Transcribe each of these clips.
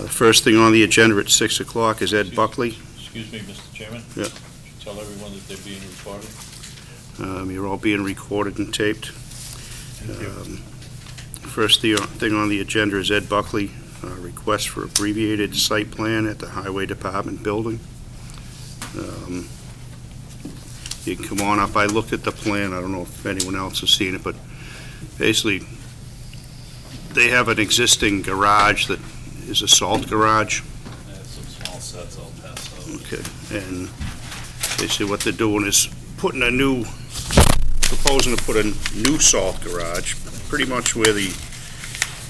First thing on the agenda at 6 o'clock is Ed Buckley. Excuse me, Mr. Chairman? Yeah. Should tell everyone that they're being recorded. You're all being recorded and taped. Thank you. First thing on the agenda is Ed Buckley, request for abbreviated site plan at the Highway Department building. You can come on up. I looked at the plan. I don't know if anyone else has seen it, but basically, they have an existing garage that is a salt garage. I have some small sets I'll pass out. Okay, and basically what they're doing is proposing to put a new salt garage, pretty much where the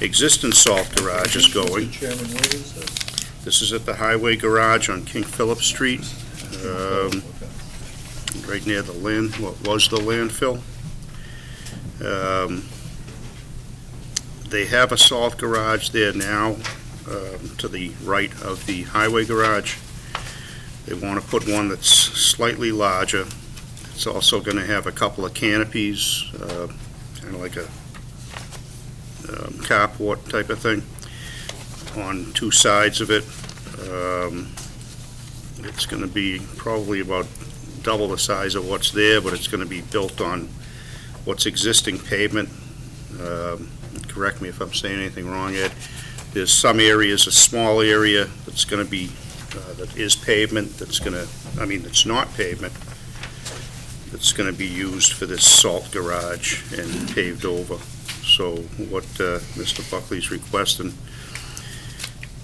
existing salt garage is going. Mr. Chairman, where is this? This is at the highway garage on King Philip Street, right near what was the landfill. They have a salt garage there now, to the right of the highway garage. They want to put one that's slightly larger. It's also going to have a couple of canopies, kind of like a carport type of thing on two sides of it. It's going to be probably about double the size of what's there, but it's going to be built on what's existing pavement. Correct me if I'm saying anything wrong, Ed. There's some areas, a small area that's going to be, that is pavement, that's not pavement, that's going to be used for this salt garage and paved over. So what Mr. Buckley's requesting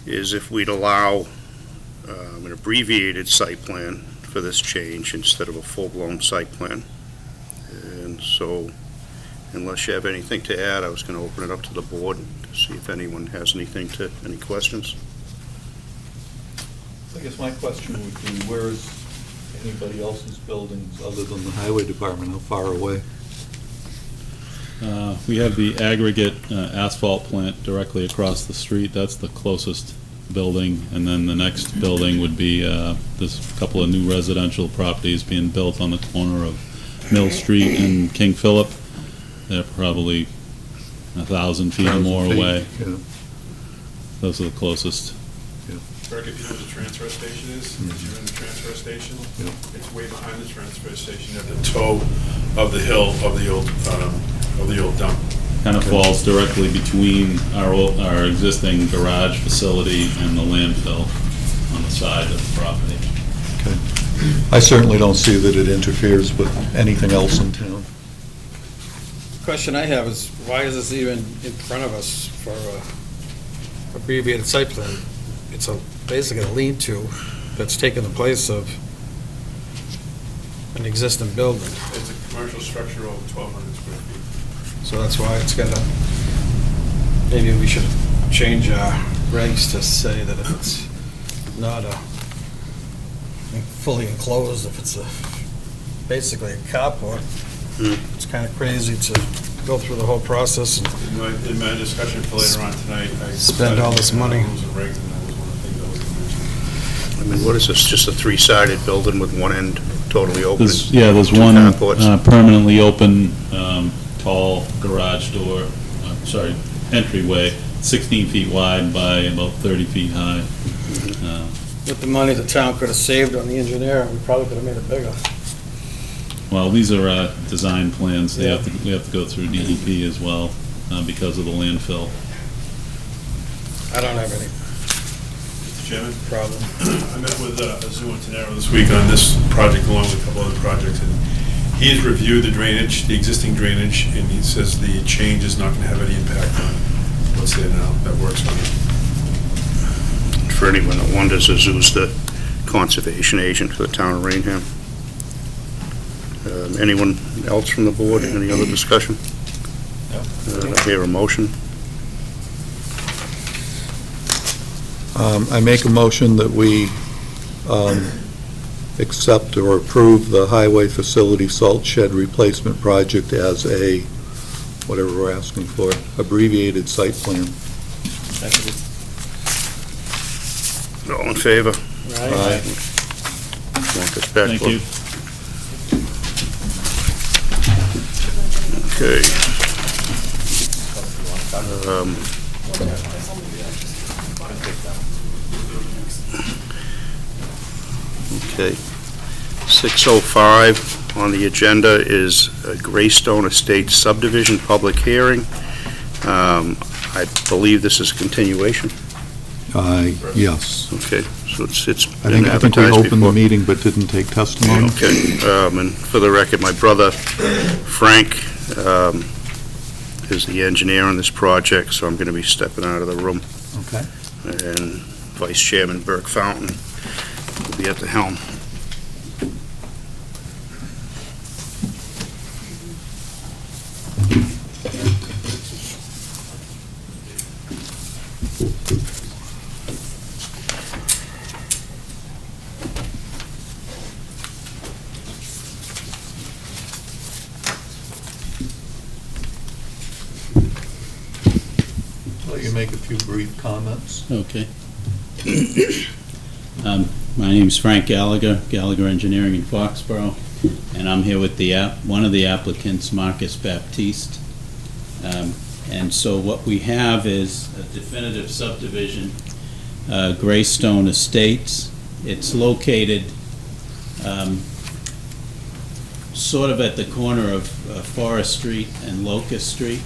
is if we'd allow an abbreviated site plan for this change instead of a full-blown site plan. And so, unless you have anything to add, I was going to open it up to the board to see if anyone has any questions. I guess my question would be, where is anybody else's buildings other than the highway department? How far away? We have the aggregate asphalt plant directly across the street. That's the closest building. And then the next building would be, there's a couple of new residential properties being built on the corner of Mill Street and King Philip. They're probably 1,000 feet or more away. Yeah. Those are the closest. Greg, if you know what the transfer station is, if you're in the transfer station, it's way behind the transfer station at the toe of the hill of the old dump. Kind of falls directly between our existing garage facility and the landfill on the side of the property. Okay. I certainly don't see that it interferes with anything else in town. Question I have is, why is this even in front of us for abbreviated site plan? It's basically a lean-to that's taking the place of an existing building. It's a commercial structure over 1,200 square feet. So that's why it's maybe we should change our regs to say that if it's not fully enclosed, if it's basically a carport, it's kind of crazy to go through the whole process and In my discussion for later on tonight, I spend all this money. Rules and regs, and that was one of the things I was going to mention. What is this, just a three-sided building with one end totally open? There's Two one carports. permanently open, tall garage door, entryway, 16 feet wide by about 30 feet high. With the money the town could have saved on the engineer, we probably could have made it bigger. Well, these are design plans. We Yeah. have to go through DEP as well because of the landfill. I don't have any Mr. Chairman, problem. I met with Azu and Tenero this week on this project along with a couple other projects, and he's reviewed the drainage, the existing drainage, and he says the change is not going to have any impact on what's there now. That works for me. For anyone that wonders, Azu's the conservation agent for the town of Rainham. Anyone else from the board? Any other discussion? Hear a motion? I make a motion that we accept or approve the highway facility salt shed replacement project as a, whatever we're asking for, abbreviated site plan. All in favor? Right. Want this back, Thank Bob? you. Okay. Okay. 6:05 on the agenda is Graystone Estates Subdivision Public Hearing. I believe this is a continuation. Yes. Okay, so it's I been think we advertised opened the before. meeting but didn't take testimony. Okay, and for the record, my brother Frank is the engineer on this project, so I'm going to be stepping out of the room. Okay. And Vice Chairman Burke Fountain will be at the helm. Let you make a few brief comments. Okay. My name's Frank Gallagher, Gallagher Engineering in Foxborough, and I'm here with one of the applicants, Marcus Baptiste. And so what we have is a definitive subdivision, Graystone Estates. It's located sort of at the corner of Forest Street and Locust Street.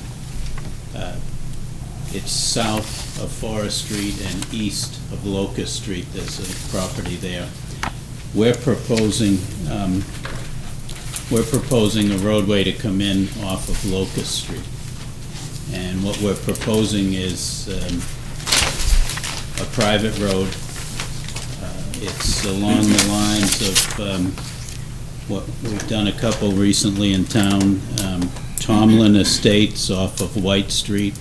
It's south of Forest Street and east of Locust Street. There's a property there. We're proposing a roadway to come in off of Locust Street. And what we're proposing is a private road. It's along the lines of what we've done a couple recently in town, Tomlin Estates off of White Street.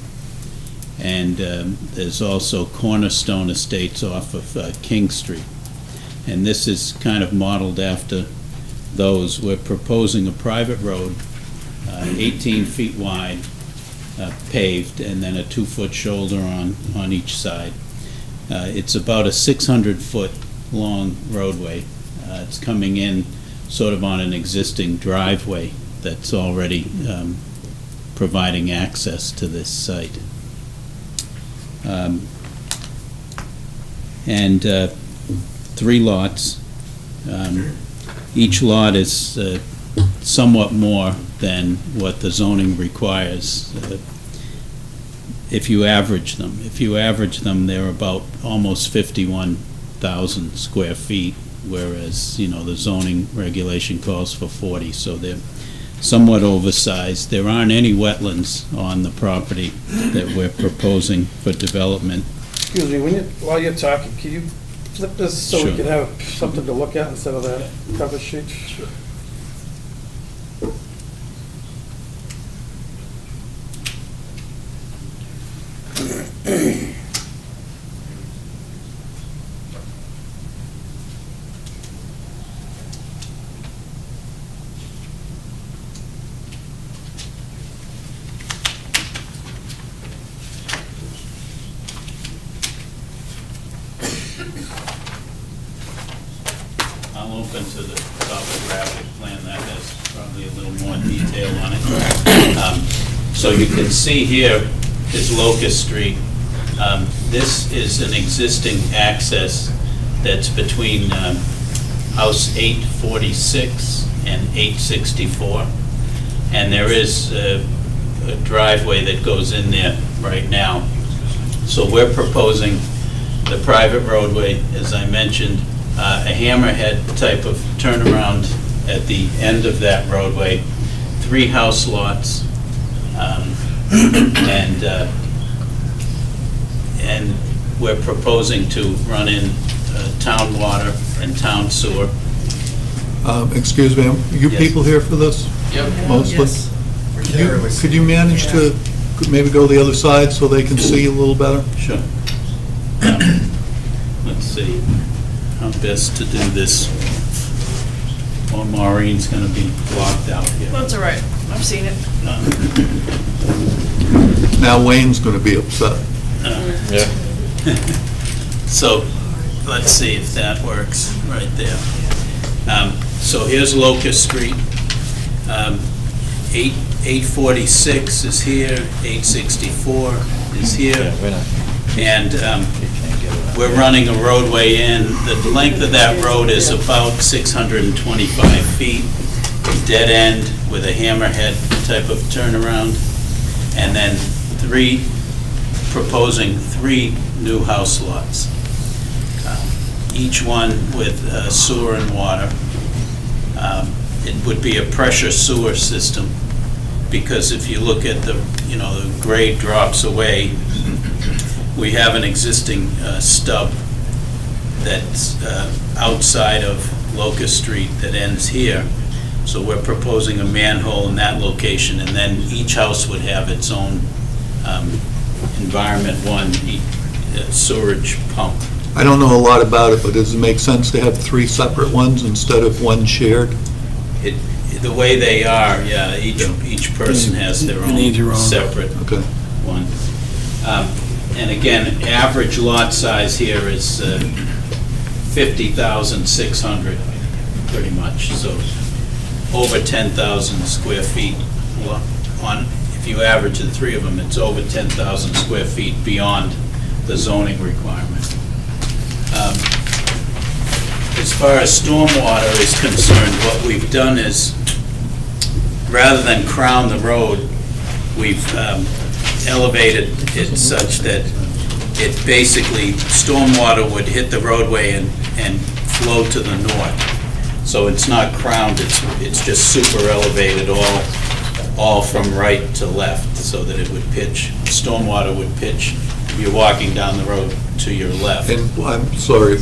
And there's also Cornerstone Estates off of King Street. And this is kind of modeled after those. We're proposing a private road, 18 feet wide, paved, and then a 2-foot shoulder on each side. It's about a 600-foot long roadway. It's coming in sort of on an existing driveway that's already providing access to this site. And 3 lots. Each lot is somewhat more than what the zoning requires if you average them. If you average them, they're about almost 51,000 square feet, whereas, the zoning regulation calls for 40, so they're somewhat oversized. There aren't any wetlands on the property that we're proposing for development. Excuse me, while you're talking, can you flip this so we Sure. can have something to look at instead of that cover sheet? Sure. I'll open to the topographic plan that has probably a little more detail on it. So you can see here is Locust Street. This is an existing access that's between house 846 and 864. And there is a driveway that goes in there right now. So we're proposing the private roadway, as I mentioned, a hammerhead type of turnaround at the end of that roadway, 3 house lots, and we're proposing to run in town water and town sewer. Excuse me, are you Yes. people here for this? Yep. Mostly? Could you manage to maybe go the other side so they can see a little better? Sure. Let's see how best to do this. Well, Maureen's going to be blocked out here. That's all right. I've seen it. Now Wayne's going to be upset. Yeah. So, let's see if that works right there. So here's Locust Street. 846 is here, 864 is here. And we're running a roadway in. The length of that road is about 625 feet, dead end with a hammerhead type of turnaround, and then proposing 3 new house lots, each one with sewer and water. It would be a pressure sewer system, because if you look at the grade drops away, we have an existing stub that's outside of Locust Street that ends here. So we're proposing a manhole in that location, and then each house would have its own Environment 1 sewerage pump. I don't know a lot about it, but does it make sense to have 3 separate ones instead of one shared? The way they are, yeah, each person has their own separate Okay. one. And again, average lot size here is 50,600, pretty much, so over 10,000 square feet. If you average the 3 of them, it's over 10,000 square feet beyond the zoning requirement. As far as stormwater is concerned, what we've done is, rather than crown the road, we've elevated it such that it basically, stormwater would hit the roadway and flow to the north. So it's not crowned, it's just super elevated all from right to left, so that it would pitch, stormwater would pitch if you're walking down the road to your left. And I'm sorry,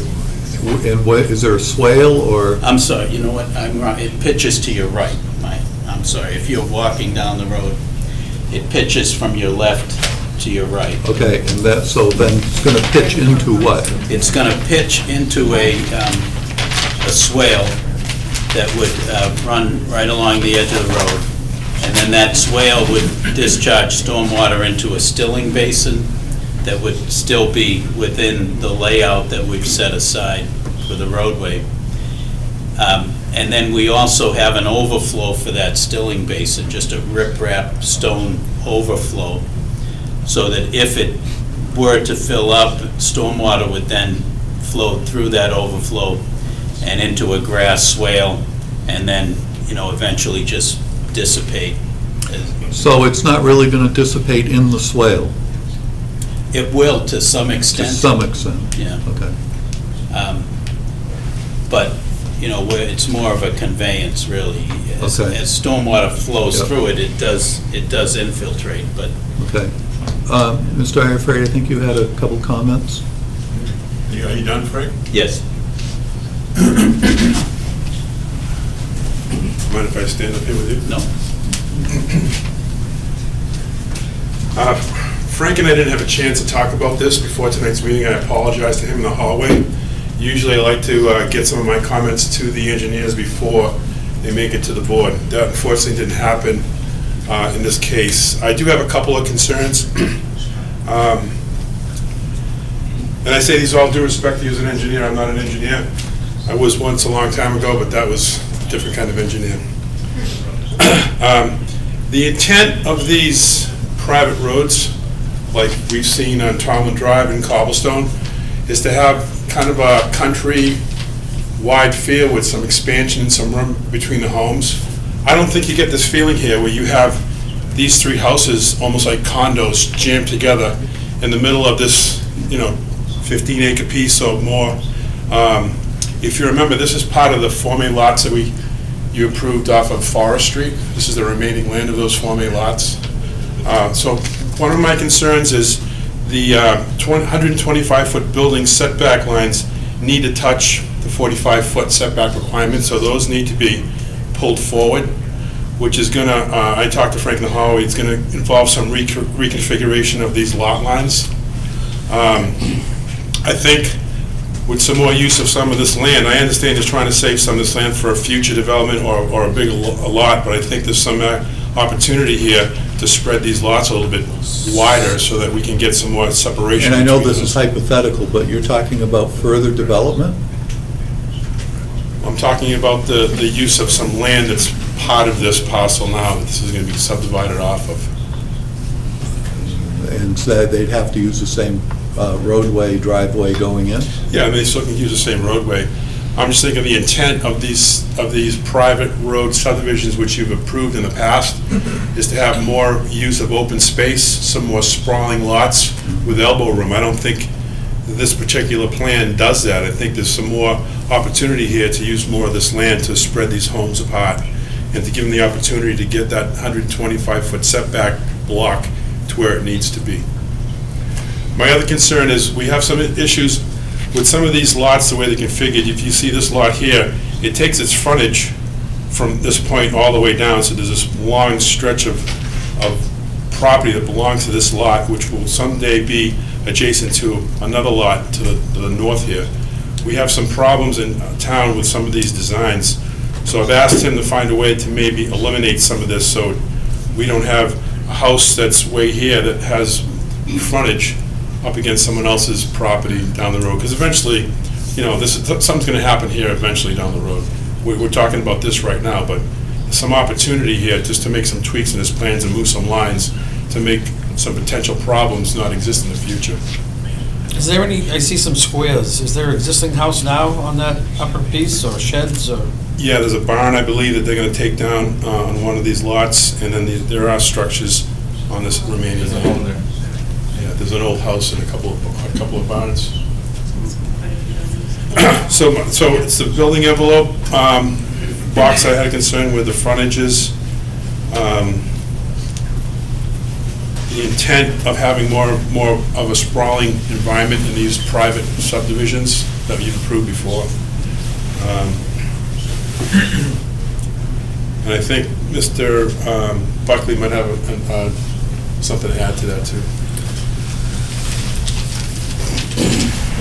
and what, is there a swale or? I'm sorry, you know what, I'm wrong, it pitches to your right. I'm sorry, if you're walking down the road, it pitches from your left to your right. Okay, and that, so then it's going to pitch into what? It's going to pitch into a swale that would run right along the edge of the road. And then that swale would discharge stormwater into a stilling basin that would still be within the layout that we've set aside for the roadway. And then we also have an overflow for that stilling basin, just a riprap stone overflow, so that if it were to fill up, stormwater would then flow through that overflow and into a grass swale, and then, eventually just dissipate. So it's not really going to dissipate in the swale? It will, to some extent. To some extent? Yeah. Okay. But, it's more of a conveyance, really. As stormwater flows Yep. through it, it does infiltrate, but. Okay. Mr. Iafrate, I think you had a couple comments? Are you done, Frank? Yes. Mind if I stand up here with you? No. Frank and I didn't have a chance to talk about this before tonight's meeting. I apologize to him in the hallway. Usually I like to get some of my comments to the engineers before they make it to the board. That unfortunately didn't happen in this case. I do have a couple of concerns. And I say these all due respect to you as an engineer. I'm not an engineer. I was once a long time ago, but that was a different kind of engineer. The intent of these private roads, like we've seen on Tomlin Drive and Cobblestone, is to have kind of a country-wide feel with some expansion and some room between the homes. I don't think you get this feeling here where you have these 3 houses almost like condos jammed together in the middle of this, 15-acre piece or more. If you remember, this is part of the Form A lots that you approved off of Forest Street. This is the remaining land of those Form A lots. So one of my concerns is the 125-foot building setback lines need to touch the 45-foot setback requirement, so those need to be pulled forward, which is going to, I talked to Frank in the hallway, it's going to involve some reconfiguration of these lot lines. I think with some more use of some of this land, I understand just trying to save some of this land for a future development or a bigger lot, but I think there's some opportunity here to spread these lots a little bit wider so that we can get some more separation. And I know this between is them. hypothetical, but you're talking about further development? I'm talking about the use of some land that's part of this parcel now that this is going to be subdivided off of. And so they'd have to use the same roadway, driveway going in? Yeah, they still can use the same roadway. I'm just thinking the intent of these private road subdivisions which you've approved in the past is to have more use of open space, some more sprawling lots with elbow room. I don't think this particular plan does that. I think there's some more opportunity here to use more of this land to spread these homes apart and to give them the opportunity to get that 125-foot setback block to where it needs to be. My other concern is we have some issues with some of these lots, the way they're configured. If you see this lot here, it takes its frontage from this point all the way down, so there's this long stretch of property that belongs to this lot, which will someday be adjacent to another lot to the north here. We have some problems in town with some of these designs, so I've asked him to find a way to maybe eliminate some of this, so we don't have a house that's way here that has frontage up against someone else's property down the road, because eventually, you know, something's going to happen here eventually down the road. We're talking about this right now, but there's some opportunity here just to make some tweaks in his plans and move some lines to make some potential problems not exist in the future. Is there any, I see some squares, is there an existing house now on that upper piece, or sheds, or? Yeah, there's a barn, I believe, that they're going to take down on one of these lots, and then there are structures on this remaining There's a land. home there. Yeah, there's an old house and a couple of barns. So it's the building envelope box I had a concern with, the frontages. The intent of having more of a sprawling environment in these private subdivisions that you've approved before. And I think Mr. Buckley might have something to add to that, too.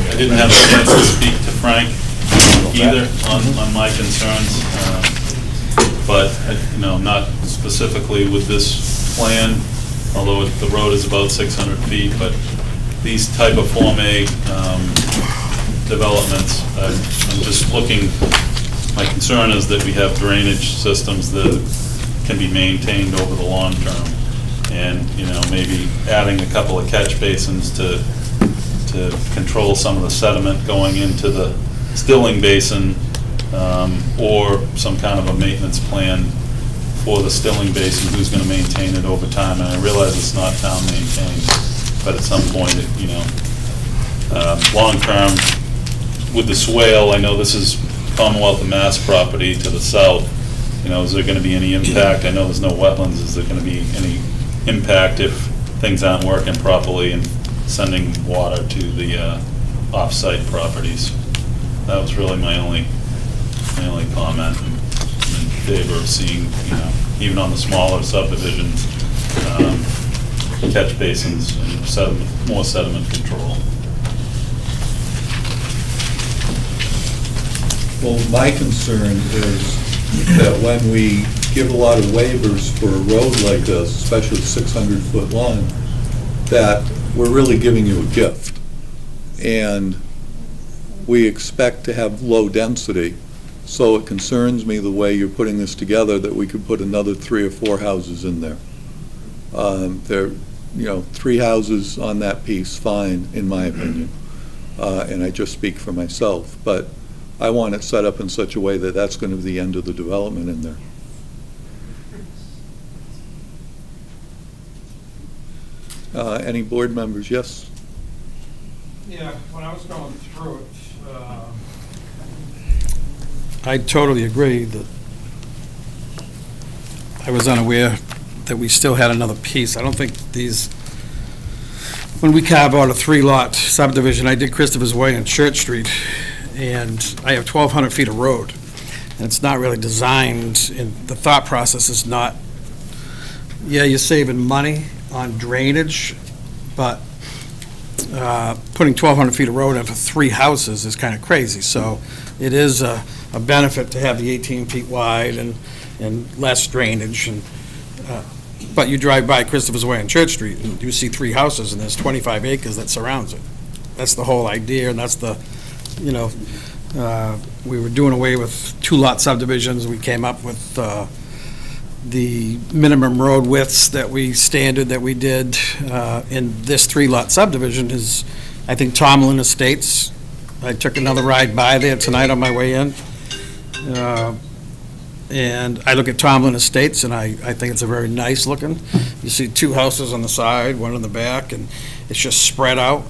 I didn't have a chance to speak to Frank either on my concerns, but, you know, not specifically with this plan, although the road is about 600 feet, but these type of Form A developments, I'm just looking, my concern is that we have drainage systems that can be maintained over the long term, and, you know, maybe adding a couple of catch basins to control some of the sediment going into the stilling basin, or some kind of a maintenance plan for the stilling basin, who's going to maintain it over time. And I realize it's not town maintained, but at some point, you know, long-term, with the swale, I know this is Commonwealth of Mass property to the south, you know, is there going to be any impact? I know there's no wetlands. Is there going to be any impact if things aren't working properly and sending water to the off-site properties? That was really my only comment in favor of seeing, you know, even on the smaller subdivisions, catch basins and more sediment control. Well, my concern is that when we give a lot of waivers for a road like this, especially 600-foot long, that we're really giving you a gift. And we expect to have low density. So it concerns me the way you're putting this together, that we could put another 3 or 4 houses in there. There, you know, 3 houses on that piece, fine, in my opinion. And I just speak for myself. But I want it set up in such a way that that's going to be the end of the development in there. Any board members? Yes? Yeah, when I was going through it, I totally agree that I was unaware that we still had another piece. I don't think these, when we carve out a 3-lot subdivision, I did Christopher's Way and Church Street, and I have 1,200 feet of road, and it's not really designed, and the thought process is not, yeah, you're saving money on drainage, but putting 1,200 feet of road in for 3 houses is kind of crazy. So it is a benefit to have the 18 feet wide and less drainage. And but you drive by Christopher's Way and Church Street, and you see 3 houses, and there's 25 acres that surrounds it. That's the whole idea, and that's the, you know, we were doing away with 2-lot subdivisions. We came up with the minimum road widths that we did in this 3-lot subdivision is I think Tomlin Estates, I took another ride by there tonight on my way in. And I look at Tomlin Estates, and I think it's a very nice looking. You see two houses on the side, one in the back, and it's just spread out.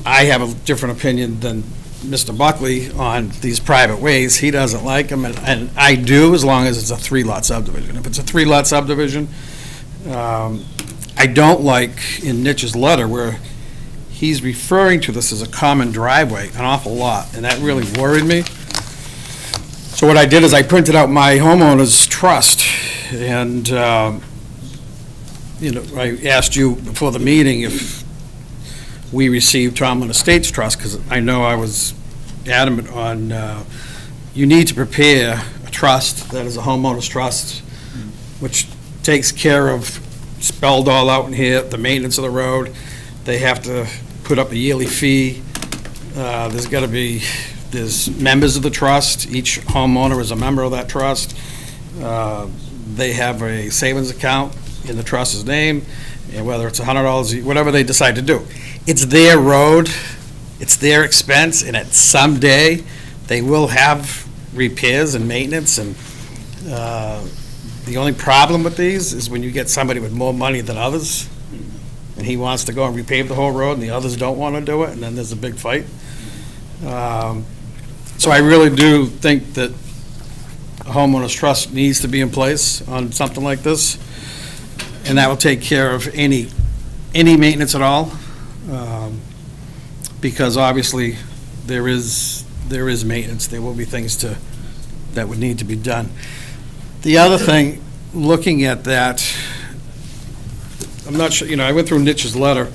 I have a different opinion than Mr. Buckley on these private ways. He doesn't like them, and I do, as long as it's a 3-lot subdivision. If it's a 3-lot subdivision, I don't like in Nich's letter where he's referring to this as a common driveway an awful lot, and that really worried me. So what I did is I printed out my homeowner's trust, and, I asked you before the meeting if we received Tomlin Estates trust, because I know I was adamant on, you need to prepare a trust that is a homeowner's trust, which takes care of, spelled all out in here, the maintenance of the road. They have to put up a yearly fee. There's members of the trust. Each homeowner is a member of that trust. They have a savings account in the trust's name, and whether it's $100, whatever they decide to do. It's their road, it's their expense, and at some day, they will have repairs and maintenance, and the only problem with these is when you get somebody with more money than others, and he wants to go and repave the whole road, and the others don't want to do it, and then there's a big fight. So I really do think that a homeowner's trust needs to be in place on something like this, and that will take care of any maintenance at all, because obviously there is maintenance. There will be things that would need to be done. The other thing, looking at that, I'm not sure, I went through Nich's letter,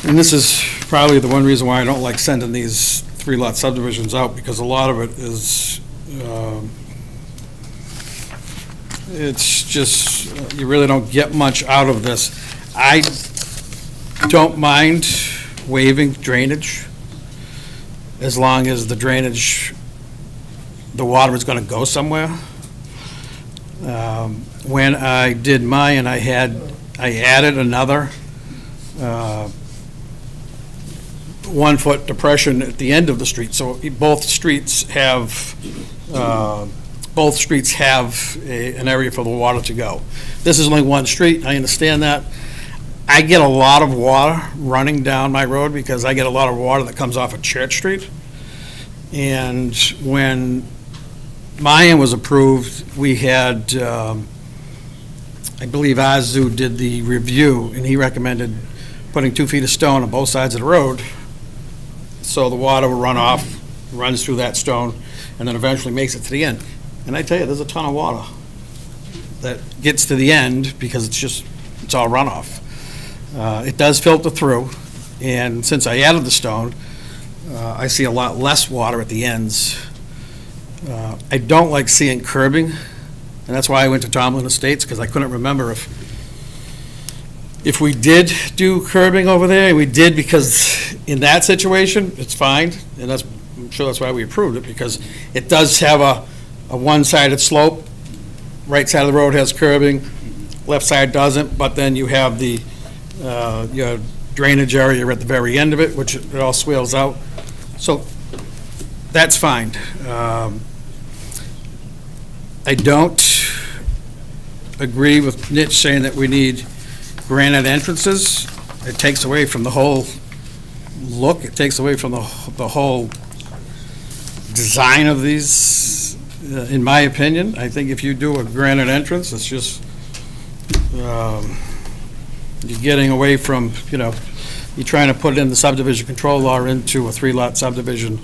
and this is probably the one reason why I don't like sending these 3-lot subdivisions out, because a lot of it is, it's just, you really don't get much out of this. I don't mind waiving drainage, as long as the drainage, the water is going to go somewhere. When I did mine, I added another 1-foot depression at the end of the street, so both streets have an area for the water to go. This is only one street, I understand that. I get a lot of water running down my road because I get a lot of water that comes off of Church Street. And when mine was approved, we had, I believe Azu did the review, and he recommended putting 2 feet of stone on both sides of the road, so the water will run off, runs through that stone, and then eventually makes it to the end. And I tell you, there's a ton of water that gets to the end because it's all runoff. It does filter through, and since I added the stone, I see a lot less water at the ends. I don't like seeing curbing, and that's why I went to Tomlin Estates, because I couldn't remember if we did do curbing over there. We did, because in that situation, it's fine, and I'm sure that's why we approved it, because it does have a one-sided slope. Right side of the road has curbing, left side doesn't, but then you have the your drainage area at the very end of it, which it all swales out. So that's fine. I don't agree with Nitch saying that we need granite entrances. It takes away from the whole look. It takes away from the whole design of these, in my opinion. I think if you do a granite entrance, it's just, you're getting away from, you're trying to put in the subdivision control law into a 3-lot subdivision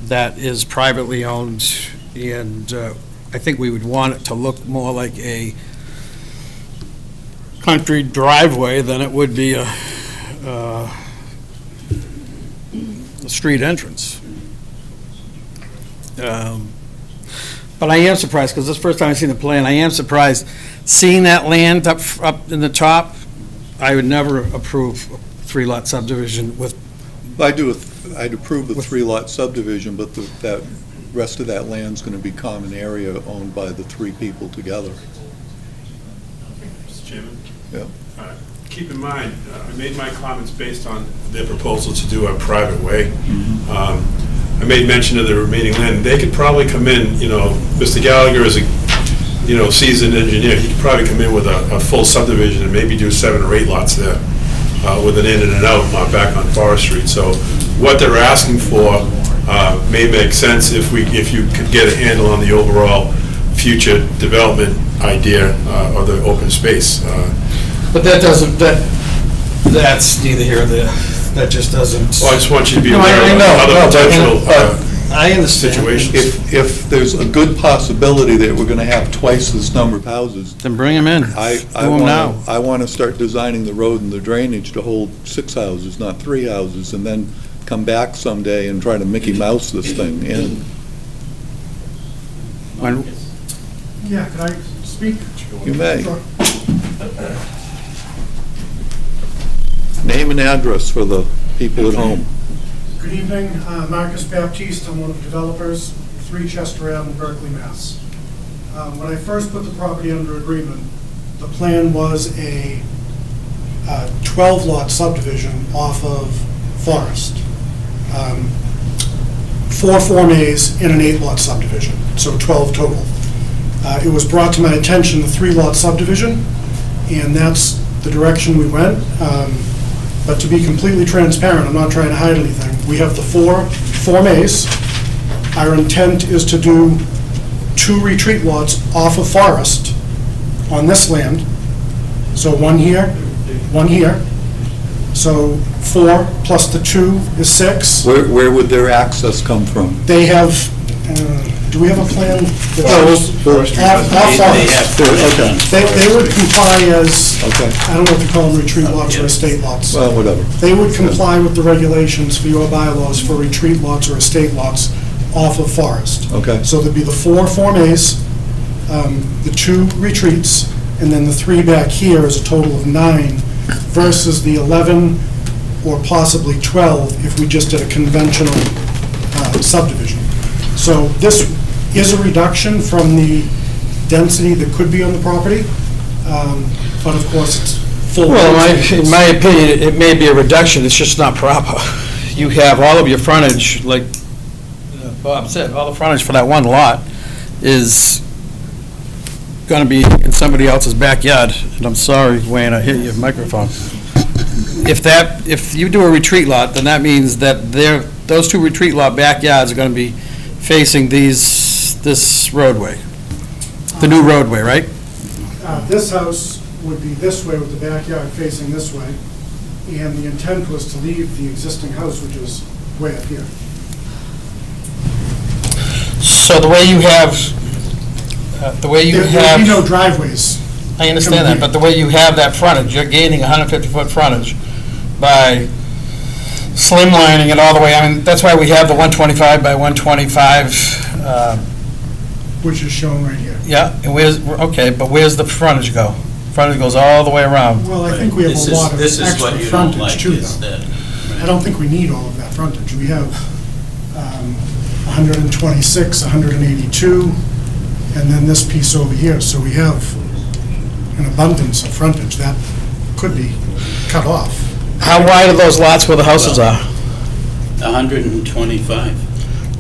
that is privately owned, and I think we would want it to look more like a country driveway than it would be a street entrance. But I am surprised, because this is the first time I've seen the plan. I am surprised. Seeing that land up in the top, I would never approve a 3-lot subdivision with. I'd approve the 3-lot subdivision, but that rest of that land's going to be common area owned by the 3 people together. Mr. Chairman? Yeah. All right. keep in mind, I made my comments based on their proposal to do a private way. I made mention of the remaining land. They could probably come in, Mr. Gallagher is a, seasoned engineer. He could probably come in with a full subdivision and maybe do 7 or 8 lots there with an in and an out back on Forest Street. So what they're asking for may make sense if you could get a handle on the overall future development idea of the open space. But that's neither here nor there. That just doesn't. Well, I just want you to be No, aware I of know, other no, potential I understand. situations. If there's a good possibility that we're gonna have twice this number of houses, Then bring them in. I Do 'em now. wanna start designing the road and the drainage to hold 6 houses, not 3 houses, and then come back someday and try to Mickey Mouse this thing in. When- Yeah, could I speak? You may. Sure. Name and address for the people at home. Good evening, Marcus Baptiste, I'm one of the developers, 3 Chester Ave in Berkeley, Mass. When I first put the property under agreement, the plan was a 12-lot subdivision off of Forest. 4 Form As and an 8-lot subdivision, so 12 total. It was brought to my attention, the 3-lot subdivision, and that's the direction we went. But to be completely transparent, I'm not trying to hide anything. We have the 4 Form As. Our intent is to do 2 retreat lots off of Forest on this land. So 1 here, 1 here. So 4 plus the 2 is 6. Where would their access come from? They have, do we have a plan? that shows- Forest. Off They Forest. have. Okay. They would comply as, Okay, I don't know if you call them retreat lots or estate lots. well, whatever. They would comply with the regulations for your bylaws for retreat lots or estate lots off of Forest. Okay. So there'd be the 4 Form As, the 2 retreats, and then the 3 back here is a total of 9 versus the 11 or possibly 12 if we just did a conventional subdivision. So this is a reduction from the density that could be on the property, but of course it's full. Well, in my opinion, it may be a reduction, it's just not proper. You have all of your frontage, like Bob said, all the frontage for that one lot is gonna be in somebody else's backyard. And I'm sorry, Wayne, I hit your microphone. If you do a retreat lot, then that means that those 2 retreat lot backyards are gonna be facing this roadway, the new roadway, right? This house would be this way with the backyard facing this way, and the intent was to leave the existing house, which is way up here. So the way you have, There'd be no driveways. I understand that, but the way you have that frontage, you're gaining 150-foot frontage by slimlining it all the way. I mean, that's why we have the 125 by 125, Which is shown right here. yeah, and but where's the frontage go? Frontage goes all the way around. Well, I think we have This a is- lot of This is extra what you don't frontage like, too, is though. that. I don't think we need all of that frontage. We have 126, 182, and then this piece over here. So we have an abundance of frontage that could be cut off. How wide are those lots where the houses are? 125,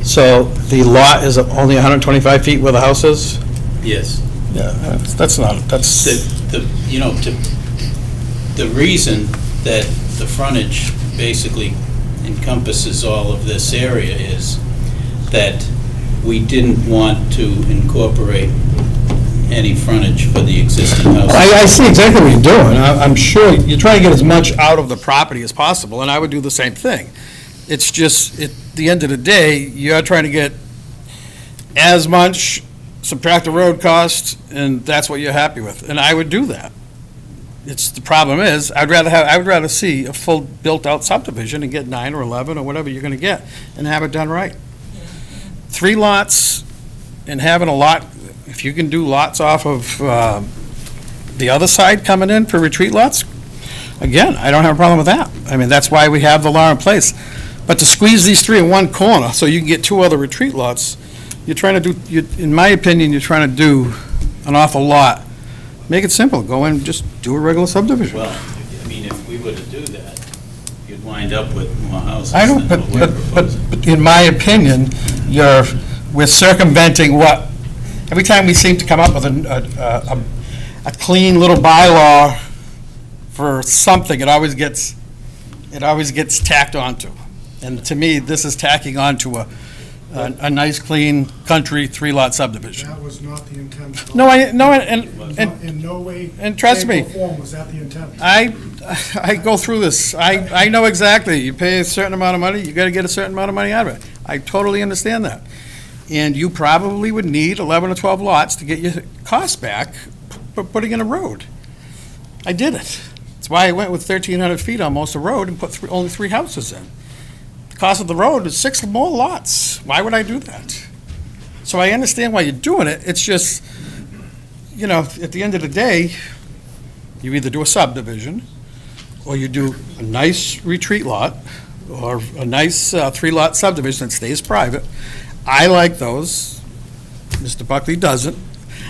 So the lot is only 125 feet where the house is? yes. Yeah, that's not, that's, The reason that the frontage basically encompasses all of this area is that we didn't want to incorporate any frontage for the existing house. I see exactly what you're doing. I'm sure you're trying to get as much out of the property as possible, and I would do the same thing. It's just, at the end of the day, you're trying to get as much, subtract the road cost, and that's what you're happy with, and I would do that. The problem is, I would rather see a full built-out subdivision and get 9 or 11 or whatever you're gonna get, and have it done right. 3 lots, and having a lot, if you can do lots off of the other side coming in for retreat lots, again, I don't have a problem with that. I mean, that's why we have the law in place. But to squeeze these 3 in one corner so you can get 2 other retreat lots, you're trying to do, in my opinion, you're trying to do an awful lot. Make it simple, go in, just do a regular subdivision. Well, were to do that, you'd wind up with more houses I don't, than what we're proposing. but in my opinion, we're circumventing what, every time we seem to come up with a clean little bylaw for something, it always gets tacked onto. And to me, this is tacking onto a nice, clean, country, 3-lot subdivision. That was not the intent. at all. No, and In no way, and trust shape, me, or form was that the intent. I go through this. I know exactly. You pay a certain amount of money, you gotta get a certain amount of money out of it. I totally understand that. And you probably would need 11 or 12 lots to get your costs back for putting in a road. I did it. That's why I went with 1,300 feet on most of the road and put only 3 houses in. The cost of the road is 6 more lots. Why would I do that? So I understand why you're doing it. It's just, at the end of the day, you either do a subdivision, or you do a nice retreat lot, or a nice 3-lot subdivision that stays private. I like those. Mr. Buckley doesn't.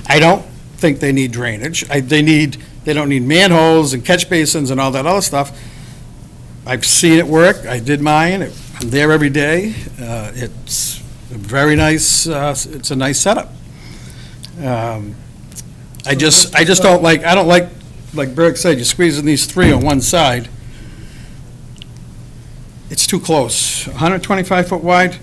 I don't think they need drainage. They don't need manholes and catch basins and all that other stuff. I've seen it work. I did mine. I'm there every day. It's a very nice, it's a nice setup. I just don't like Berg said, you're squeezing these 3 on one side. It's too close. 125 foot wide?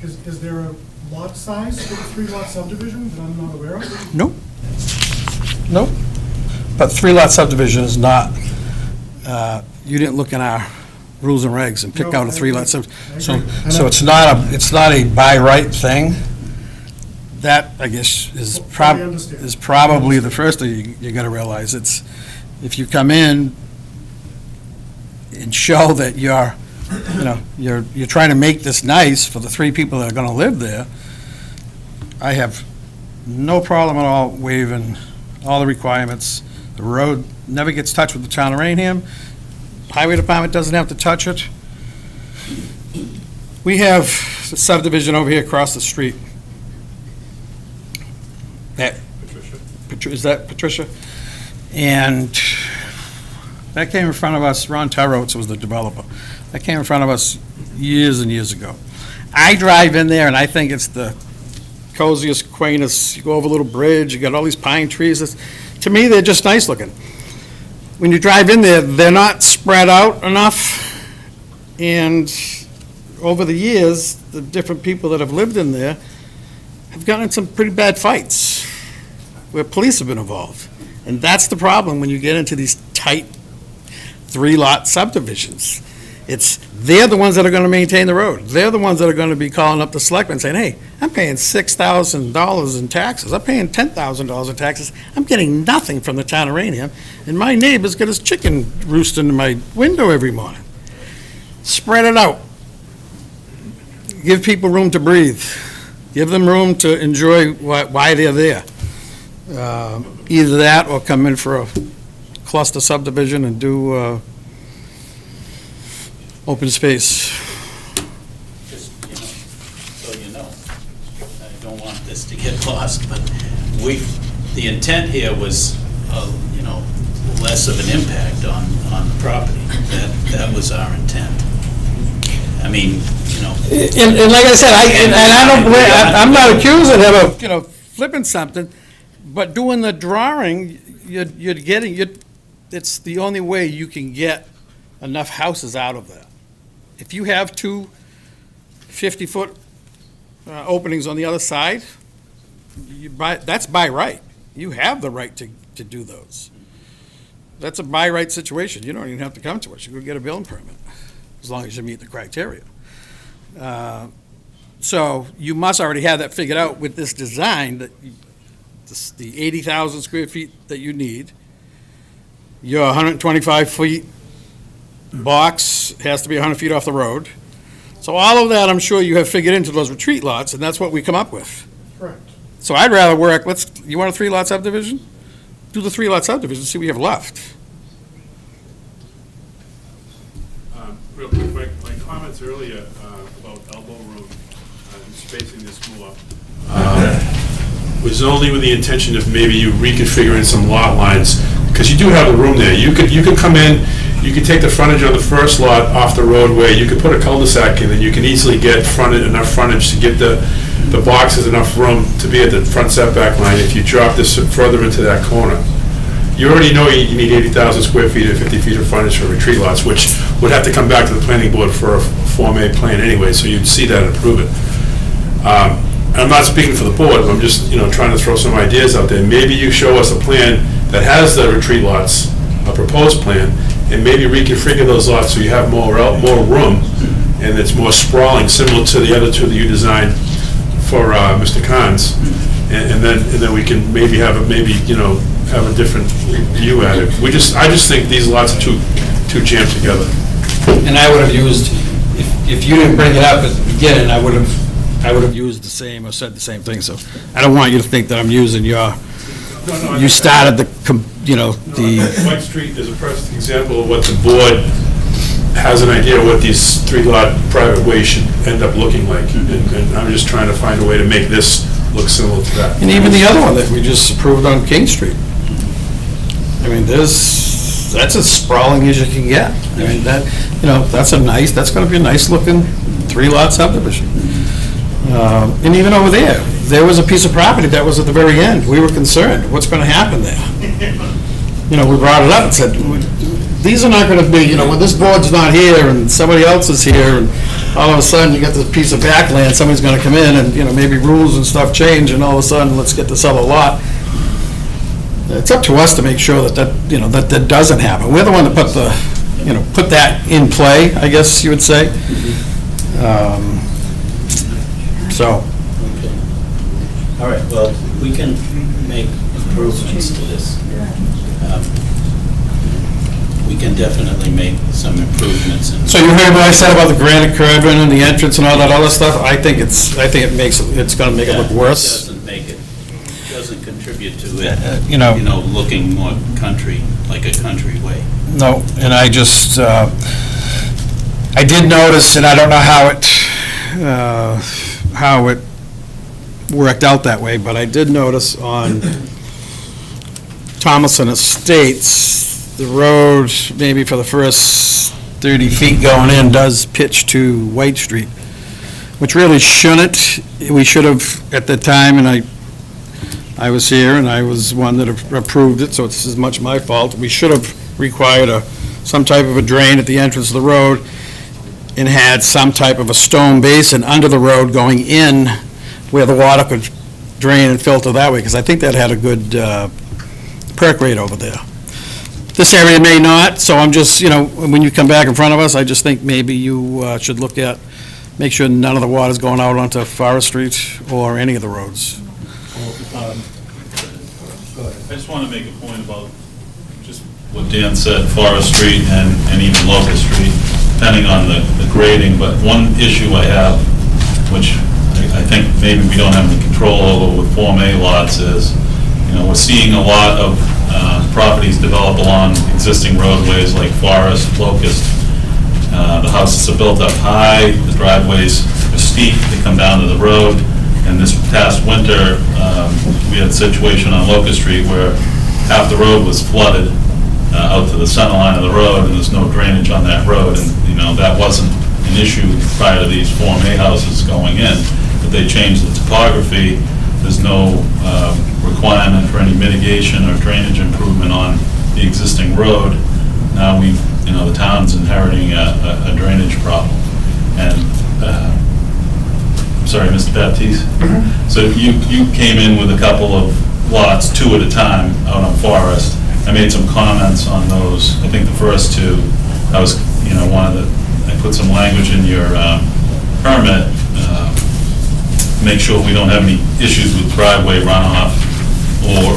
Is there a lot size for the 3-lot subdivision that I'm not aware of? Nope. Nope. But 3-lot subdivision is not, you didn't look in our rules and regs and pick No, out a I 3-lot agree. sub. I agree. So it's not a by right thing. That, I guess, is Fully understand. probably the first thing you gotta realize. It's, if you come in and show that you're trying to make this nice for the 3 people that are gonna live there, I have no problem at all waiving all the requirements. The road never gets touched with the town of Rainham. Highway Department doesn't have to touch it. We have the subdivision over here across the street. Is that Patricia? And that came in front of us, Ron Terrotz was the developer. That came in front of us years and years ago. I drive in there and I think it's the coziest, quaintest, you go over a little bridge, you got all these pine trees. To me, they're just nice looking. When you drive in there, they're not spread out enough. And over the years, the different people that have lived in there have gotten in some pretty bad fights where police have been involved. And that's the problem when you get into these tight 3-lot subdivisions. They're the ones that are going to maintain the road. They're the ones that are going to be calling up the selectmen saying, hey, I'm paying $6,000 in taxes. I'm paying $10,000 in taxes. I'm getting nothing from the town of Rainham. And my neighbor's got his chicken roosting in my window every morning. Spread it out. Give people room to breathe. Give them room to enjoy why they're there. Either that or come in for a cluster subdivision and do open space. Just, so you know, I don't want this to get lost, but the intent here was, less of an impact on the property. That was our intent. I mean, And like I said, I'm not accusing him of, flipping something, but doing the drawing, it's the only way you can get enough houses out of that. If you have 2 50-foot openings on the other side, that's by right. You have the right to do those. That's a by right situation. You don't even have to come to us. You go get a building permit, as long as you meet the criteria. So you must already have that figured out with this design, that the 80,000 square feet that you need, your 125 feet box has to be 100 feet off the road. So all of that, I'm sure you have figured into those retreat lots, and that's what we come up with. Correct. So I'd rather work, you want a 3-lot subdivision? Do the 3-lot subdivision, see what you have left. Real quick, my comments earlier about elbow room and spacing the school up was only with the intention of maybe you reconfiguring some lot lines, because you do have the room there. You could come in, you could take the frontage on the first lot off the roadway, you could put a cul-de-sac in, and you can easily get enough frontage to get the boxes enough room to be at the front setback line if you drop this further into that corner. You already know you need 80,000 square feet or 50 feet of frontage for retreat lots, which would have to come back to the planning board for a Form A plan anyway, so you'd see that and approve it. I'm not speaking for the board, I'm just, trying to throw some ideas out there. Maybe you show us a plan that has the retreat lots, a proposed plan, and maybe reconfigure those lots so you have more room, and it's more sprawling, similar to the other two that you designed for Mr. Khan's. And then we can maybe have a different view at it. I just think these lots are too jammed together. And I would have used, if you didn't bring it up at the beginning, I would have used the same, or said the same thing, so I don't want you to think that I'm using your, you started the. White Street is a perfect example of what the board has an idea what these 3-lot private ways should end up looking like. And I'm just trying to find a way to make this look similar to that. And even the other one that we just approved on King Street. I mean, that's as sprawling as you can get. I mean, that's gonna be a nice looking 3-lot subdivision. And even over there was a piece of property that was at the very end. We were concerned, what's gonna happen there? We brought it up and said, these are not gonna be, when this board's not here and somebody else is here, and all of a sudden you get this piece of backland, somebody's gonna come in and, maybe rules and stuff change, and all of a sudden, let's get this other lot. It's up to us to make sure that doesn't happen. We're the one that put that in play, I guess you would say. So. Okay. All right, well, we can make improvements to this. We can definitely make some improvements. So you heard what I said about the granite curbing and the entrance and all that other stuff? I think it's gonna make it look worse. It doesn't contribute to it, looking more country, like a country way. No, and I just, I did notice, and I don't know how it worked out that way, but I did notice on Thomason Estates, the road, maybe for the first 30 feet going in, does pitch to White Street, which really shouldn't. We should have, at the time, and I was here, and I was one that approved it, so it's as much my fault. We should have required some type of a drain at the entrance of the road and had some type of a stone basin under the road going in where the water could drain and filter that way, because I think that had a good perk rate over there. This area may not, so I'm just, when you come back in front of us, I just think maybe you should look at, make sure none of the water's going out onto Forest Street or any of the roads. I just want to make a point about just what Dan said, Forest Street and even Locust Street, depending on the grading, but one issue I have, which I think maybe we don't have any control over with Form A lots, is, we're seeing a lot of properties develop along existing roadways like Forest, Locust. The houses are built up high, the driveways are steep, they come down to the road. And this past winter, we had a situation on Locust Street where half the road was flooded out to the center line of the road, and there's no drainage on that road. And, that wasn't an issue prior to these Form A houses going in, but they changed the topography. There's no requirement for any mitigation or drainage improvement on the existing road. Now the town's inheriting a drainage problem. And, sorry, Mr. Baptiste? Mm-hmm. So you came in with a couple of lots, 2 at a time, out on Forest. I made some comments on those. I think the first 2, I was, I put some language in your permit, make sure we don't have any issues with driveway runoff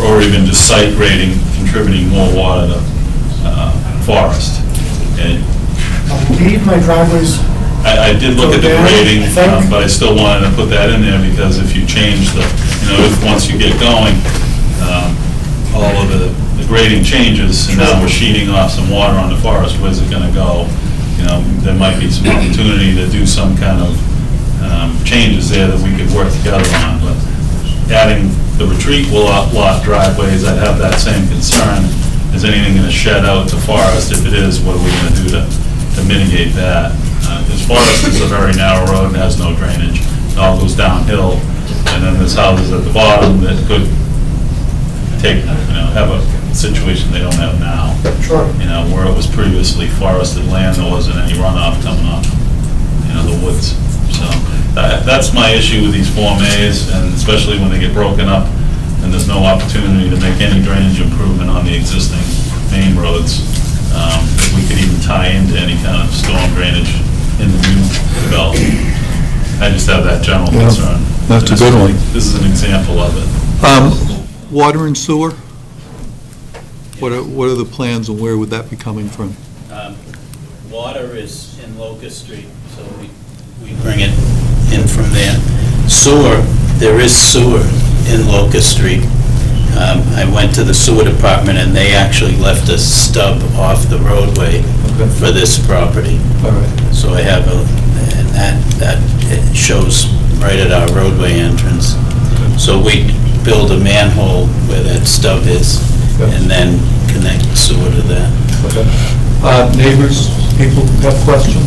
or even just site grading contributing more water to Forest. And I believe my driveway's. I did look at the grading, but I still wanted to put that in there because if you change once you get going, all of the grading changes, and now we're sheeting off some water on the Forest, where's it gonna go? There might be some opportunity to do some kind of changes there that we could work together on, but adding the retreat lot driveways, I'd have that same concern. is anything going to shed out to forest? If it is, what are we going to do to mitigate that? Because forest is a very narrow road and has no drainage. It all goes downhill, and then there's houses at the bottom that could have a situation they don't have now. Sure. Where it was previously forested land, there wasn't any runoff coming off, the woods. So that's my issue with these Form As, and especially when they get broken up and there's no opportunity to make any drainage improvement on the existing main roads, that we could even tie into any kind of storm drainage in the new development. I just have that general Yeah, concern. that's a good one. This is an example of it. Water and sewer? What are the plans and where would that be coming from? Water is in Locust Street, so we bring it in from there. Sewer, there is sewer in Locust Street. I went to the sewer department, and they actually left a stub off the roadway for this property. All right. So I have and that it shows right at our roadway entrance. So we build a manhole where that stub is, and then connect the sewer to that. Okay. Neighbors, people have questions?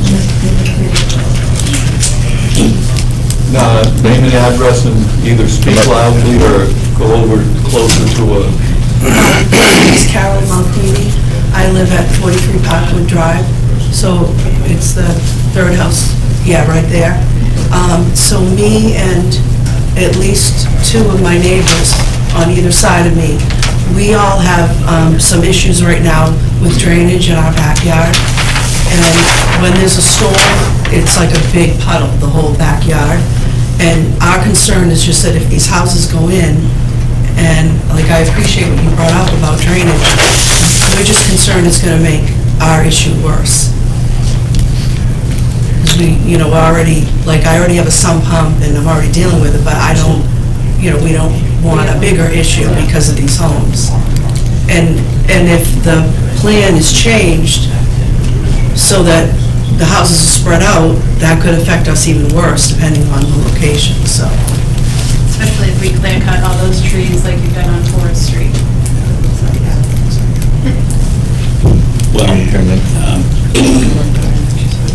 Name and address, and either speak loudly or go over closer to a... My name is Carol Malpini. I live at 43 Parkwood Drive, so it's the third house, right there. So me and at least two of my neighbors on either side of me, we all have some issues right now with drainage in our backyard. And when there's a storm, it's like a big puddle, the whole backyard. And our concern is just that if these houses go in, and like I appreciate what you brought up about drainage, we're just concerned it's going to make our issue worse. We, already, I already have a sump pump and I'm already dealing with it, but I don't, we don't want a bigger issue because of these homes. And if the plan is changed so that the houses are spread out, that could affect us even worse depending on the location, so. Especially if we clear cut all those trees like you've done on Forest Street.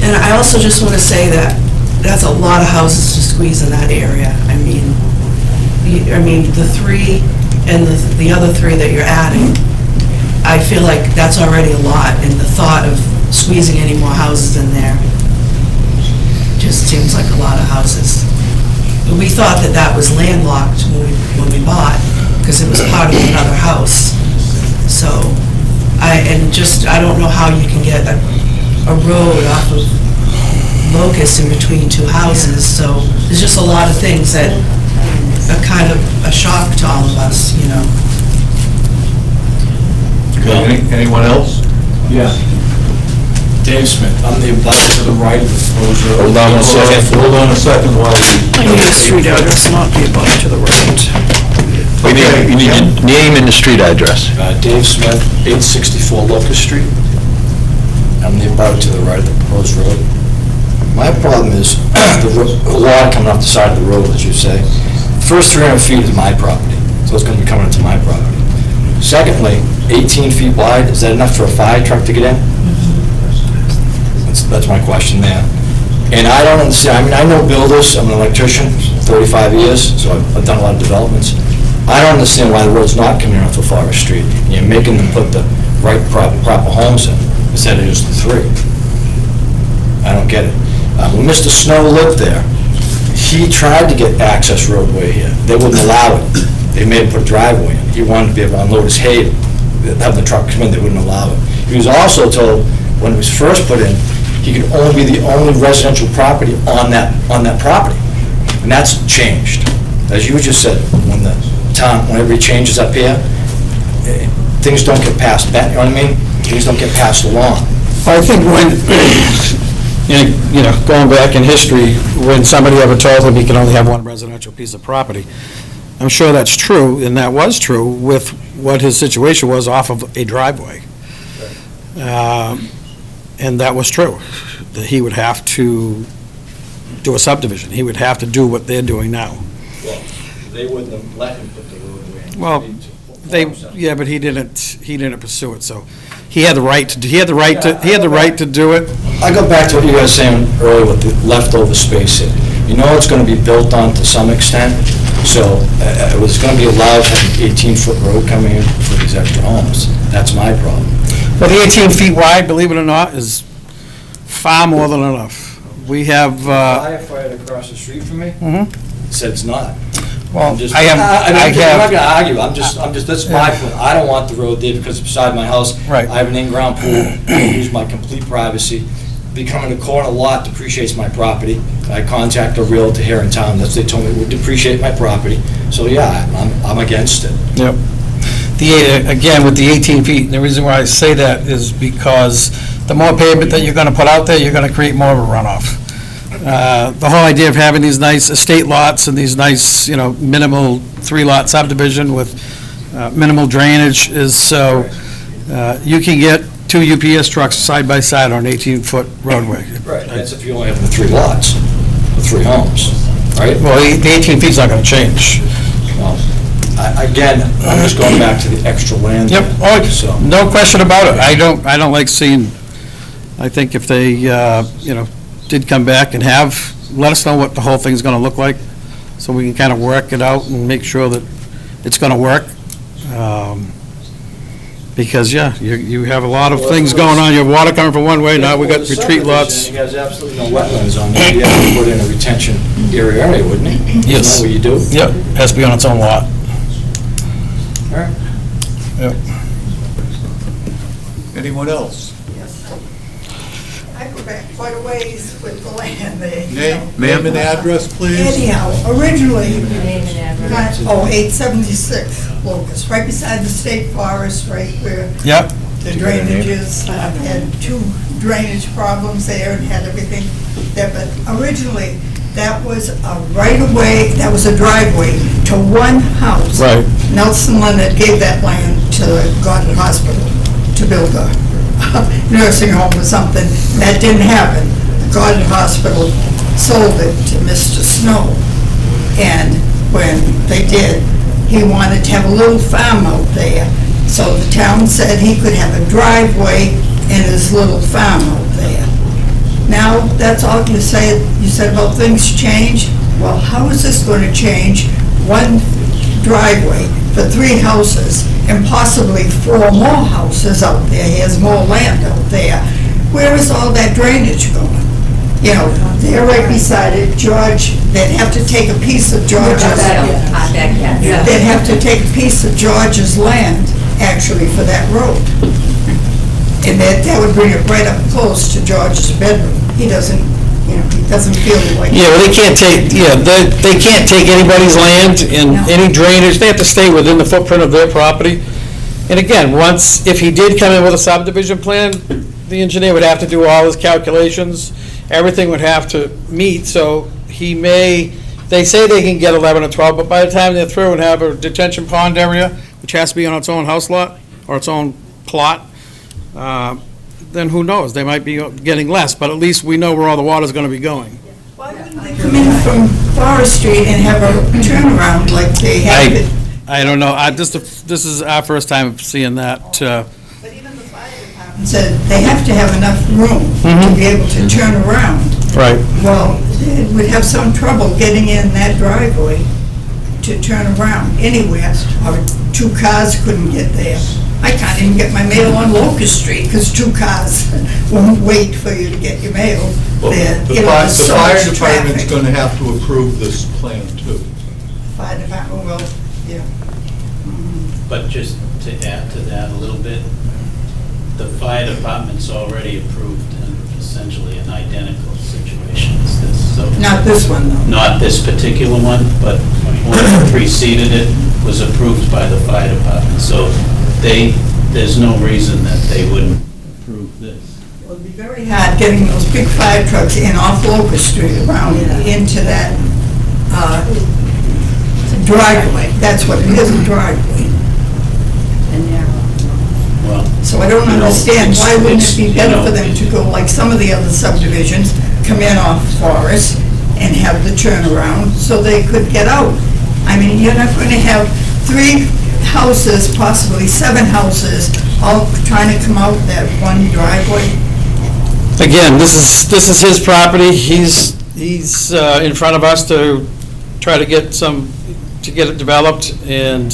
And I also just want to say that that's a lot of houses to squeeze in that area. I mean, the three and the other three that you're adding, I feel like that's already a lot, and the thought of squeezing any more houses in there just seems like a lot of houses. We thought that that was landlocked when we bought, because it was part of another house. So, I don't know how you can get a road off of Locust in between two houses, so there's just a lot of things that are kind of a shock to all of us, Okay, anyone else? Yeah. Dave Smith, I'm the abutter to the right of the proposed road. Hold on a second while I need a street address, not the above to the right. Okay, You need your name and the street address. Dave Smith, 864 Locust Street. I'm the abutter to the right of the proposed road. My problem is the water coming off the side of the road, as you say. First 300 feet is my property, so it's going to be coming into my property. Secondly, 18 feet wide, is that enough for a fire truck to get in? That's my question there. And I don't understand, I know builders, I'm an electrician, 35 years, so I've done a lot of developments. I don't understand why the road's not coming off of Forest Street, and you're making them put the right proper homes in, instead of just the three. I don't get it. When Mr. Snow lived there, he tried to get access roadway here. They wouldn't allow it. They made him put a driveway in. He wanted to be able to unload his hay, have the truck come in, they wouldn't allow it. He was also told, when it was first put in, he could only be the only residential property on that property. And that's changed. As you just said, when the town, when everybody changes up here, things don't get passed back, you know what I mean? Things don't get passed along. I think when, going back in history, when somebody ever told him he could only have one residential piece of property, I'm sure that's true, and that was true with what his situation was off of a driveway. And that was true, that he would have to do a subdivision. He would have to do what they're doing now. Well, they wouldn't have let him put the roadway in. Well, Yeah, but he didn't pursue it, so he had the right to, he had the right to do it. I go back to what you guys were saying earlier with the leftover space here. You know it's going to be built on to some extent, so it was going to be allowed to have an 18-foot road coming in for these extra homes. That's my problem. Well, the 18 feet wide, believe it or not, is far more than enough. We have, Firefighter across the street from me said it's not. well, I'm just- I have, I'm not gonna argue, I'm just, that's my point. I don't want the road there because it's beside my house. Right. I have an in-ground pool, I lose my complete privacy. Becoming a corner lot depreciates my property. I contact a realtor here in town, they told me it would depreciate my property. So, yeah, I'm against it. Yep. Again, with the 18 feet, the reason why I say that is because the more pavement that you're going to put out there, you're going to create more of a runoff. The whole idea of having these nice estate lots and these nice, minimal 3-lot subdivision with minimal drainage is so you can get 2 UPS trucks side by side on an 18-foot roadway. Right, that's if you only have the 3 lots, the 3 homes, right? Well, the 18 feet's not going to change. Well, again, I'm just going back to the extra land. Yep, So, no question about it. I don't like seeing, I think if they, did come back and let us know what the whole thing's gonna look like, so we can kind of work it out and make sure that it's gonna work. Because, you have a lot of things going on. You have water coming from one way, now we got Well, the retreat lots. subdivision, You guys absolutely no wetlands on there. You have to put in a retention area, wouldn't it? Yes. Isn't that what you do? Yep, has to be on its own lot. All right. Yep. Anyone else? I go back quite a ways with the land there. Name and address, please. Anyhow, originally, Name and address. 876 Locust, right beside the state forest, right where Yep, the drainage is. I've had 2 drainage problems there and had everything there, but originally, that was a right-of-way, that was a driveway to one house. right. Nelson Leonard gave that land to the Godwin Hospital to build a nursing home or something. That didn't happen. The Godwin Hospital sold it to Mr. Snow. And when they did, he wanted to have a little farm out there. So the town said he could have a driveway in his little farm out there. Now, that's all you said. You said about things change. Well, how is this going to change? One driveway for 3 houses and possibly 4 more houses out there. He has more land out there. Where is all that drainage going? They're right beside it. George, they'd have to take a piece of George's. They'd have to take a piece of George's land, actually, for that road. And that would bring it right up close to George's bedroom. He doesn't feel like. Yeah, well, they can't take anybody's land and No. any drainage, they have to stay within the footprint of their property. And again, if he did come in with a subdivision plan, the engineer would have to do all his calculations, everything would have to meet, so they say they can get 11 or 12, but by the time they're through and have a detention pond area, which has to be on its own house lot, or its own plot, then who knows, they might be getting less, but at least we know where all the water's gonna be going. Why wouldn't they come in from Forest Street and have a turnaround like they have it? I don't know, this is our first time of seeing that. But even the fire department said they have to have enough room to be able to turn around. Right. Well, it would have some trouble getting in that driveway to turn around anywhere, or 2 cars couldn't get there. I can't even get my mail on Locust Street because 2 cars won't wait for you to get your mail there. The There's so fire much department's traffic. going to have to approve this plan, too. Fire department will, yeah. But just to add to that a little bit, the fire department's already approved essentially an identical situation as this, so. Not this one, though. Not this particular one, but one that preceded it was approved by the fire department. So there's no reason that they wouldn't approve this. It would be very hard getting those big fire trucks in off Locust Street around into that driveway. That's what it is, a driveway. Well, So I don't understand, why wouldn't it be better for them to go like some of the other subdivisions, come in off Forest and have the turnaround so they could get out? I mean, you're not going to have 3 houses, possibly 7 houses, all trying to come out that one driveway? Again, this is his property. He's in front of us to try to get it developed, and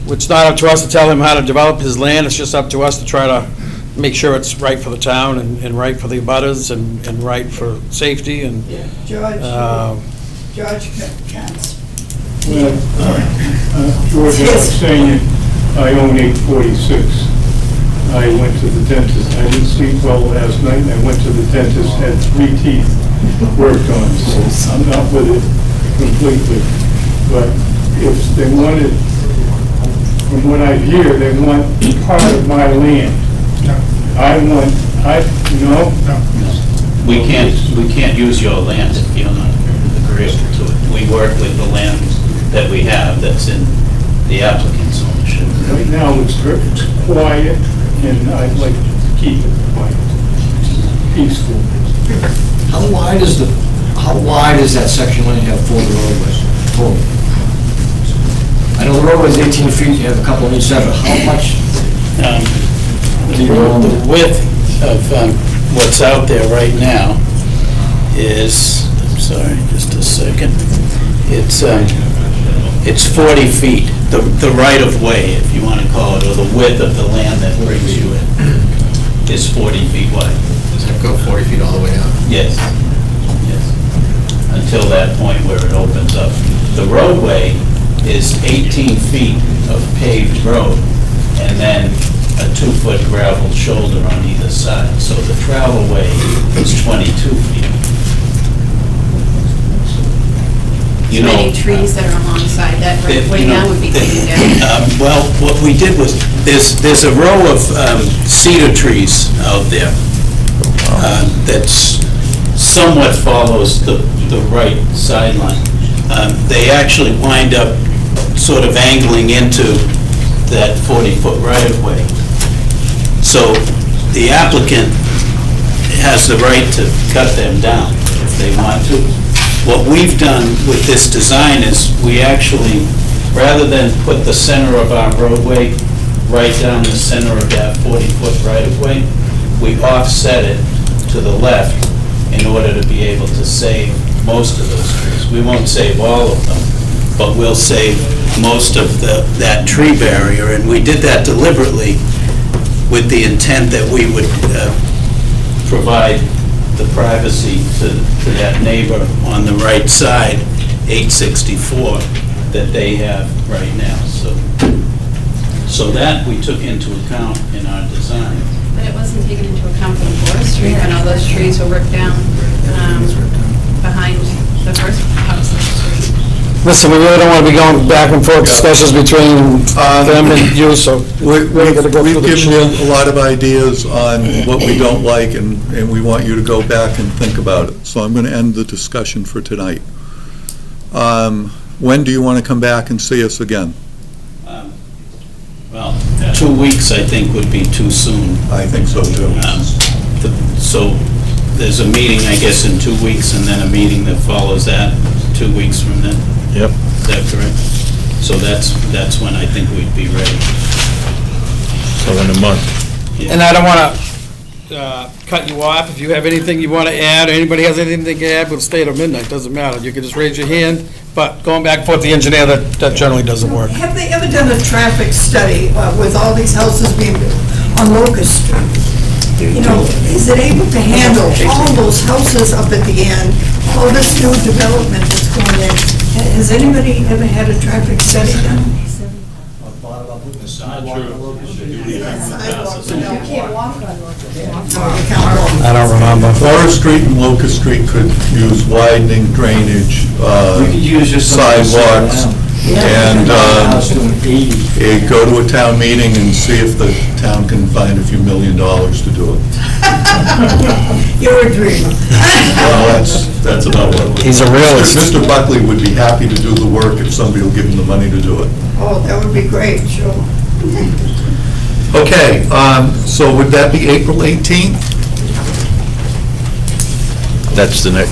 it's not up to us to tell him how to develop his land. It's just up to us to try to make sure it's right for the town and right for the abutters and right for safety and. George Kent's. Well, George, I was saying, I own 846. I went to the dentist. I didn't sleep well last night, and I went to the dentist, had 3 teeth worked on, so I'm not with it completely. But if they wanted, from what I hear, they want part of my land. We can't use your land if you're not agreeable to it. We work with the land that we have that's in the applicant's ownership. Right now, it's quiet, and I'd like to keep it quiet, peaceful. How wide is that section when you have 4 roadways? Total? I know the roadway's 18 feet, you have a couple on each side, but how much? The width of what's out there right now is, I'm sorry, just a second, it's 40 feet, the right-of-way, if you want to call it, or the width of the land that brings you in, is 40 feet wide. Does that go 40 feet all the way out? Yes, yes, until that point where it opens up. The roadway is 18 feet of paved road, and then a 2-foot gravel shoulder on either side. So the travel way is 22 feet. You know, Many trees that are alongside that right way now would be taken down. Well, what we did was, there's a row of cedar trees out there that's somewhat follows the right sideline. They actually wind up sort of angling into that 40-foot right-of-way. So the applicant has the right to cut them down if they want to. What we've done with this design is we actually, rather than put the center of our roadway right down the center of that 40-foot right-of-way, we offset it to the left in order to be able to save most of those trees. We won't save all of them, but we'll save most of that tree barrier, and we did that deliberately with the intent that we would provide the privacy to that neighbor on the right side, 864, that they have right now. So that we took into account in our design. But it wasn't taken into account for the forestry, when all those trees were ripped down behind the first house on the street. Listen, we really don't want to be going back and forth discussions between them and you, so We've we're going to go through the given chair. you a lot of ideas on what we don't like, and we want you to go back and think about it. So I'm going to end the discussion for tonight. When do you want to come back and see us again? Well, 2 weeks, I think, would be too soon. I think so, too. So there's a meeting, I guess, in 2 weeks, and then a meeting that follows that 2 weeks from then. Yep. Is that correct? So that's when I think we'd be ready. So in a month. And I don't want to cut you off. If you have anything you want to add, or anybody has anything to add, we'll stay till midnight, doesn't matter. You can just raise your hand, but going back and forth, the engineer, that generally doesn't work. Have they ever done a traffic study with all these houses being built on Locust Street? You know, is it able to handle all those houses up at the end, all this new development that's going in? Has anybody ever had a traffic study done? I don't remember. Forest Street and Locust Street could use widening, drainage, sidewalks, and go to a town meeting and see if the town can find a few $1 million to do it. You're a dreamer. Well, that's about what. He's a realist. Mr. Buckley would be happy to do the work if somebody will give him the money to do it. Oh, that would be great, sure. Okay, so would that be April 18th? That's the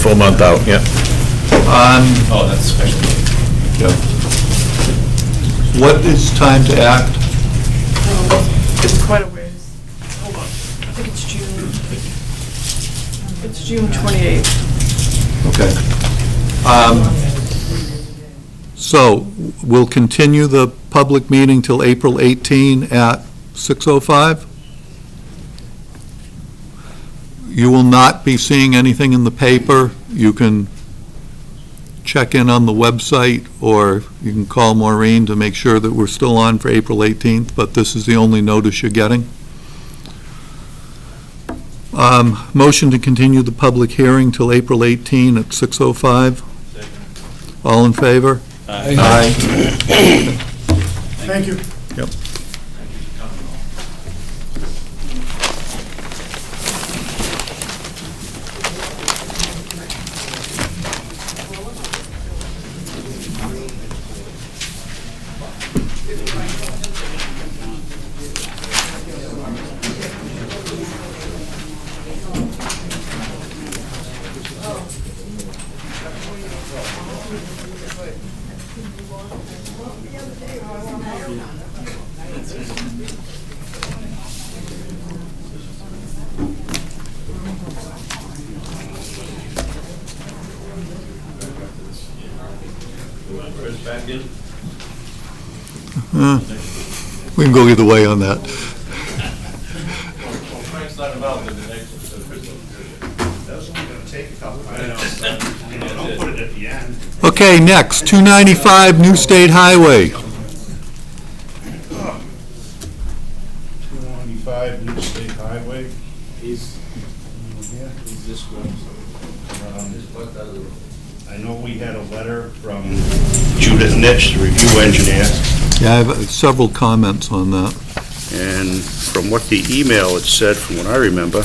full month out, yeah. Oh, that's special. Yeah. What is time to act? It's quite a ways. Hold on. I think it's June. It's June 28th. Okay. So we'll continue the public meeting till April 18 at 6:05? You will not be seeing anything in the paper. You can check in on the website, or you can call Maureen to make sure that we're still on for April 18th, but this is the only notice you're getting. Motion to continue the public hearing till April 18 at 6:05. All in favor? Aye. Thank you. Yep. Back in? We can go either way on that. Frank's not involved in the next. That's only going to take a couple. I know. Don't put it at the end. Okay, next, 295 New State Highway. 295 New State Highway. He's this one. I know we had a letter from Judith Nitch, the review engineer. Yeah, I have several comments on that. And from what the email had said, from what I remember,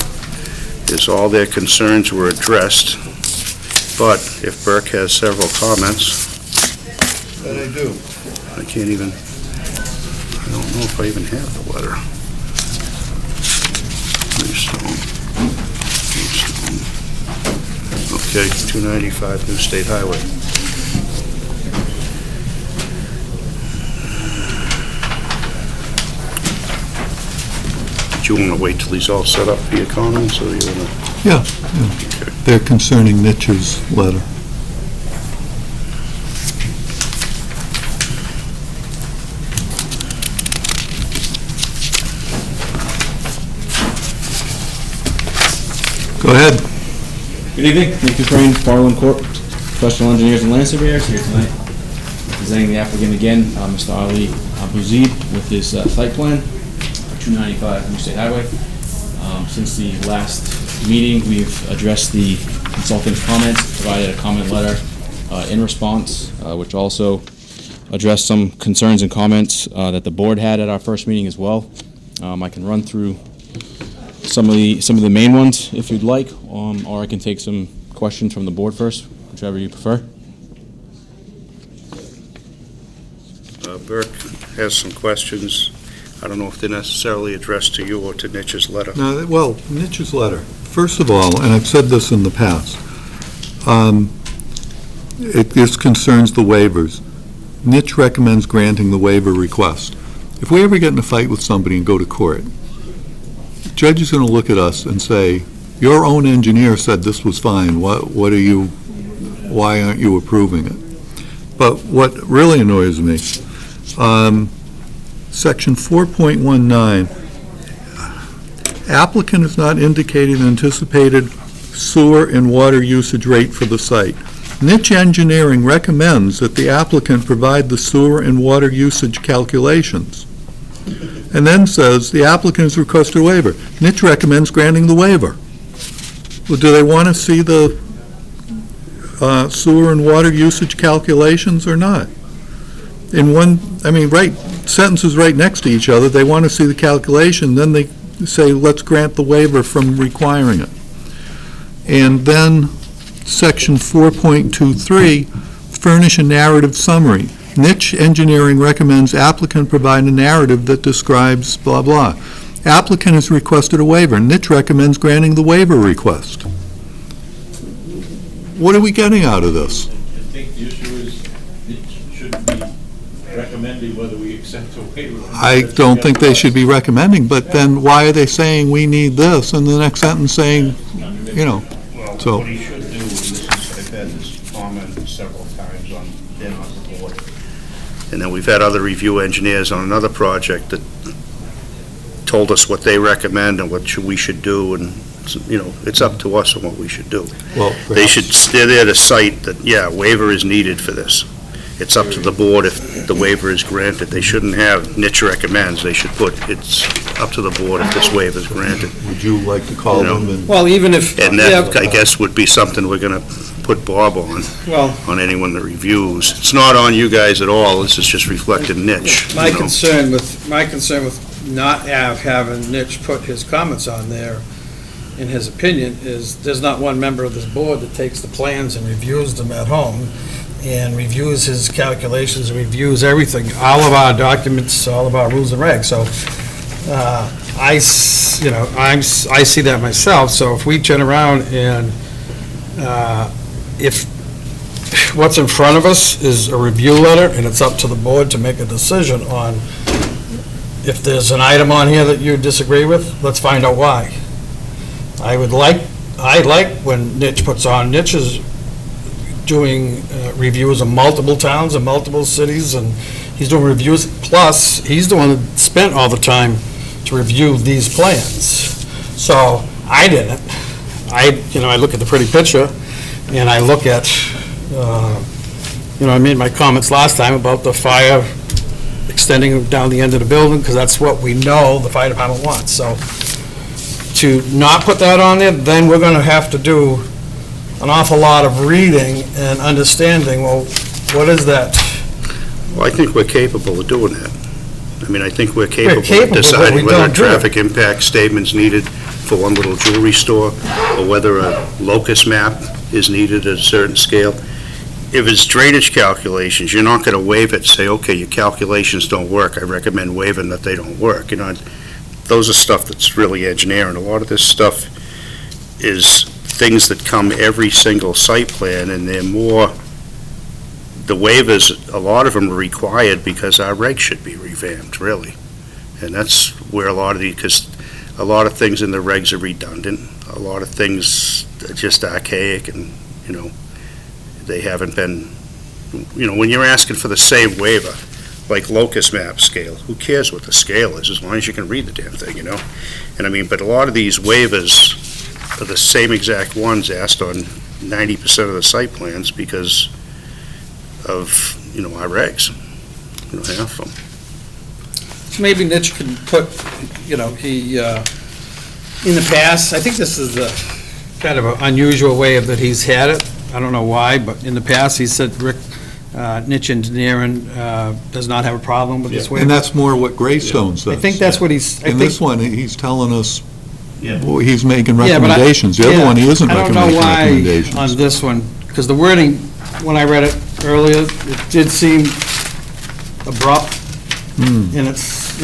is all their concerns were addressed. But if Burke has several comments. That I do. I can't even, I don't know if I even have the letter. Graystone. Okay, 295 New State Highway. Do you want to wait till he's all set up for your comments, or you want to? Yeah, they're concerning Nitch's letter. Go ahead. Good evening, Nick Dufresne, Farland Corp., professional engineers and land surveyors here tonight. Representing the applicant again, Mr. Ali Abouzid with his site plan, 295 New State Highway. Since the last meeting, we've addressed the consultant's comments, provided a comment letter in response, which also addressed some concerns and comments that the board had at our first meeting as well. I can run through some of the main ones if you'd like, or I can take some questions from the board first, whichever you prefer. Burke has some questions. I don't know if they're necessarily addressed to you or to Nitch's letter. No, well, Nitch's letter. First of all, and I've said this in the past, this concerns the waivers. Nitch recommends granting the waiver request. If we ever get in a fight with somebody and go to court, the judge is going to look at us and say, your own engineer said this was fine. Why aren't you approving it? But what really annoys me, Section 4.19, applicant has not indicated anticipated sewer and water usage rate for the site. Nitch Engineering recommends that the applicant provide the sewer and water usage calculations. And then says the applicant has requested a waiver. Nitch recommends granting the waiver. Well, do they want to see the sewer and water usage calculations or not? In one, sentences right next to each other, they want to see the calculation, then they say, let's grant the waiver from requiring it. And then Section 4.23, furnish a narrative summary. Nitch Engineering recommends applicant provide a narrative that describes blah, blah. Applicant has requested a waiver. Nitch recommends granting the waiver request. What are we getting out of this? I think the issue is it shouldn't be recommending whether we accept a waiver. I don't think they should be recommending, but then why are they saying we need this, and the next sentence saying, you know, Well, so. what he should do, and this is, I've had this comment several times on, been on the board. And then we've had other review engineers on another project that told us what they recommend and what we should do, and, you know, it's up to us on what we should do. Well, They should, they're there to cite that, yeah, waiver is needed for this. It's up to the board if the waiver is granted. They shouldn't have niche recommends. They should put, it's up to the board if this waiver is granted. Would you like to call You know. them and? Well, even if, And yeah, that, I guess, would be something we're gonna put Bob well, on anyone that reviews. It's not on you guys at all. This is just reflected niche. my you know. concern with not having Mitch put his comments on there, in his opinion, is there's not one member of this board that takes the plans and reviews them at home, and reviews his calculations, reviews everything, all of our documents, all of our rules and regs. So, I see that myself. So if we turn around and, if what's in front of us is a review letter, and it's up to the board to make a decision on, if there's an item on here that you disagree with, let's find out why. I like when Niche puts on, Niche is doing reviews of multiple towns and multiple cities, and he's doing reviews, plus, he's the one that spent all the time to review these plans. So, I didn't. I look at the pretty picture, and I look at, I made my comments last time about the fire extending down the end of the building, because that's what we know the fire department wants. So, to not put that on there, then we're gonna have to do an awful lot of reading and understanding, well, what is that? Well, I think we're capable of doing that. I mean, I think we're capable, capable of but we deciding whether a don't do it. traffic impact statement's needed for one little jewelry store, or whether a locus map is needed at a certain scale. If it's drainage calculations, you're not gonna waive it, say, okay, your calculations don't work, I recommend waiving that they don't work, those are stuff that's really engineering. A lot of this stuff is things that come every single site plan, and they're more, the waivers, a lot of them are required because our regs should be revamped, really. And that's where a lot of because a lot of things in the regs are redundant, a lot of things are just archaic, and, they haven't been, when you're asking for the same waiver, like locus map scale, who cares what the scale is, as long as you can read the damn thing, And but a lot of these waivers are the same exact ones asked on 90% of the site plans because of, our regs. We don't have them. So maybe Mitch can put, he, in the past, I think this is a kind of an unusual way that he's had it. I don't know why, but in the past, he said Niche Engineering does not have a problem with this waiver. And that's more what Graystone says. I think that's what he's, In this one, he's telling us, Yeah. well, he's making Yeah, but recommendations. The other one, he isn't I don't making know why recommendations. on this one, because the wording, when I read it earlier, it did seem abrupt, and it's,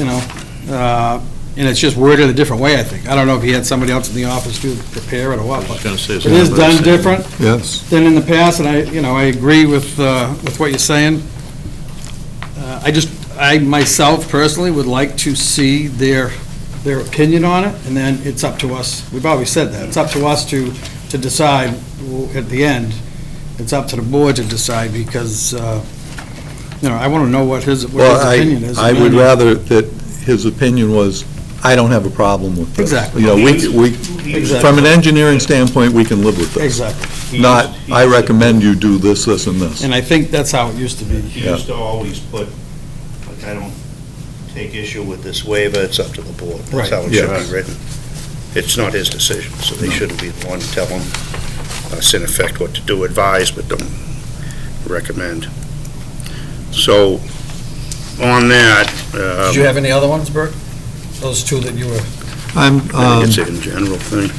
and it's just worded a different way, I think. I don't know if he had somebody else in the office to prepare it or what, but Gonna say it is done something. different Yes. than in the past, and I agree with what you're saying. I myself personally would like to see their opinion on it, and then it's up to us, we've always said that, it's up to us to decide at the end. It's up to the board to decide, because, I want to know what his opinion is. I would rather that his opinion was, I don't have a problem with this. Exactly. From an engineering standpoint, we can live with this. Exactly. Not, I recommend you do this, this, and this. And I think that's how it used to be. He used to always put, like, I don't take issue with this waiver, it's up to the board. That's Right. how it Yeah. should be written. It's not his decision, so they shouldn't be the one to tell him, us in effect, what to do, advise, but don't recommend. So, on that, Did you have any other ones, Bert? Those two that you were... I think it's a general thing.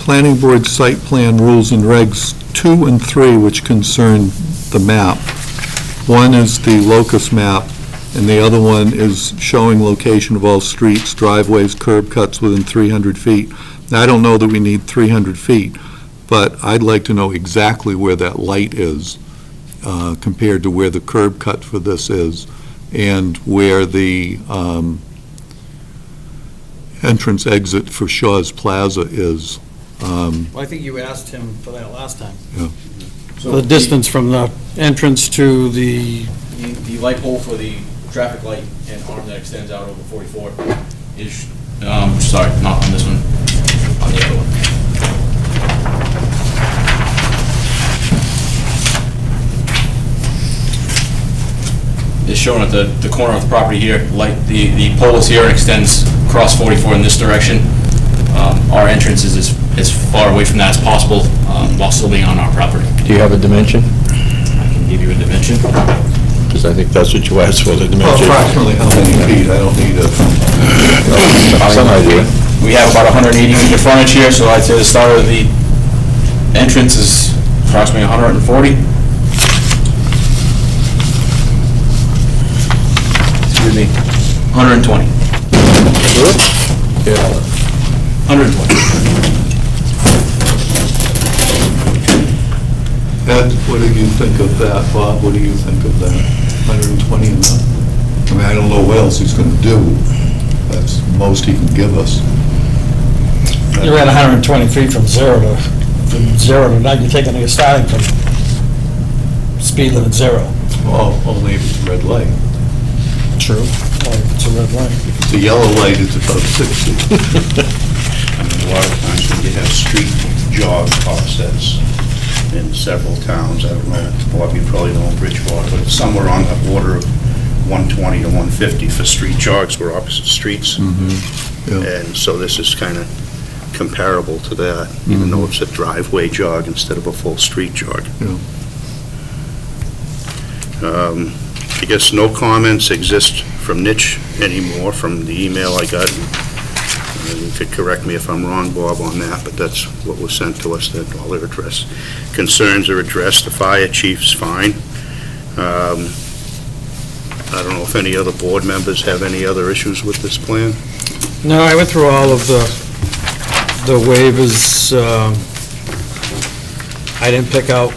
Planning Board Site Plan Rules and Regs 2 and 3, which concern the map. One is the locus map, and the other one is showing location of all streets, driveways, curb cuts within 300 feet. Now, I don't know that we need 300 feet, but I'd like to know exactly where that light is compared to where the curb cut for this is. and where the entrance exit for Shaw's Plaza is. Well, I think you asked him for that last time. Yeah. So The distance from the entrance to the, The light pole for the traffic light and arm that extends out over 44 is, sorry, not on this one, on the other one. Is shown at the corner of the property here. The pole is here and extends across 44 in this direction. Our entrance is as far away from that as possible while still being on our property. Do you have a dimension? I can give you a dimension. Because I think that's what you asked for, the Well, dimension. approximately how many feet? I don't need a... Some idea. We have about 180 feet of frontage here, so I'd say the start of the entrance is approximately 140. Excuse me, 120. Yeah. 120. Ed, what do you think of that? Bob, what do you think of that? 120 enough? I mean, I don't know what else he's going to do. That's the most he can give us. you're at 120 feet from zero to, now you're taking, you're starting from speed limit zero. Well, only if it's a red light. True. Well, if it's a red light. If it's a yellow light, it's about 60. I mean, a lot of times when you have street jog offsets in several towns, I don't know, Bob, you probably know Bridgewater, but it's somewhere on the order of 120 to 150 for street jogs where opposite streets. Yeah. And so this is kind of comparable to that, even though it's a driveway jog instead of a full street jog. Yeah. I guess no comments exist from Nitch anymore from the email I got. And you could correct me if I'm wrong, Bob, on that, but that's what was sent to us, that all their concerns are addressed. The fire chief's fine. I don't know if any other board members have any other issues with this plan. No, I went through all of the waivers. I didn't pick out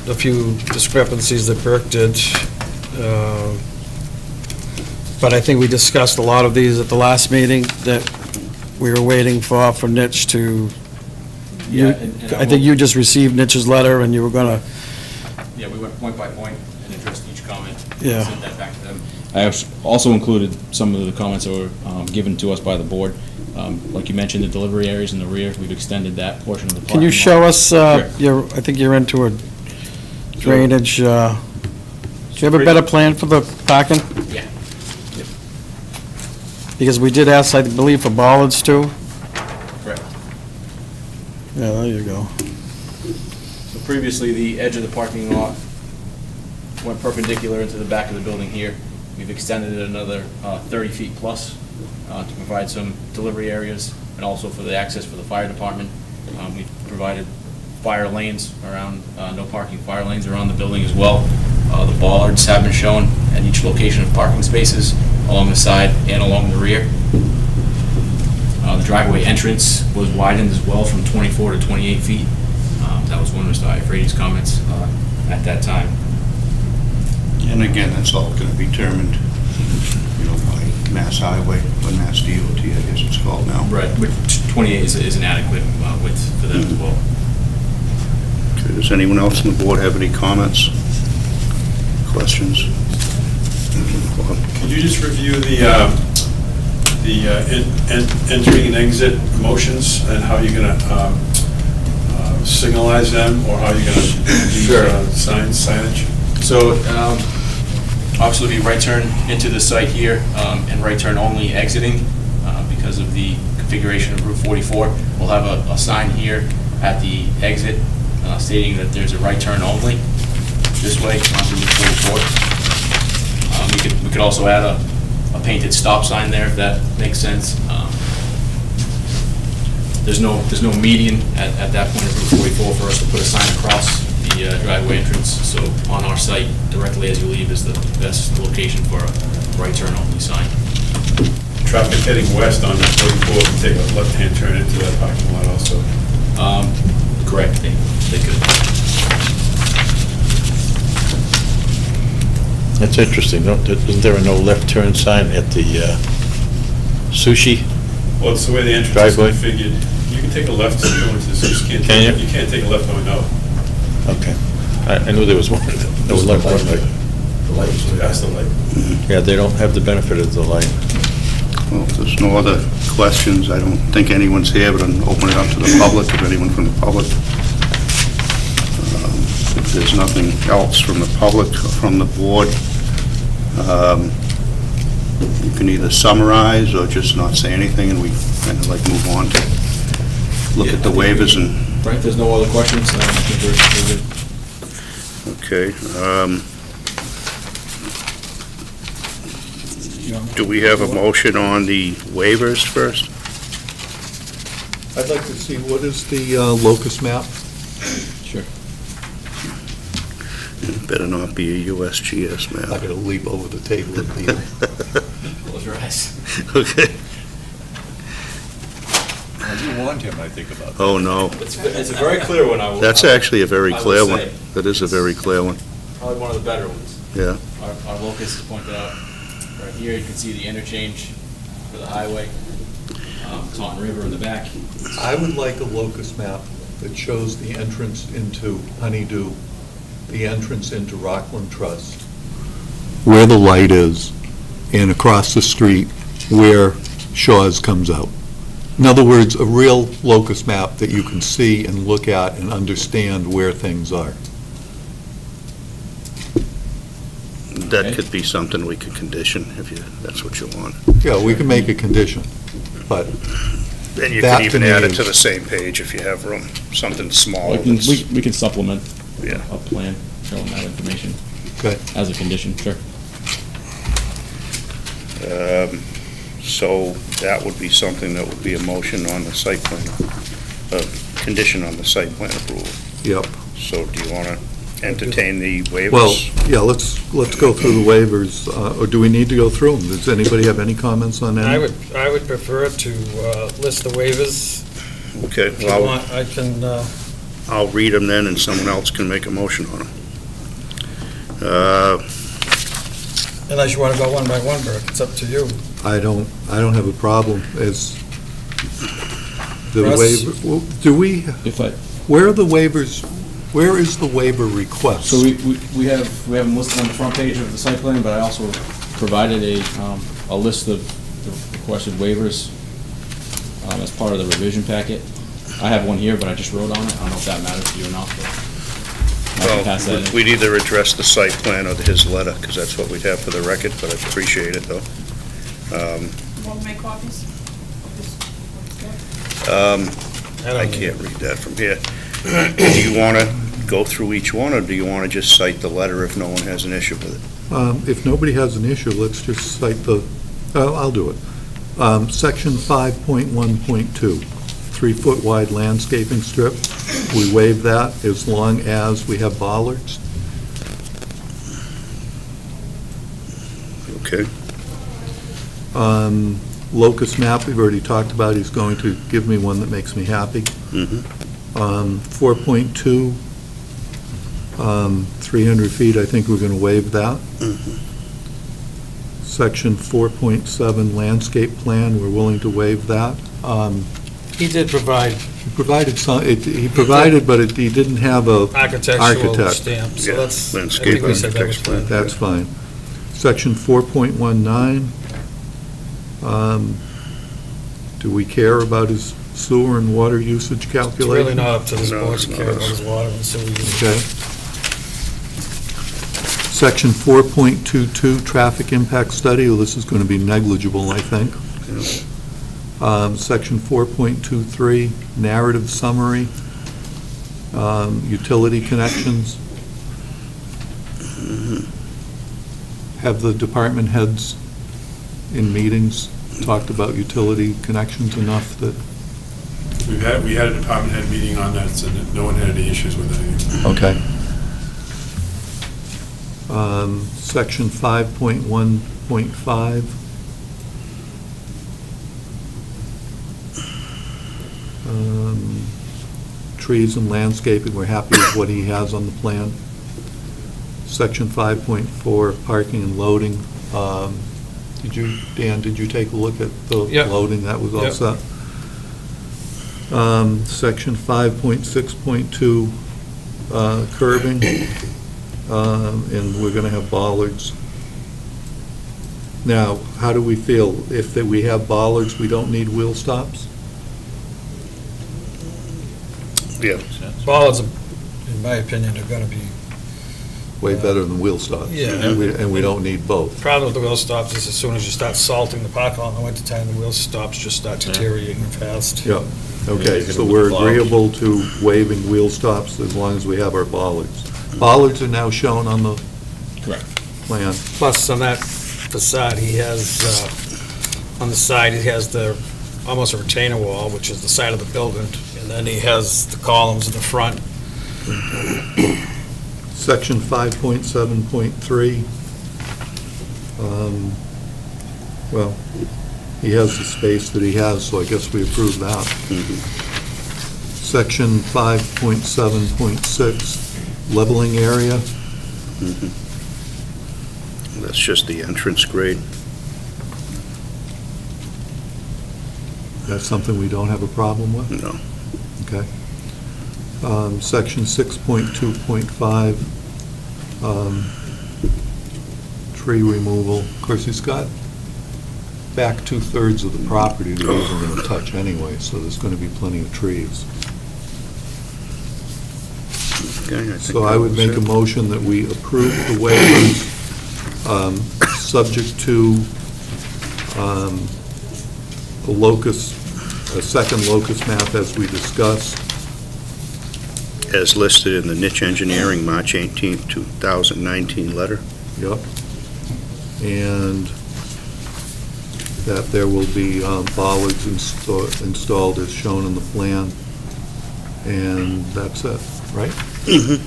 a few discrepancies that Burke did. But I think we discussed a lot of these at the last meeting that we were waiting for Nitch to, I think you just received Nitch's letter and you were gonna, Yeah, we went point by point and addressed each comment. Yeah. Sent that back to them. I also included some of the comments that were given to us by the board. Like you mentioned, the delivery areas in the rear, we've extended that portion of the parking lot. can you show us, Sure. I think you're into a drainage, do you have a better plan for the parking? Yeah. Because we did ask, I believe, for bollards too. Correct. Yeah, there you go. So previously, the edge of the parking lot went perpendicular into the back of the building here. We've extended it another 30 feet plus to provide some delivery areas and also for the access for the fire department. We've provided fire lanes around, no parking fire lanes around the building as well. The bollards have been shown at each location of parking spaces along the side and along the rear. The driveway entrance was widened as well from 24 to 28 feet. That was one of Mr. Iafredi's comments at that time. And again, that's all going to be determined, by Mass Highway, or Mass DOT, I guess it's called now. Right, which 28 is an adequate width for them as well. Okay, does anyone else on the board have any comments, questions? Could you just review the entering and exit motions and how you're going to signalize them, or how you're going to use signage? So, obviously, we right turn into the site here, and right turn only exiting, because of the configuration of Route 44. We'll have a sign here at the exit stating that there's a right turn only this way onto Route 44. We could also add a painted stop sign there, if that makes sense. There's no median at that point of Route 44 for us to put a sign across the driveway entrance, so on our site, directly as you leave is the best location for a right turn only sign. Traffic heading west on 44 can take a left-hand turn into that parking lot also. Correct, they could. That's interesting. Isn't there a no left turn sign at the sushi? Well, it's the way the entrance is Driveway. configured. You can take a left to go into this, you just can't, Can you? you can't take a left going out. Okay. I knew there was one. There was left one, but, The light, that's the light. yeah, they don't have the benefit of the light. Well, if there's no other questions, I don't think anyone's here, but I'll open it up to the public, if anyone from the public. If there's nothing else from the public or from the board, you can either summarize or just not say anything, and we kind of like move on to look at the waivers and... Right, there's no other questions? I think we're good. Okay. Do we have a motion on the waivers first? I'd like to see, what is the locus map? Sure. It better not be a USGS I'm map. going to leap over the table and leave. Close your eyes. Okay. You warned him, I think, about that. Oh, no. It's a very clear one, I will. That's actually a very I will clear one. say. That is a very clear one. Probably one of the better ones. Yeah. Our locus is pointed out. Right here, you can see the interchange for the highway. Taunton River in the back. I would like a locus map that shows the entrance into Honeydew, the entrance into Rockland Trust, where the light is, and across the street where Shaw's comes out. In other words, a real locus map that you can see and look at and understand where things are. That Okay. could be something we could condition if that's what you want. Yeah, we can make a condition, but And you That can to even me add it is- to the same page if you have room, something small. We can, that's- we can supplement Yeah. a plan showing that information okay. as a condition, sure. So that would be something that would be a motion on the site plan, a condition on the site plan approval. Yep. So do you want to entertain the waivers? Well, yeah, let's go through the waivers, or do we need to go through them? Does anybody have any comments on any? I would prefer to list the waivers. Okay, If you well, want, I can, I'll read them then, and someone else can make a motion on them. unless you want to go one by one, Burke, it's up to you. I don't have a problem as the Russ? waiver, well, do we, If I, where are the waivers, where is the waiver request? so we have them listed on the front page of the site plan, but I also provided a list of the requested waivers as part of the revision packet. I have one here, but I just wrote on it. I don't know if that matters to you or not, but I can pass that Well, in. we'd either address the site plan or his letter, because that's what we'd have for the record, but I appreciate it, though. Want to make copies? I can't read that from here. Do you want to go through each one, or do you want to just cite the letter if no one has an issue with it? If nobody has an issue, let's just cite the, I'll do it. Section 5.1.2, 3-foot wide landscaping strip. We waive that as long as we have bollards. Okay. Locus map, we've already talked about, he's going to give me one that makes me happy. Mhm. 4.2, 300 feet, I think we're going to waive that. Section 4.7 landscape plan, we're willing to waive that. He did provide He provided some, he provided, but he didn't have a architectural architect. stamp, so Yeah, that's, I landscape think we said that was architect's plan. fine. That's fine. Section 4.19, do we care about his sewer and water usage It's calculation? really not up to this No, board it's to not care about us. his water and sewer use. Okay. Section 4.22, traffic impact study, well, this is going to be negligible, I think. Section 4.23, narrative summary, utility connections. Have the department heads in meetings talked about utility connections enough that, We had a department head meeting on that, so that no one had any issues with it. okay. Section 5.1.5. Trees and landscaping, we're happy with what he has on the plan. Section 5.4, parking and loading. Dan, did you take a look at the Yep. loading? That was all Yep. set? Section 5.6.2, curbing, and we're going to have bollards. Now, how do we feel? If that we have bollards, we don't need wheel stops? Yeah. Bollards, in my opinion, are gonna be, Way better than wheel stops. Yeah. And we don't need both. problem with the wheel stops is as soon as you start salting the parking lot in the wintertime, the wheel stops just start deteriorating fast. Yeah, okay, so we're agreeable to waiving wheel stops as long as we have our bollards. Bollards are now shown on the Correct. plan. Plus, on that facade, he has, on the side, he has the, almost a retainer wall, which is the side of the building, and then he has the columns in the front. Section 5.7.3. Well, he has the space that he has, so I guess we approve that. Section 5.7.6, leveling area. That's just the entrance grade. That's something we don't have a problem with? No. Okay. Section 6.2.5, tree removal. Of course, he's got back 2/3 of the property that he isn't going to touch anyway, so there's going to be plenty of trees. Okay, I think So I would that was make a it. motion that we approve the waivers, subject to a second locus map as we discussed. As listed in the Niche Engineering, March 18th, 2019 letter. Yep. And that there will be bollards installed as shown in the plan. And that's it, right? Do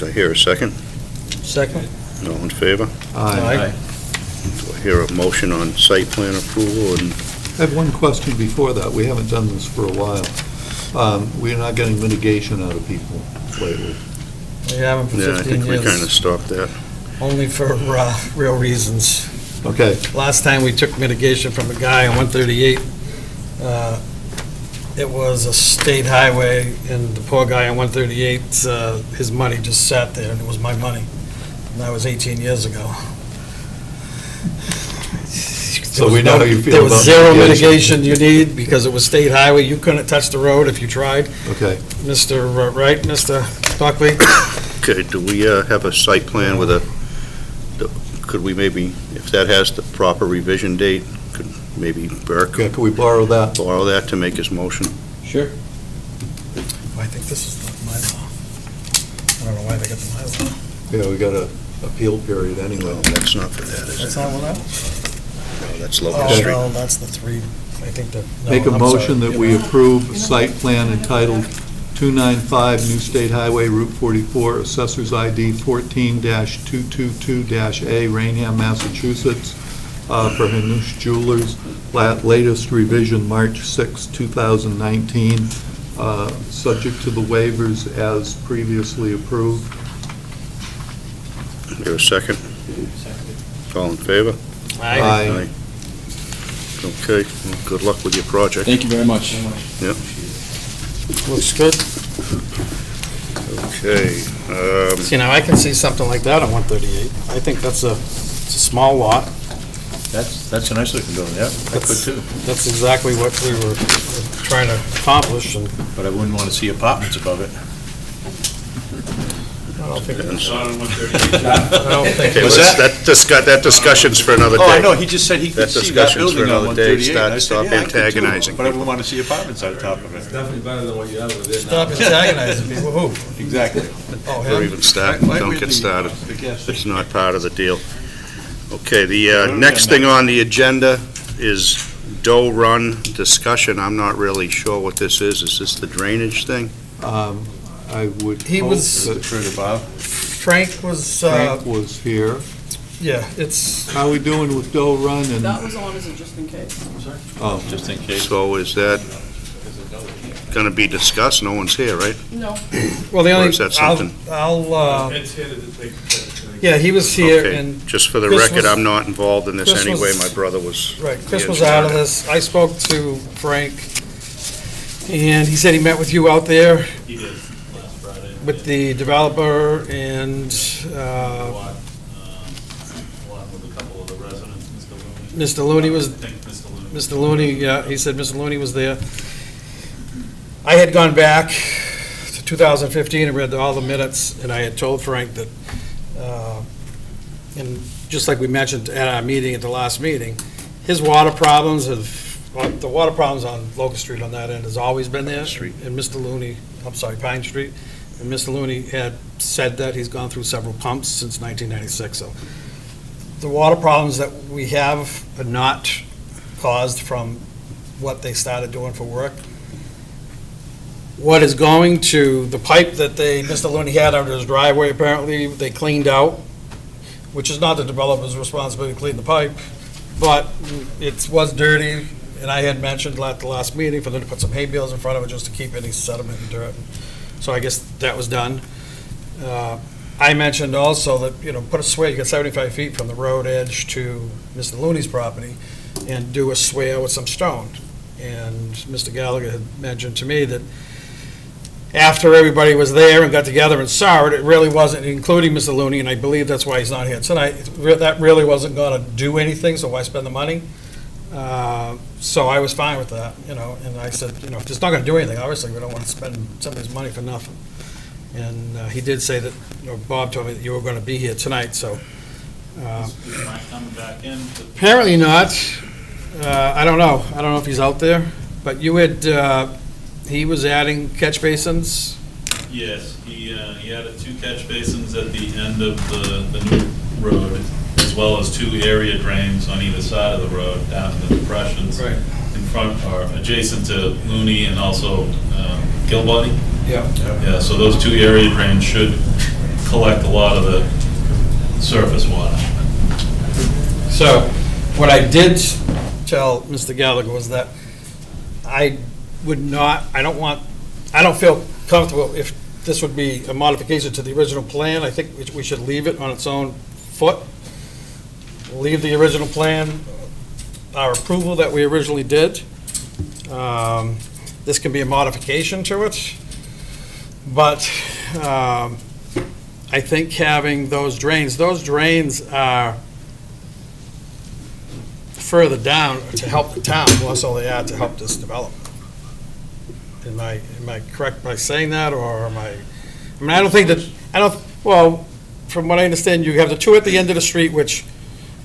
I hear a second? Second? All in favor? Aye. Do I hear a motion on site plan approval? And I have one question before that. We haven't done this for a while. We're not getting mitigation out of people lately. We haven't for yeah, I 15 think we kind of years, stopped that. only for real reasons. Okay, Last time we took mitigation from a guy on 138, it was a state highway, and the poor guy on 138, his money just sat there, and it was my money. And that was 18 years ago. So we know how you feel There was about zero mitigation. mitigation you need, because it was state highway, you couldn't touch the road if you tried. okay. Mr. Right, Mr. Buckley? Okay, do we have a site plan with could we maybe, if that has the proper revision date, could maybe Burke Okay, can we borrow that? borrow that to make his motion? Sure. I think this is my law. I don't know why they got the Mylar. Yeah, we got a appeal period anyway. Well, that's not for that, is That's it? not what that? No, that's Locust Oh, Street. no, that's the three, I think that. no, Make a I'm motion sorry. that we approve site plan entitled 295 New State Highway Route 44, Assessor's ID 14-222-A, Rainham, Massachusetts, for Hanush Jewelers, latest revision March 6, 2019, subject to the waivers as previously approved. Here a second? All in favor? Aye. Okay, well, good luck with your project. Thank you very much. Looks good. Okay, See, now I can see something like that on 138. I think it's a small lot. That's a nice looking building, yeah, I could too. That's exactly what we were trying to accomplish, and But I wouldn't want to see apartments above it. I don't think, It's not on 138. I don't think. okay, What's that discussion's for another day. Oh, I know, he just said he That could see that discussion's for building on another day. 138. and I said, Stop yeah, I could too, antagonizing but I wouldn't want to see apartments on top of it. Definitely better than what you have with it Stop antagonizing people, who? Exactly. Oh, Or him? even start, Why don't would get the- started. the gas It's station- not part of the deal. Okay, the next thing on the agenda is Doe Run discussion. I'm not really sure what this is. Is this the drainage thing? I would He hope was- that Trigger Bob. Frank was, Frank was here. yeah, it's, How are we doing with Doe Run and, was on as a just in case. oh, Just in case. So is that going to be discussed? No one's here, right? No. well, the Or only, is that I'll, something? I'll, Ed's here to take, Yeah, he was here, Okay, and just for the Chris record, was- I'm not involved in this Chris anyway, was- my brother was. right, the Chris was engineer. out of this. I spoke to Frank, and he said he met with you out there He did last Friday. with the developer and Along with a couple of the residents, Mr. Looney. Mr. Looney was, I think Mr. Looney. Mr. Looney, yeah, he said Mr. Looney was there. I had gone back to 2015 and read all the minutes, and I had told Frank that, and just like we mentioned at our meeting, at the last meeting, his water problems the water problems on Locust Street on that end has always been there. Street. And Mr. Looney, I'm sorry, Pine Street, and Mr. Looney had said that he's gone through several pumps since 1996, so the water problems that we have are not caused from what they started doing for work. What is going to, the pipe that Mr. Looney had under his driveway, apparently, they cleaned out, which is not the developer's responsibility to clean the pipe, but it was dirty, and I had mentioned at the last meeting for them to put some hay bales in front of it just to keep any sediment and dirt. So I guess that was done. I mentioned also that, put a swale, you got 75 feet from the road edge to Mr. Looney's property, and do a swale with some stone. And Mr. Gallagher had mentioned to me that after everybody was there and got together and saw it, it really wasn't, including Mr. Looney, and I believe that's why he's not here tonight, that really wasn't gonna do anything, so why spend the money? So I was fine with that, and I said, if it's not gonna do anything, obviously, we don't wanna spend somebody's money for nothing. And he did say that, Bob told me that you were gonna be here tonight, so. Is Mike coming back in? Apparently not. I don't know. I don't know if he's out there, but you had, he was adding catch basins. Yes, he added 2 catch basins at the end of the new road, as well as 2 area drains on either side of the road, down in the depressions. Right. In front, or adjacent to Looney and also Gilbody. Yeah. Yeah, so those 2 area drains should collect a lot of the surface water. So, what I did tell Mr. Gallagher was that I don't feel comfortable if this would be a modification to the original plan. I think we should leave it on its own foot. Leave the original plan, our approval that we originally did. This can be a modification to it, but I think having those drains are further down to help the town, more so they are to help this development. Am I correct by saying that, or I don't think that, well, from what I understand, you have the 2 at the end of the street, which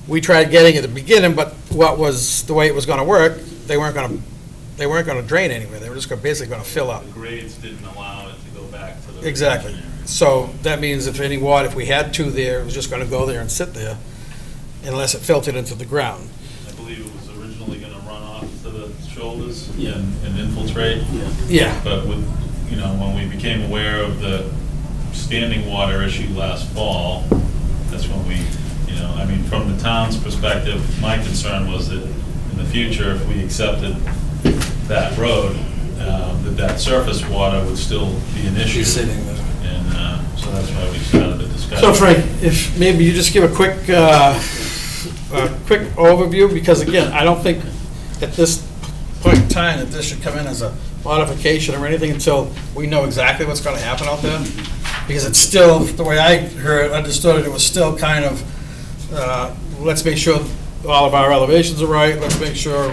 we tried getting at the beginning, but what was, the way it was gonna work, they weren't gonna drain anywhere, they were just basically gonna fill up. The grades didn't allow it to go back to the. Exactly. retention area. So that means if any water, if we had 2 there, it was just gonna go there and sit there, unless it filtered into the ground. I believe it was originally gonna run off to the shoulders and infiltrate. Yeah. But with, when we became aware of the standing water issue last fall, that's when we, from the town's perspective, my concern was that in the future, if we accepted that road, that surface water would still be an issue. Be sitting there. And so that's why we started the discussion. So Frank, if maybe you just give a quick overview, because again, I don't think at this point in time that this should come in as a modification or anything until we know exactly what's gonna happen out there. Because it's still, the way I understood it, it was still kind of, let's make sure all of our elevations are right, let's make sure,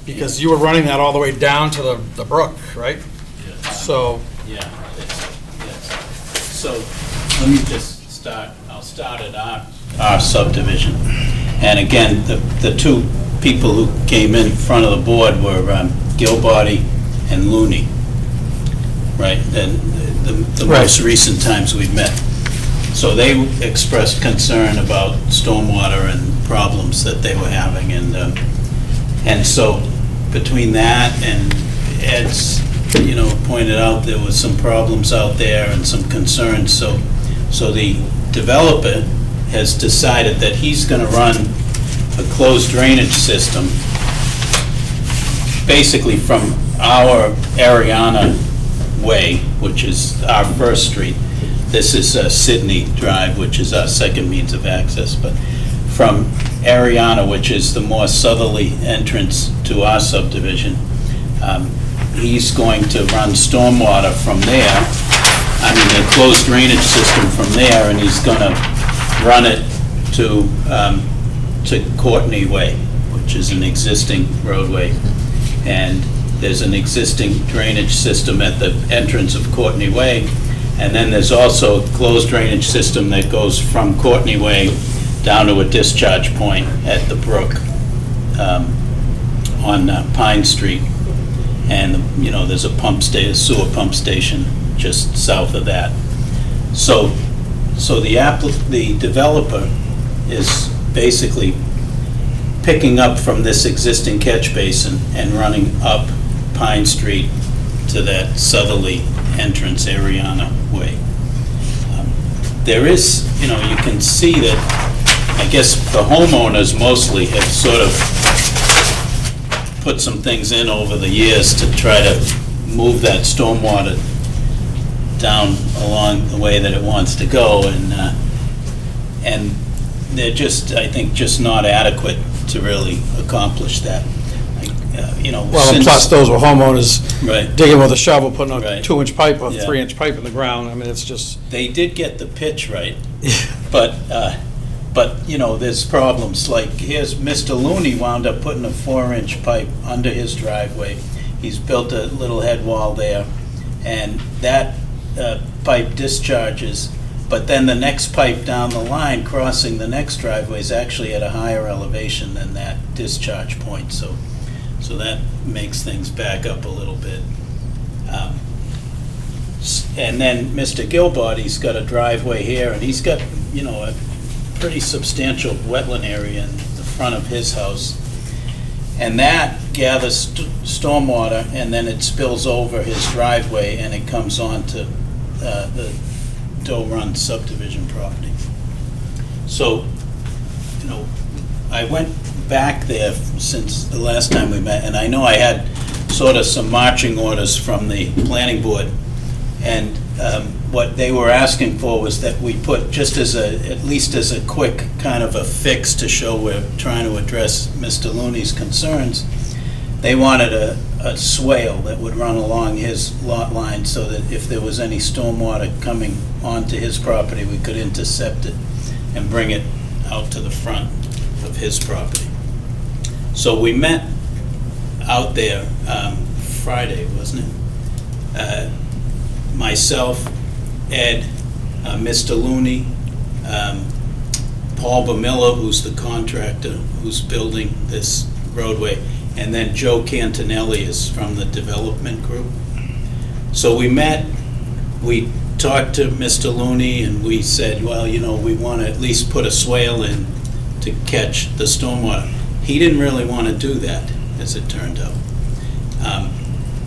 because you were running that all the way down to the brook, right? So, Yeah, yes. So, let me just start, I'll start at our subdivision. And again, the 2 people who came in front of the board were Gilbody and Looney, right? And the most recent times we've met. So they expressed concern about stormwater and problems that they were having, and so between that and Ed's, pointed out there was some problems out there and some concerns, so the developer has decided that he's gonna run a closed drainage system basically from our Ariana Way, which is our first street, this is Sydney Drive, which is our second means of access, but from Ariana, which is the more southerly entrance to our subdivision, he's going to run stormwater from there, I mean, the closed drainage system from there, and he's gonna run it to Courtney Way, which is an existing roadway. And there's an existing drainage system at the entrance of Courtney Way. And then there's also a closed drainage system that goes from Courtney Way down to a discharge point at the brook on Pine Street. And, you know, there's a sewer pump station just south of that. So the developer is basically picking up from this existing catch basin and running up Pine Street to that southerly entrance, Ariana Way. There is, you know, you can see that, I guess the homeowners mostly have sort of put some things in over the years to try to move that stormwater down along the way that it wants to go, and they're just, I think, just not adequate to really accomplish that. You know, Well, and plus those were homeowners Right. digging with a shovel, putting a Right. 2-inch pipe or Yeah. 3-inch pipe in the ground. I mean, it's just, They did get the pitch right, but, you know, there's problems. Like, here's Mr. Looney wound up putting a 4-inch pipe under his driveway. He's built a little head wall there, and that pipe discharges, but then the next pipe down the line, crossing the next driveway, is actually at a higher elevation than that discharge point, so that makes things back up a little bit. And then Mr. Gilbody's got a driveway here, and he's got, you know, a pretty substantial wetland area in the front of his house. And that gathers stormwater, and then it spills over his driveway, and it comes onto the Doe Run subdivision property. So, you know, I went back there since the last time we met, and I know I had sort of some marching orders from the planning board, and what they were asking for was that we put, just as at least as a quick kind of a fix to show we're trying to address Mr. Looney's concerns, they wanted a swale that would run along his lot line so that if there was any stormwater coming onto his property, we could intercept it and bring it out to the front of his property. So we met out there Friday, wasn't it? Myself, Ed, Mr. Looney, Paul Bamilla, who's the contractor who's building this roadway, and then Joe Cantinelli is from the development group. So we met, we talked to Mr. Looney, and we said, well, you know, we want to at least put a swale in to catch the stormwater. He didn't really want to do that, as it turned out.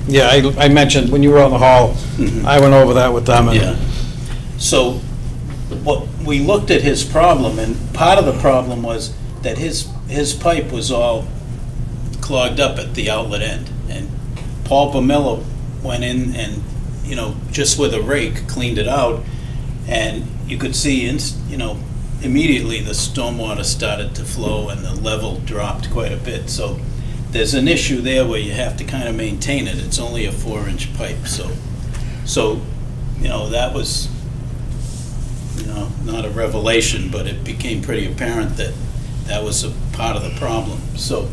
yeah, I mentioned, when you were on the hall, I went over that with them. And Yeah. So, what, we looked at his problem, and part of the problem was that his pipe was all clogged up at the outlet end. And Paul Bamilla went in and, you know, just with a rake, cleaned it out, and you could see, you know, immediately the stormwater started to flow and the level dropped quite a bit. So there's an issue there where you have to kind of maintain it. It's only a 4-inch pipe, so, you know, that was, you know, not a revelation, but it became pretty apparent that that was a part of the problem. So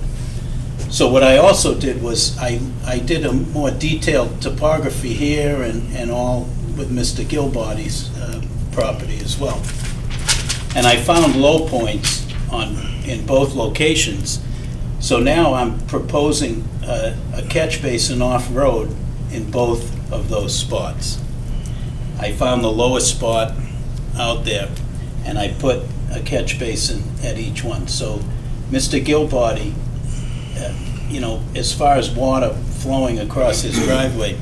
what I also did was I did a more detailed topography here and all with Mr. Gilbody's property as well. And I found low points in both locations. So now I'm proposing a catch basin off-road in both of those spots. I found the lowest spot out there, and I put a catch basin at each one. So Mr. Gilbody, you know, as far as water flowing across his driveway,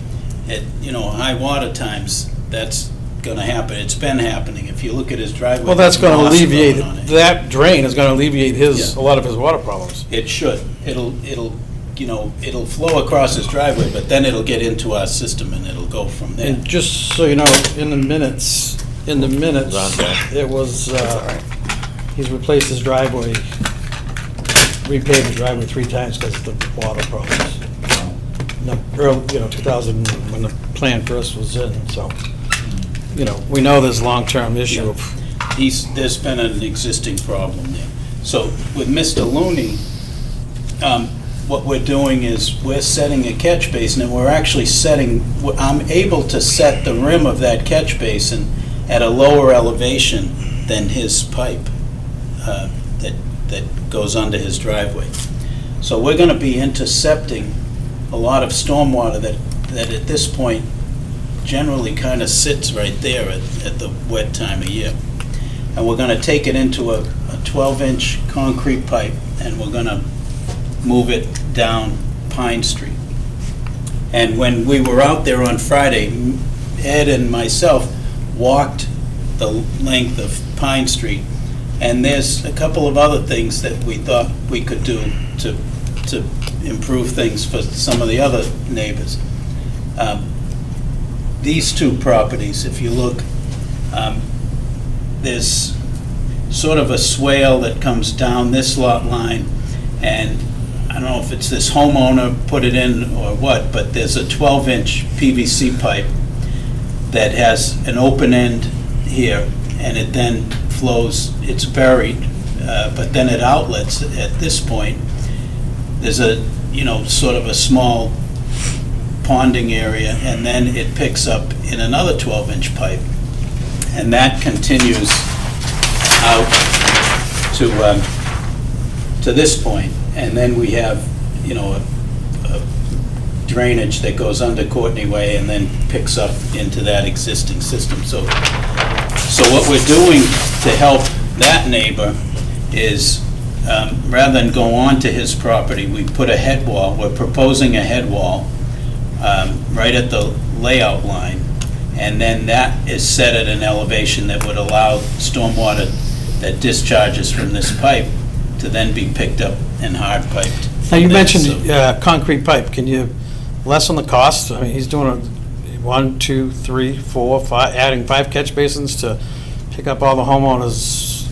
at, you know, high water times, that's gonna happen. It's been happening. If you look at his driveway. Well, that's going to there's moss alleviate, growing on it. that drain is going to alleviate Yeah. a lot of his water problems. It should. It'll, you know, it'll flow across his driveway, but then it'll get into our system and it'll go from there. And just so you know, in the minutes, in the minutes, Ron back. it was, he's replaced his driveway, repaved the driveway 3 times because of the water problems. No, early, 2000, when the plan first was in, so, we know there's a long-term issue of, There's been an existing problem there. So with Mr. Looney, what we're doing is we're setting a catch basin, and we're actually I'm able to set the rim of that catch basin at a lower elevation than his pipe that goes under his driveway. So we're going to be intercepting a lot of stormwater that at this point generally kind of sits right there at the wet time of year. And we're going to take it into a 12-inch concrete pipe, and we're going to move it down Pine Street. And when we were out there on Friday, Ed and myself walked the length of Pine Street, and there's a couple of other things that we thought we could do to improve things for some of the other neighbors. These 2 properties, if you look, there's sort of a swale that comes down this lot line, and I don't know if it's this homeowner put it in or what, but there's a 12-inch PVC pipe that has an open end here, and it then flows, it's buried, but then it outlets at this point. There's a, sort of a small ponding area, and then it picks up in another 12-inch pipe. And that continues out to this point. And then we have, a drainage that goes under Courtney Way and then picks up into that existing system. So what we're doing to help that neighbor is, rather than go on to his property, we put a head wall. We're proposing a head wall right at the layout line, and then that is set at an elevation that would allow stormwater that discharges from this pipe to then be picked up and hard piped. Now, you mentioned concrete pipe. Can you lessen the cost? I mean, he's doing 1, 2, 3, 4, 5, adding 5 catch basins to pick up all the homeowners'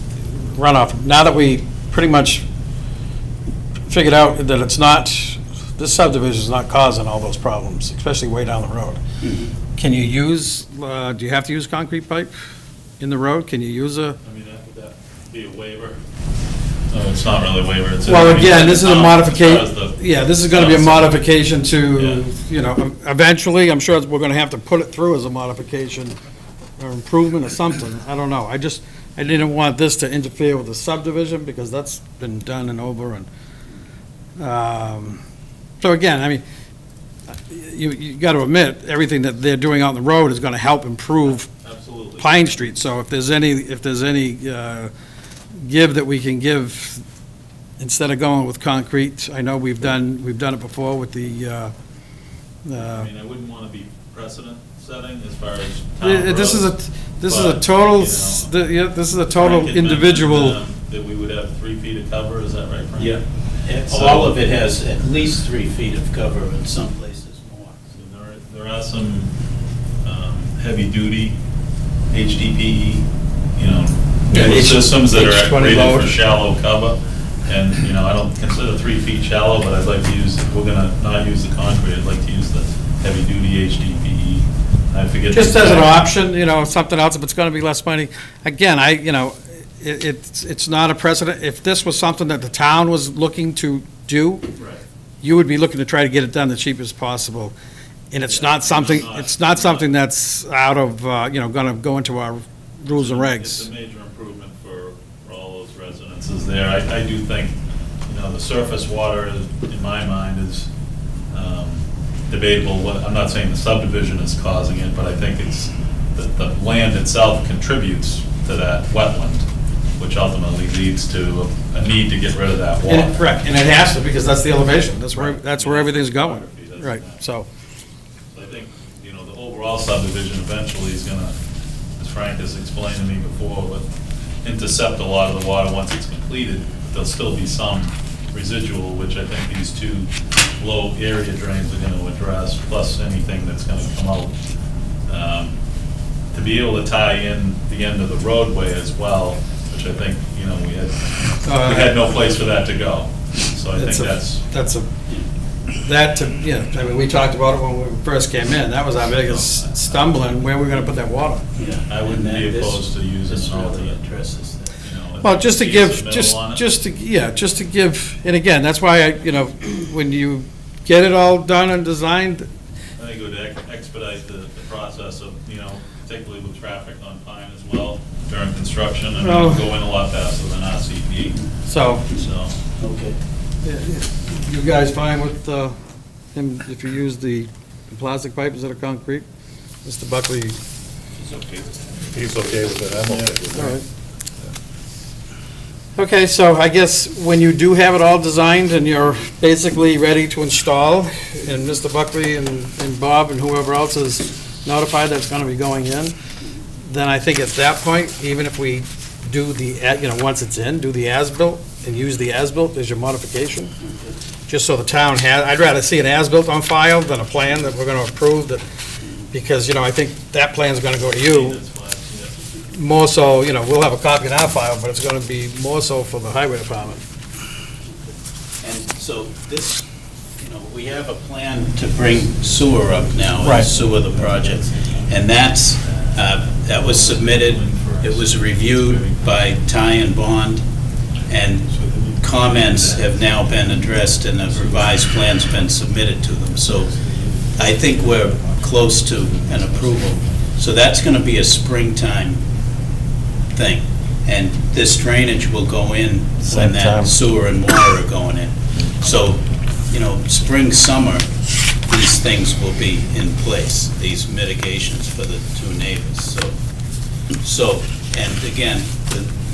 runoff. Now that we pretty much figured out that it's not, this subdivision is not causing all those problems, especially way down the road. Mm-hmm. Can you use, do you have to use concrete pipe in the road? Can you use a? I mean, would that be a waiver? No, it's not really a waiver. It's Well, again, this is a modification, as the- yeah, this is gonna be a modification to, Yeah. eventually, I'm sure we're gonna have to put it through as a modification or improvement or something, I don't know. I didn't want this to interfere with the subdivision, because that's been done and over, and, so again, I mean, you gotta admit, everything that they're doing out on the road is gonna help improve Absolutely. Pine Street, so if there's any give that we can give, instead of going with concrete, I know we've done it before with the, I mean, I wouldn't want to be precedent setting as far as town this is roads, this is a but, total, you know, this is a total Frank had individual. mentioned, that we would have 3 feet of cover, is that right, Frank? Yeah. So- All of it has at least 3 feet of cover, in some places more. So there are some heavy-duty HDPE, systems that are H20 rated load. for shallow cover. And, I don't consider 3 feet shallow, but I'd like to use, if we're gonna not use the concrete, I'd like to use the heavy-duty HDPE. I forget. Just the as an exact- option, something else, if it's gonna be less money. Again, it's not a precedent. If this was something that the town was looking to do, Right. you would be looking to try to get it done the cheapest possible. And it's not something, that's out of, gonna go into our rules and It's a regs. major improvement for all those residences there. I do think, the surface water, in my mind, is debatable. I'm not saying the subdivision is causing it, but I think it's, the land itself contributes to that wetland, which ultimately leads to a need to get rid of that water. Correct, and it has to, because that's the elevation, that's where everything's going. That's Right, the- so, So I think, the overall subdivision eventually is gonna, as Frank has explained to me before, but intercept a lot of the water once it's completed. There'll still be some residual, which I think these 2 low area drains are gonna address, plus anything that's gonna come out to be able to tie in the end of the roadway as well, which I think, we had no place for that to go. So I think we talked about it when we first came in. That was our biggest stumbling, where we're gonna put that water. Yeah. I wouldn't And be this- opposed to using this an really alternate. addresses that. Well, just to Piece give, of metal on it. just to give, and again, that's why when you get it all done and designed, I think it would expedite the process of, particularly with traffic on Pine as well during construction. I mean, Well- it'll go in a lot faster than RCP, so, Okay. you guys fine with him, if you use the plastic pipe instead of concrete? Mr. Buckley? He's okay with it, I'm okay with it. All right. Okay, so I guess when you do have it all designed and you're basically ready to install, and Mr. Buckley and Bob and whoever else is notified that's gonna be going in, then I think at that point, even if we do once it's in, do the as-built and use the as-built as your modification, just so the town I'd rather see an as-built on file than a plan that we're gonna approve that, because, I think that plan's gonna go to you. that's why, More so, we'll have a copy in our file, but it's gonna be more so for the highway department. And so this, we have a plan to bring sewer up now, Right. and sewer the project. And that was submitted, it was reviewed by Ty and Bond, and comments have now been addressed and a revised plan's been submitted to them. So I think we're close to an approval. So that's gonna be a springtime thing. And this drainage will go in when that sewer and water are going in. So, spring, summer, these things will be in place, these mitigations for the two neighbors, so, and again,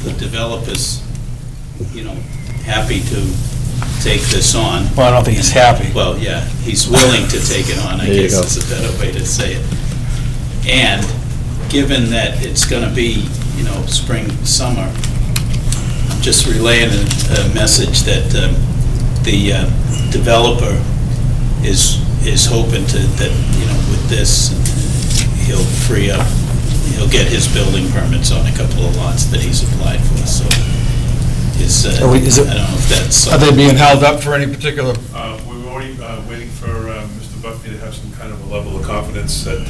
the developer's, happy to take this on. Well, I don't think he's happy. Well, yeah, he's willing to take it on, I There you guess go. is a better way to say it. And given that it's gonna be, spring, summer, I'm just relaying a message that the developer is hoping that, with this, he'll free up, he'll get his building permits on a couple of lots that he's applied for, so is, I don't know if that's. Are they being held up for any particular? We were already waiting for Mr. Buckley to have some kind of a level of confidence that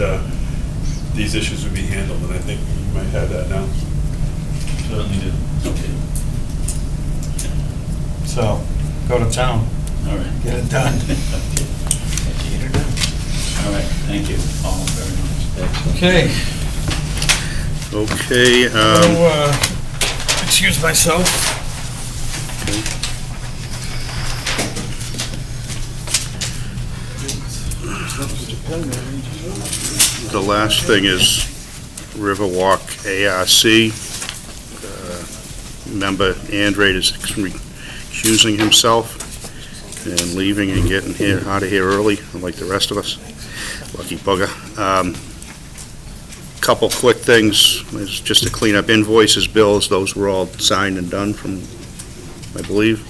these issues would be handled, and I think you might have that now. certainly did. Okay, So, go to town, all right. get it done. All right, thank you all very much. Okay. Okay, Excuse myself. the last thing is Riverwalk ARC. Member Andrade is recusing himself and leaving and getting out of here early, like the rest of us. Lucky bugger. Couple quick things, is just to clean up invoices, bills, those were all signed and done from, I believe.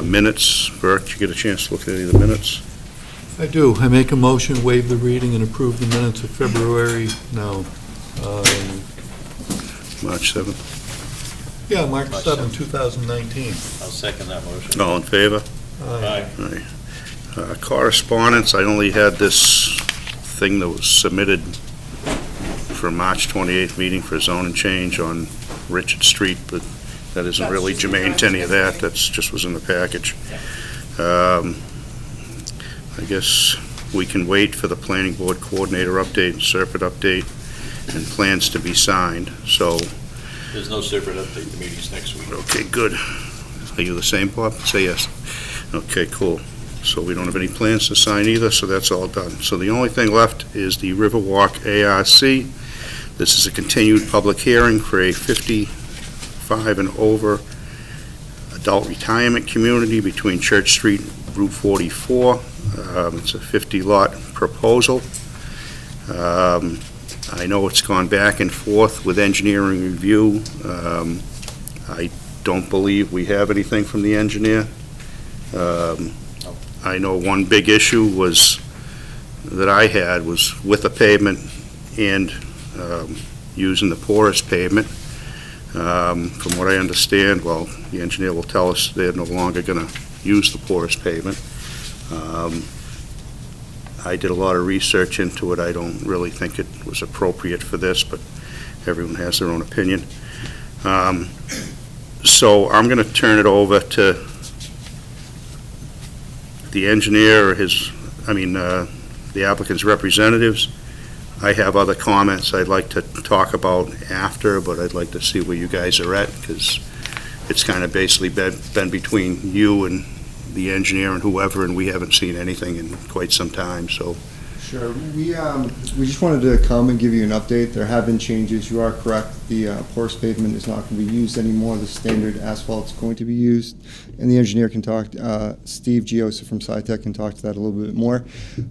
Minutes, Bert, you get a chance to look at any of the minutes? I do. I make a motion, waive the reading, and approve the minutes of February, March 7th. yeah, March 7, 2019. I'll second that motion. All in favor? Aye. Aye. Correspondence, I only had this thing that was submitted for March 28th meeting for zoning change on Richard Street, but that isn't really germane to any of that, that's just was in the package. I guess we can wait for the planning board coordinator update and Serpent update and plans to be signed, so, There's no separate update, the meeting's next week. okay, good. Are you the same, Bob? Say yes. Okay, cool. So we don't have any plans to sign either, so that's all done. So the only thing left is the Riverwalk ARC. This is a continued public hearing for a 55 and over adult retirement community between Church Street and Route 44. It's a 50-lot proposal. I know it's gone back and forth with engineering review. I don't believe we have anything from the engineer. I know one big issue was, that I had, was with the pavement and using the porous pavement. From what I understand, well, the engineer will tell us they're no longer going to use the porous pavement. I did a lot of research into it. I don't really think it was appropriate for this, but everyone has their own opinion. So I'm going to turn it over to the engineer or the applicant's representatives. I have other comments I'd like to talk about after, but I'd like to see where you guys are at, because it's kind of basically been between you and the engineer and whoever, and we haven't seen anything in quite some time, so. Sure. We just wanted to come and give you an update. There have been changes. You are correct. The porous pavement is not going to be used anymore. The standard asphalt is going to be used. And the engineer can talk, Steve Giosa from SciTech can talk to that a little bit more.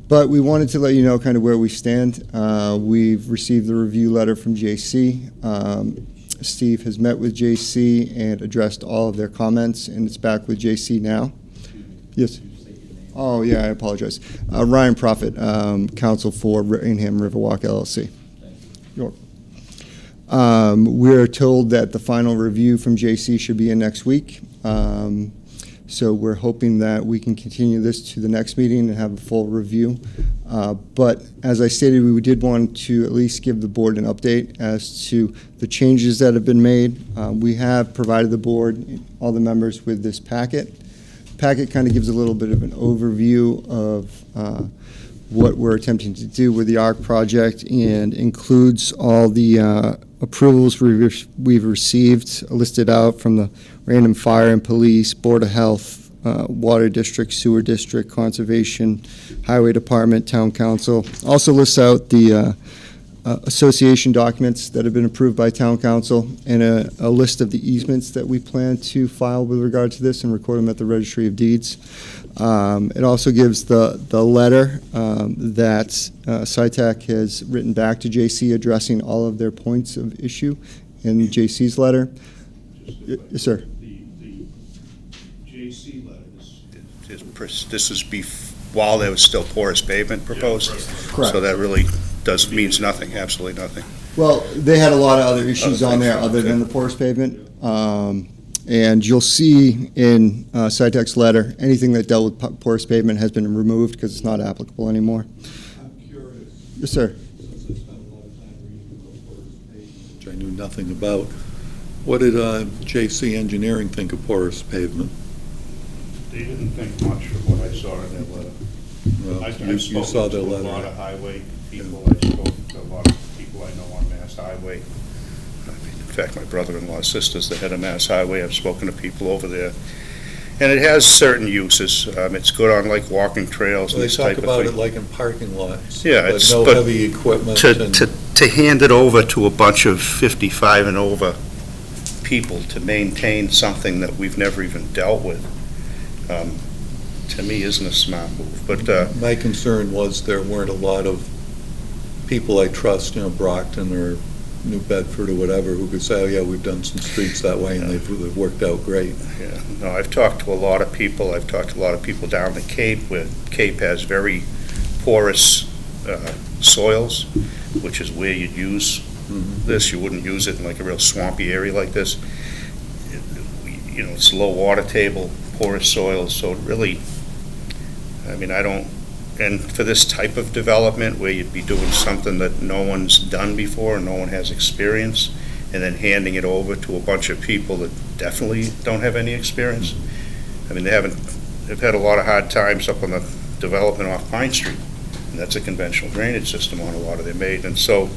But we wanted to let you know kind of where we stand. We've received the review letter from JC. Steve has met with JC and addressed all of their comments, and it's back with JC now. Yes. Oh, yeah, I apologize. Ryan Prophet, counsel for Rainham Riverwalk LLC. We're told that the final review from JC should be in next week. So we're hoping that we can continue this to the next meeting and have a full review. But as I stated, we did want to at least give the board an update as to the changes that have been made. We have provided the board, all the members, with this packet. Packet kind of gives a little bit of an overview of what we're attempting to do with the ARC project, and includes all the approvals we've received listed out from the Random Fire and Police, Board of Health, Water District, Sewer District, Conservation, Highway Department, Town Council. Also lists out the association documents that have been approved by Town Council, and a list of the easements that we plan to file with regard to this and record them at the Registry of Deeds. It also gives the letter that SciTech has written back to JC addressing all of their points of issue in JC's letter. Yes, sir. The JC letter, this is while there was still porous pavement proposed? Correct. So that really means nothing, absolutely nothing. Well, they had a lot of other issues on there other okay. than the porous pavement. And you'll see in SciTech's letter, anything that dealt with porous pavement has been removed because it's not applicable anymore. I'm curious. Yes, sir. Since I spent a lot of time reading about porous pavement, which I knew nothing about, what did JC Engineering think of porous pavement? They didn't think much of what I saw in their letter. Well, I've you spoken saw their to letter. a lot of highway people. I've spoken to a lot of people I know on Mass Highway. In fact, my brother-in-law's sister's the head of Mass Highway. I've spoken to people over there. And it has certain uses. It's good on like walking trails and They this talk type of about thing. it like in parking lots. Yeah, but it's no but heavy equipment. to hand it over to a bunch of 55 and over people to maintain something that we've never even dealt with, to me, isn't a smart move. But My concern was there weren't a lot of people I trust, Brockton or New Bedford or whatever, who could say, oh yeah, we've done some streets that way and they've worked out great. yeah, no, I've talked to a lot of people. I've talked to a lot of people down the Cape, where Cape has very porous soils, which is where you'd use this. You wouldn't use it in like a real swampy area like this. It's low water table, porous soils, so it really, and for this type of development where you'd be doing something that no one's done before and no one has experience, and then handing it over to a bunch of people that definitely don't have any experience. They've had a lot of hard times up on the development off Pine Street, and that's a conventional drainage system on a lot of their maintenance. So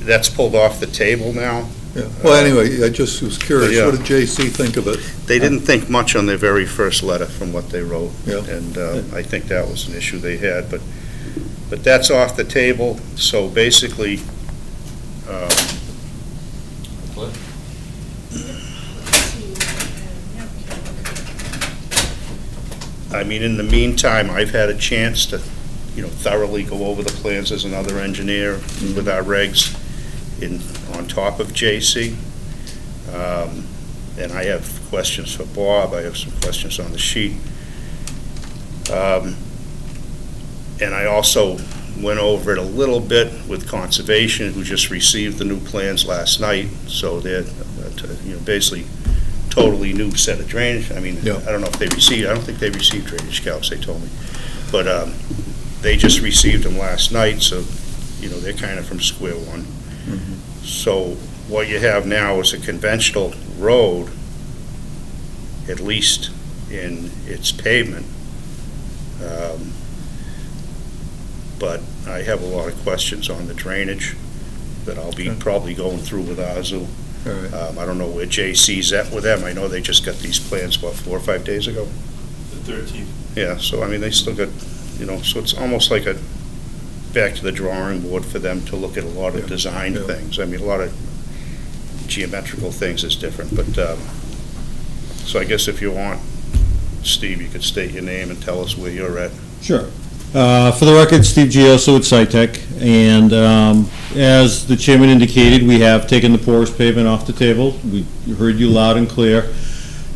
that's pulled off the table now. Yeah. Well, anyway, I just was curious, yeah. what did JC think of it? They didn't think much on their very first letter from what they wrote, Yeah. and I think that was an issue they had, but that's off the table. So basically, in the meantime, I've had a chance to, thoroughly go over the plans as another engineer with our regs on top of JC. And I have questions for Bob. I have some questions on the sheet. And I also went over it a little bit with Conservation, who just received the new plans last night, so they're, basically totally new set of drainage. I mean, Yeah. I don't know if they received, I don't think they received drainage calcs, they told me. But they just received them last night, so, they're kind of from square one. So what you have now is a conventional road, at least in its pavement. But I have a lot of questions on the drainage that I'll be probably going through with Azu. All right. I don't know where JC's at with them. I know they just got these plans, 4 or 5 days ago? The 13th. Yeah, so I mean, they still got, so it's almost like back to the drawing board for them to look at a lot of design things. I mean, a lot of geometrical things is different, but, so I guess if you want, Steve, you could state your name and tell us where you're at. Sure. For the record, Steve Gioso with SciTech, and as the chairman indicated, we have taken the porous pavement off the table. We heard you loud and clear.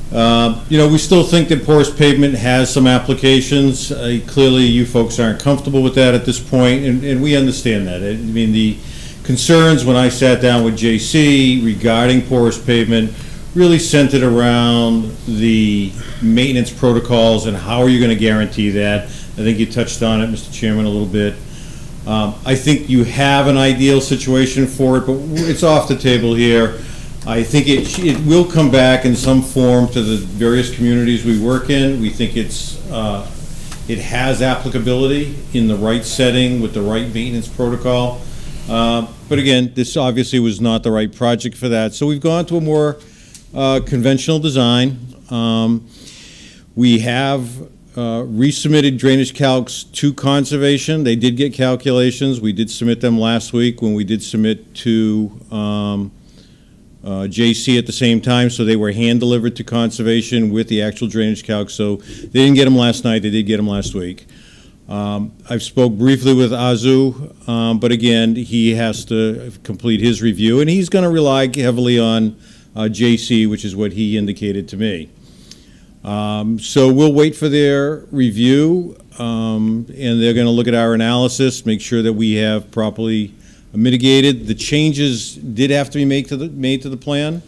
We still think that porous pavement has some applications. Clearly, you folks aren't comfortable with that at this point, and we understand that. I mean, the concerns when I sat down with JC regarding porous pavement really centered around the maintenance protocols and how are you going to guarantee that. I think you touched on it, Mr. Chairman, a little bit. I think you have an ideal situation for it, but it's off the table here. I think it will come back in some form to the various communities we work in. We think it has applicability in the right setting with the right maintenance protocol. But again, this obviously was not the right project for that. So we've gone to a more conventional design. We have resubmitted drainage calcs to Conservation. They did get calculations. We did submit them last week when we did submit to JC at the same time, so they were hand-delivered to Conservation with the actual drainage calcs. So they didn't get them last night, they did get them last week. I've spoke briefly with Azu, but again, he has to complete his review, and he's going to rely heavily on JC, which is what he indicated to me. So we'll wait for their review, and they're going to look at our analysis, make sure that we have properly mitigated. The changes did have to be made to the plan.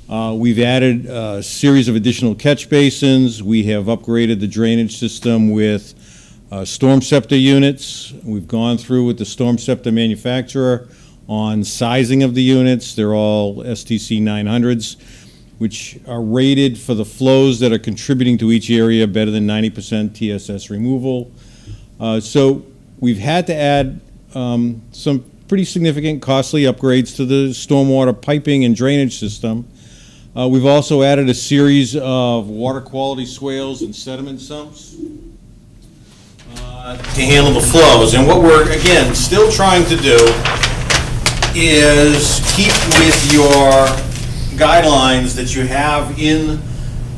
We've added a series of additional catch basins. We have upgraded the drainage system with storm scepter units. We've gone through with the storm scepter manufacturer on sizing of the units. They're all STC 900s. Which are rated for the flows that are contributing to each area better than 90% TSS removal. So we've had to add some pretty significant costly upgrades to the stormwater piping and drainage system. We've also added a series of water quality swales and sediment sumps to handle the flows. And what we're, again, still trying to do is keep with your guidelines that you have in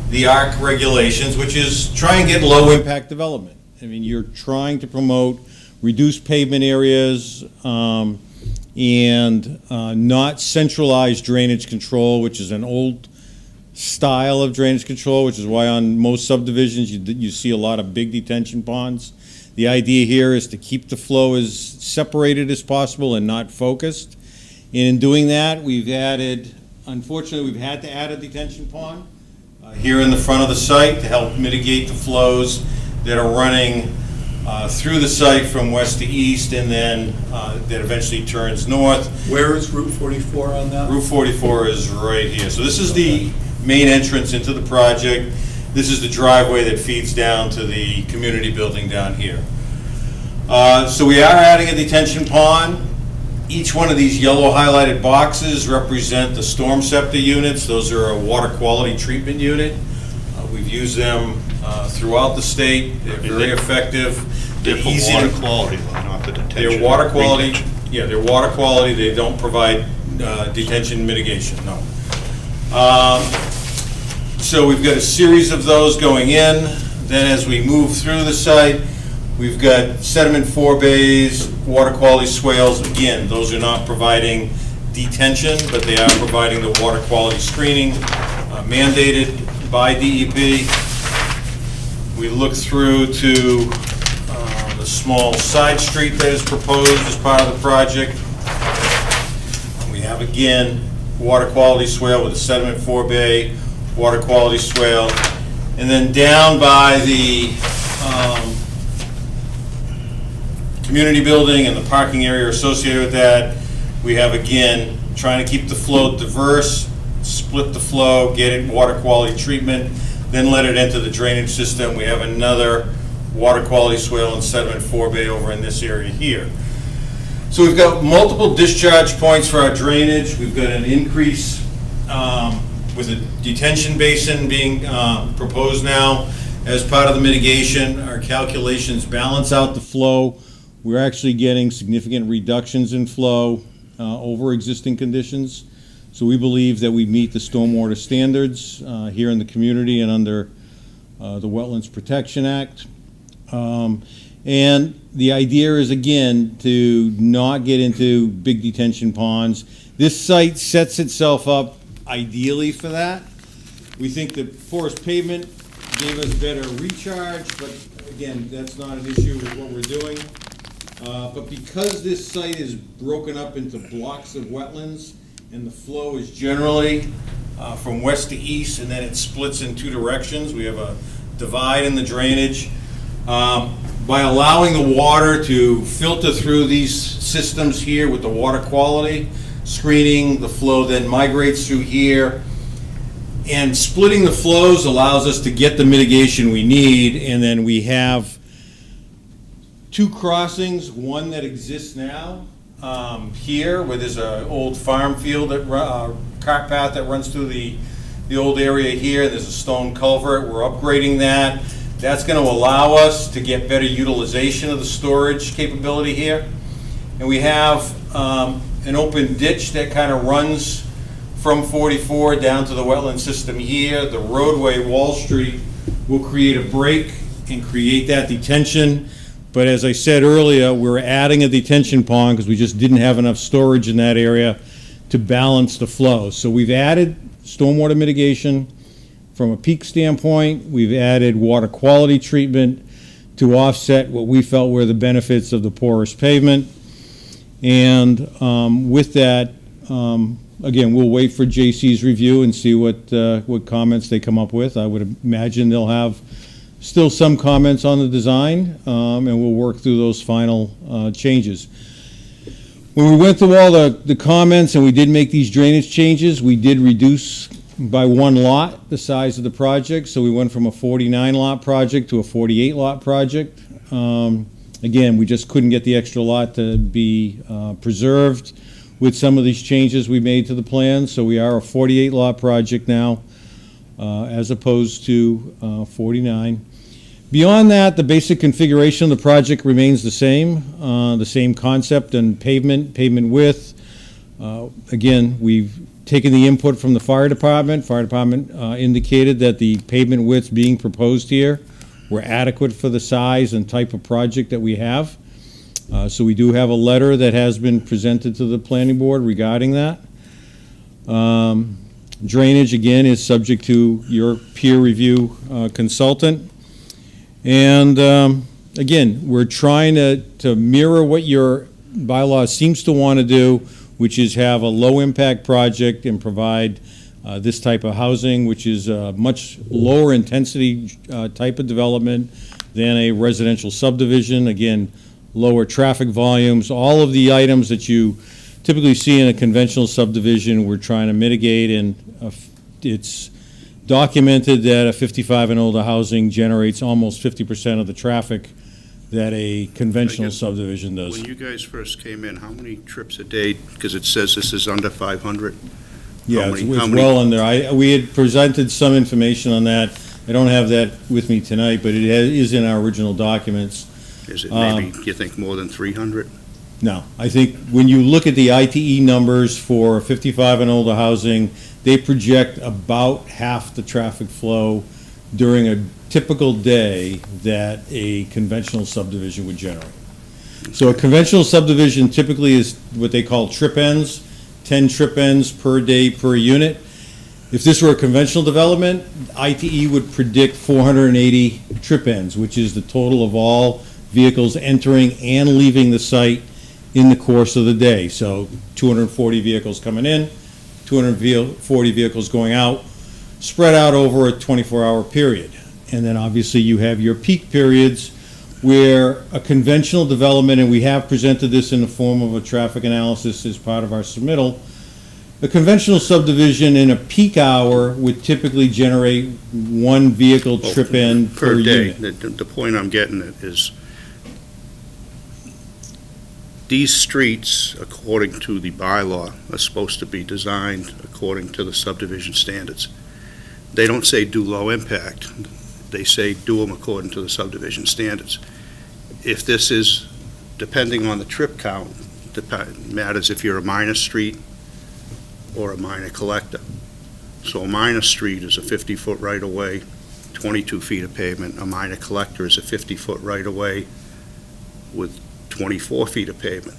the ARC regulations, which is try and get low-impact development. I mean, you're trying to promote reduced pavement areas and not centralized drainage control, which is an old style of drainage control, which is why on most subdivisions you see a lot of big detention ponds. The idea here is to keep the flow as separated as possible and not focused. And in doing that, unfortunately, we've had to add a detention pond here in the front of the site to help mitigate the flows that are running through the site from west to east, and then that eventually turns north. Where is Route 44 on that? Route 44 is right here. So this is the main entrance into the project. This is the driveway that feeds down to the community building down here. So we are adding a detention pond. Each one of these yellow highlighted boxes represent the storm scepter units. Those are a water quality treatment unit. We've used them throughout the state. They're very effective. They're for water quality, not the detention. They're water quality. Yeah, they're water quality. They don't provide detention mitigation, no. So we've got a series of those going in. Then as we move through the site, we've got sediment forebays, water quality swales. Again, those are not providing detention, but they are providing the water quality screening mandated by DEP. We look through to the small side street that is proposed as part of the project. We have, again, water quality swale with a sediment forebay, water quality swale. And then down by the community building and the parking area associated with that, we have, again, trying to keep the flow diverse, split the flow, get it water quality treatment, then let it enter the drainage system. We have another water quality swale and sediment forebay over in this area here. So we've got multiple discharge points for our drainage. We've got an increase with a detention basin being proposed now as part of the mitigation. Our calculations balance out the flow. We're actually getting significant reductions in flow over existing conditions. So we believe that we meet the stormwater standards here in the community and under the Wetlands Protection Act. And the idea is, again, to not get into big detention ponds. This site sets itself up ideally for that. We think the porous pavement gave us better recharge, but again, that's not an issue with what we're doing. But because this site is broken up into blocks of wetlands, and the flow is generally from west to east, and then it splits in two directions, we have a divide in the drainage. By allowing the water to filter through these systems here with the water quality screening, the flow then migrates through here. And splitting the flows allows us to get the mitigation we need, and then we have two crossings, one that exists now here, where there's an old farm field, cart path that runs through the old area here. There's a stone culvert. We're upgrading that. That's going to allow us to get better utilization of the storage capability here. And we have an open ditch that kind of runs from 44 down to the wetland system here. The roadway, Wall Street, will create a break and create that detention. But as I said earlier, we're adding a detention pond because we just didn't have enough storage in that area to balance the flow. So we've added stormwater mitigation. From a peak standpoint, we've added water quality treatment to offset what we felt were the benefits of the porous pavement. And with that, again, we'll wait for JC's review and see what comments they come up with. I would imagine they'll have still some comments on the design, and we'll work through those final changes. When we went through all the comments and we did make these drainage changes, we did reduce by one lot the size of the project. So we went from a 49 lot project to a 48 lot project. Again, we just couldn't get the extra lot to be preserved with some of these changes we made to the plan. So we are a 48 lot project now, as opposed to 49. Beyond that, the basic configuration of the project remains the same concept and pavement width. Again, we've taken the input from the fire department. Fire department indicated that the pavement widths being proposed here were adequate for the size and type of project that we have. So we do have a letter that has been presented to the planning board regarding that. Drainage, again, is subject to your peer review consultant. And again, we're trying to mirror what your bylaw seems to want to do, which is have a low-impact project and provide this type of housing, which is a much lower intensity type of development than a residential subdivision. Again, lower traffic volumes, all of the items that you typically see in a conventional subdivision, we're trying to mitigate, and it's documented that a 55 and older housing generates almost 50% of the traffic that a conventional subdivision does. When you guys first came in, how many trips a day? Because it says this is under 500. Yeah, it's well under. We had presented some information on that. I don't have that with me tonight, but it is in our original documents. Is it maybe, you think, more than 300? No. I think when you look at the ITE numbers for 55 and older housing, they project about half the traffic flow during a typical day that a conventional subdivision would generate. So a conventional subdivision typically is what they call trip ends, 10 trip ends per day per unit. If this were a conventional development, ITE would predict 480 trip ends, which is the total of all vehicles entering and leaving the site in the course of the day. So 240 vehicles coming in, 240 vehicles going out, spread out over a 24-hour period. And then obviously you have your peak periods where a conventional development, and we have presented this in the form of a traffic analysis as part of our submittal, a conventional subdivision in a peak hour would typically generate one vehicle trip in per day. unit. The point I'm getting at is these streets, according to the bylaw, are supposed to be designed according to the subdivision standards. They don't say do low impact. They say do them according to the subdivision standards. If this is, depending on the trip count, matters if you're a minor street or a minor collector. So a minor street is a 50-foot right-of-way, 22 feet of pavement. A minor collector is a 50-foot right-of-way with 24 feet of pavement.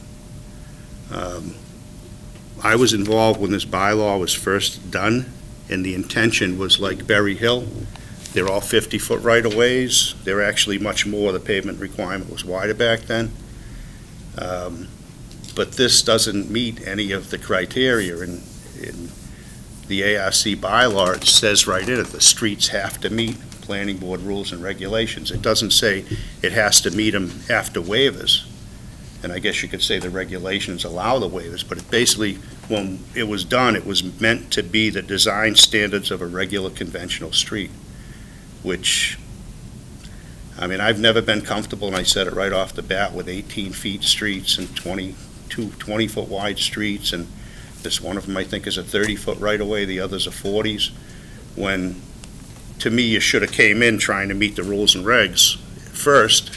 I was involved when this bylaw was first done, and the intention was like Berry Hill. They're all 50-foot right-of-ways. They're actually much more. The pavement requirement was wider back then. But this doesn't meet any of the criteria. In the ARC bylaw, it says right in it, the streets have to meet planning board rules and regulations. It doesn't say it has to meet them after waivers. And I guess you could say the regulations allow the waivers, but it basically, when it was done, it was meant to be the design standards of a regular conventional street, which, I mean, I've never been comfortable, and I said it right off the bat, with 18 feet streets and 20-foot wide streets, and this one of them I think is a 30-foot right-of-way, the others are 40s, when, to me, you should have came in trying to meet the rules and regs first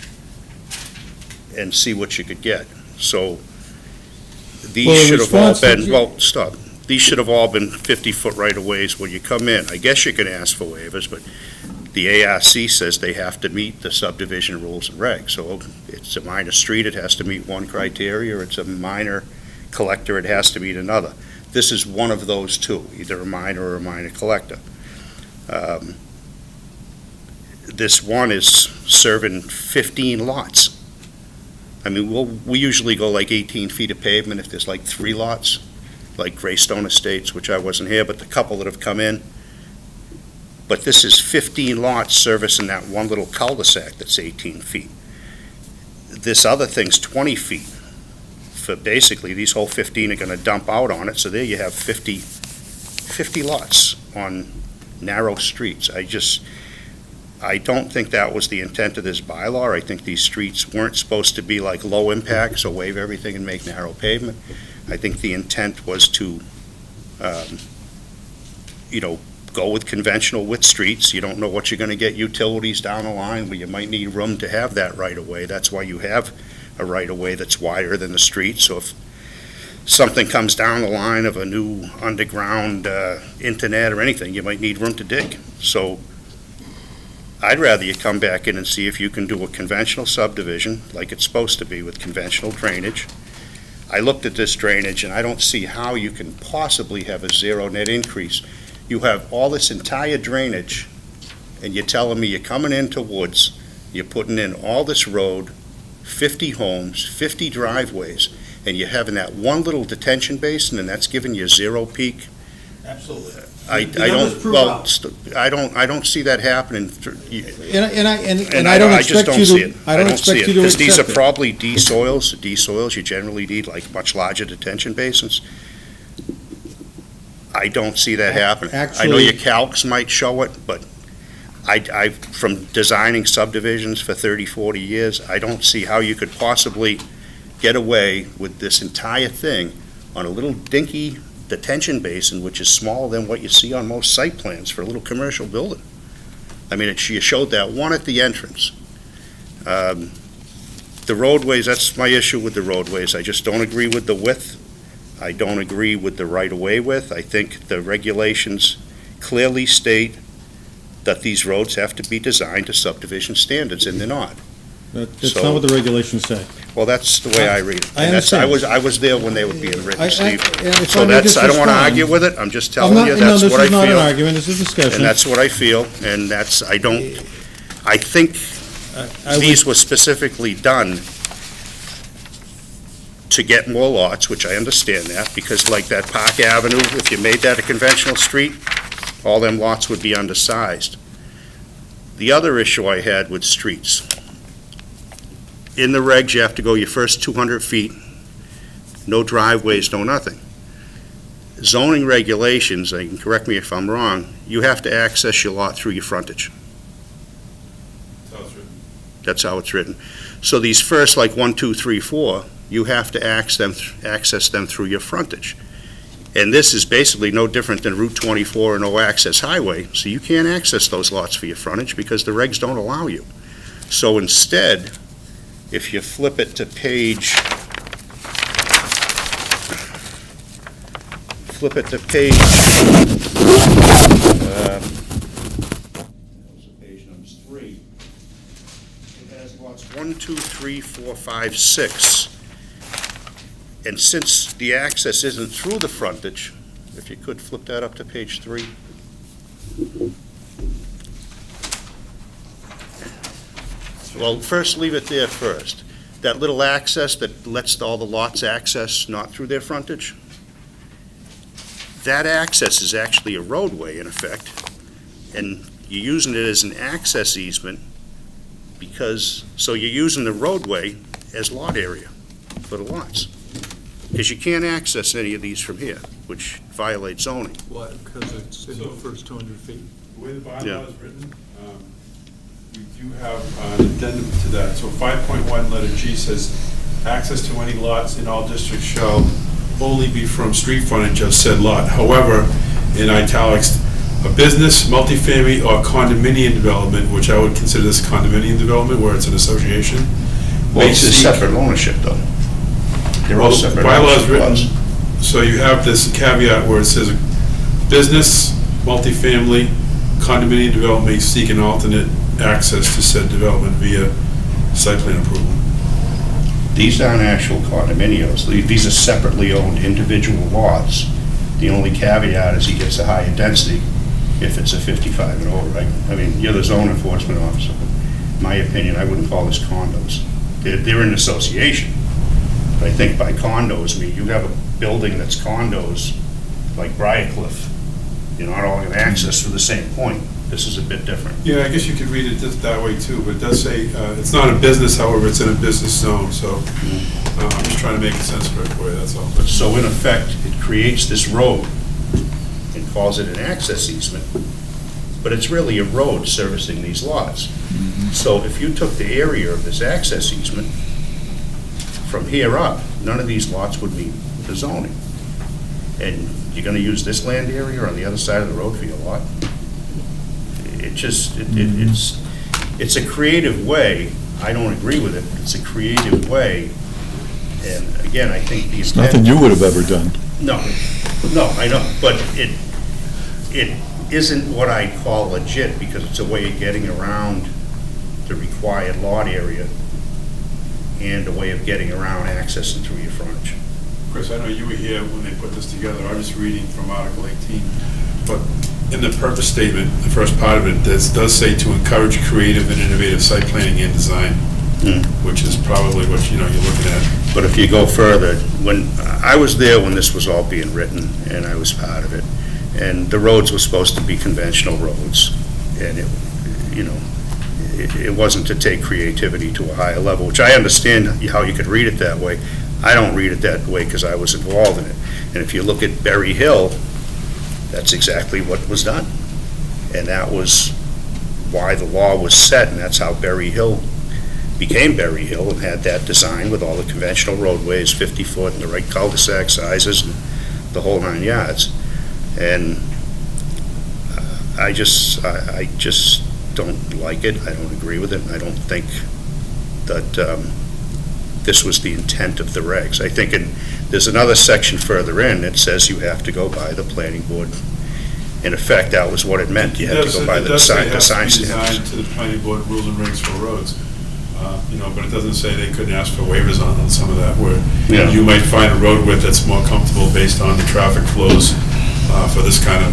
and see what you could get. So these should have all been, well, stop. These should have all been 50-foot right-of-ways when you come in. I guess you can ask for waivers, but the ARC says they have to meet the subdivision rules and regs. So it's a minor street, it has to meet one criteria, or it's a minor collector, it has to meet another. This is one of those two, either a minor or a minor collector. This one is serving 15 lots. I mean, we usually go like 18 feet of pavement if there's like 3 lots, like Graystone Estates, which I wasn't here, but the couple that have come in. But this is 15 lots servicing that one little cul-de-sac that's 18 feet. This other thing's 20 feet. For basically, these whole 15 are gonna dump out on it, so there you have 50 lots on narrow streets. I don't think that was the intent of this bylaw. I think these streets weren't supposed to be like low impact, so waive everything and make narrow pavement. I think the intent was to, go with conventional width streets. You don't know what you're gonna get utilities down the line where you might need room to have that right-of-way. That's why you have a right-of-way that's wider than the street. So if something comes down the line of a new underground internet or anything, you might need room to dig. So I'd rather you come back in and see if you can do a conventional subdivision, like it's supposed to be, with conventional drainage. I looked at this drainage, and I don't see how you can possibly have a zero net increase. You have all this entire drainage, and you're telling me you're coming into woods, you're putting in all this road, 50 homes, 50 driveways, and you're having that one little detention basin, and that's giving you zero peak? Absolutely. I don't see that happening. And I don't expect you to. I don't expect you to because these are probably D-soils. D-soils, you generally need like much larger detention basins. I don't see that happening. I know your calcs might show it, but from designing subdivisions for 30, 40 years, I don't see how you could possibly get away with this entire thing on a little dinky detention basin, which is smaller than what you see on most site plans for a little commercial building. I mean, you showed that one at the entrance. The roadways, that's my issue with the roadways. I just don't agree with the width. I don't agree with the right-of-way width. I think the regulations clearly state that these roads have to be designed to subdivision standards, and they're not. That's not what the regulations say. Well, that's the way I read it. I understand. I was there when they were being written, Steve. If So I may just I don't want to respond. argue with it, I'm just telling you, that's what I No, this is not an feel. argument, this is a discussion. And that's what I feel, and I think these were specifically done to get more lots, which I understand that, because like that Park Avenue, if you made that a conventional street, all them lots would be undersized. The other issue I had with streets, in the regs, you have to go your first 200 feet, no driveways, no nothing. Zoning regulations, and you can correct me if I'm wrong, you have to access your lot through your frontage. That's how it's written. So these first, like 1, 2, 3, 4, you have to access them through your frontage. And this is basically no different than Route 24 or no access highway, so you can't access those lots for your frontage because the regs don't allow you. So instead, if you flip it to page, page number 3, it has lots 1, 2, 3, 4, 5, 6. And since the access isn't through the frontage, if you could flip that up to page 3. Well, first leave it there first. That little access that lets all the lots access not through their frontage, that access is actually a roadway in effect, and you're using it as an access easement because, so you're using the roadway as lot area for the lots. Because you can't access any of these from here, which violates zoning. Why? Because it's in the first 200 feet. The way the Yeah. bylaw is written, we do have an addendum to that. So 5.1 letter G says, access to any lots in all districts shall only be from street frontage of said lot. However, in italics, a business, multifamily, or condominium development, which I would consider this condominium development where it's an association. Well, it's a separate ownership though. They're all separate. Bylaws written, so you have this caveat where it says, business, multifamily, condominium development may seek an alternate access to said development via site plan approval. These aren't actual condominiums. These are separately owned individual lots. The only caveat is he gets a higher density if it's a 55 and over, right? I mean, you're the zone enforcement officer. In my opinion, I wouldn't call this condos. They're an association. But I think by condos, I mean, you have a building that's condos, like Briarcliff, you're not all going to access through the same point. This is a bit different. Yeah, I guess you could read it that way too, but it does say, it's not a business, however, it's in a business zone, so I'm just trying to make sense for you, that's all. But so in effect, it creates this road and calls it an access easement, but it's really a road servicing these lots. So if you took the area of this access easement, from here up, none of these lots would meet the zoning. And you're gonna use this land area on the other side of the road for your lot? It just, it's a creative way. I don't agree with it, but it's a creative way. And again, I think these. Nothing you would have ever done. No, I know, but it isn't what I call legit because it's a way of getting around the required lot area and a way of getting around accessing through your frontage. Chris, I know you were here when they put this together. I was just reading from Article 18. But in the purpose statement, the first part of it, this does say to encourage creative and innovative site planning and design, which is probably what you're looking at. But if you go further, when I was there when this was all being written, and I was part of it, and the roads were supposed to be conventional roads, and it wasn't to take creativity to a higher level, which I understand how you could read it that way. I don't read it that way because I was involved in it. And if you look at Berry Hill, that's exactly what was done. And that was why the law was set, and that's how Berry Hill became Berry Hill and had that design with all the conventional roadways, 50 foot and the right cul-de-sac sizes and the whole 9 yards. And I just don't like it. I don't agree with it. I don't think that this was the intent of the regs. I think there's another section further in that says you have to go by the planning board. In effect, that was what it meant. You had to go by the design standards. Designed to the planning board rules and regs for roads. But it doesn't say they couldn't ask for waivers on some of that, where you might find a road width that's more comfortable based on the traffic flows for this kind of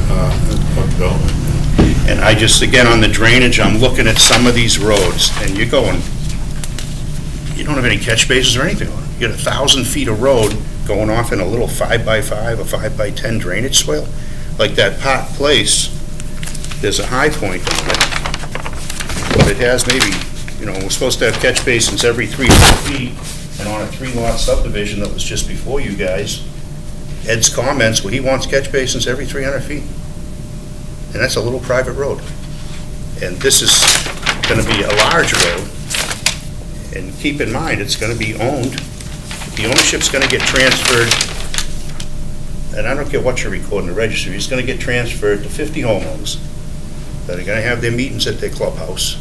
development. And I just, again, on the drainage, I'm looking at some of these roads, and you're going, you don't have any catch bases or anything on it. You got 1,000 feet of road going off in a little 5x5 or 5x10 drainage swale. Like that Park Place, there's a high point on it, but it has maybe, we're supposed to have catch basins every 300 feet, and on a 3-lot subdivision that was just before you guys, Ed's comments, he wants catch basins every 300 feet. And that's a little private road. And this is gonna be a large road, and keep in mind, it's gonna be owned. The ownership's gonna get transferred, and I don't care what you record in the registry, it's gonna get transferred to 50 homeowners that are gonna have their meetings at their clubhouse,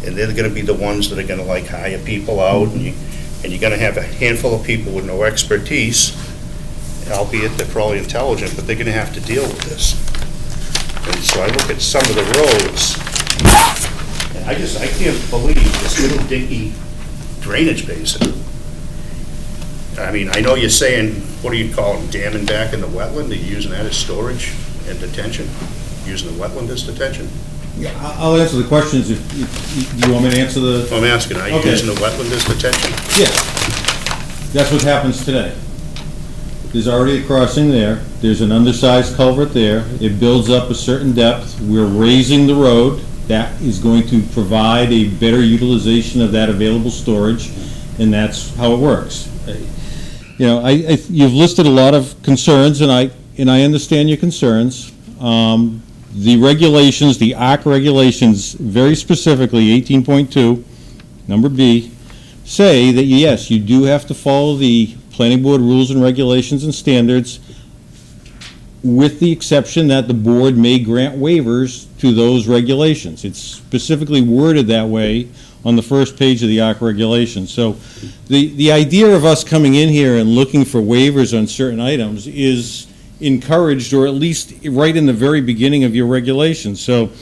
and they're gonna be the ones that are gonna hire people out, and you're gonna have a handful of people with no expertise, albeit they're probably intelligent, but they're gonna have to deal with this. And so I look at some of the roads, and I can't believe this little dinky drainage basin. I mean, I know you're saying, what do you call them, damming back in the wetland? Are you using that as storage and detention? Using the wetland as detention? Yeah, I'll answer the questions if you want me to answer the... I'm asking, are you Okay. using the wetland as detention? Yeah. That's what happens today. There's already a crossing there. There's an undersized culvert there. It builds up a certain depth. We're raising the road. That is going to provide a better utilization of that available storage, and that's how it works. You've listed a lot of concerns, and I understand your concerns. The regulations, the ARC regulations, very specifically 18.2, number B, say that yes, you do have to follow the planning board rules and regulations and standards, with the exception that the board may grant waivers to those regulations. It's specifically worded that way on the first page of the ARC regulations. So the idea of us coming in here and looking for waivers on certain items is encouraged, or at least right in the very beginning of your regulations. So,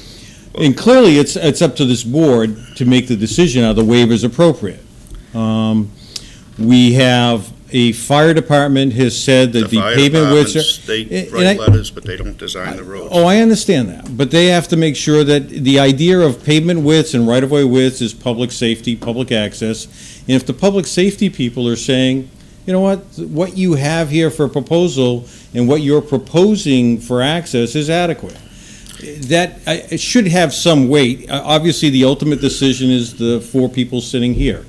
and clearly it's up to this board to make the decision are the waivers appropriate. We have a fire department has said that the pavement widths are... They write letters, but they don't design the roads. Oh, I understand that, but they have to make sure that the idea of pavement widths and right-of-way widths is public safety, public access, and if the public safety people are saying, you know what you have here for a proposal and what you're proposing for access is adequate, that it should have some weight. Obviously, the ultimate decision is the 4 people sitting here.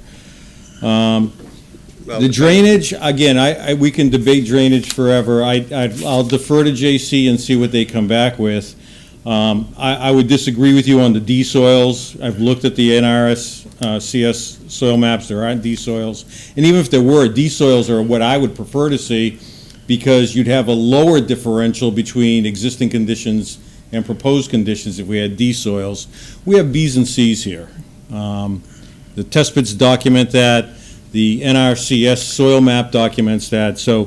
The drainage, again, we can debate drainage forever. I'll defer to JC and see what they come back with. I would disagree with you on the D-soils. I've looked at the CS soil maps. There aren't D-soils. And even if there were, D-soils are what I would prefer to see, because you'd have a lower differential between existing conditions and proposed conditions if we had D-soils. We have Bs and Cs here. The test pits document that. The NRCS soil map documents that. So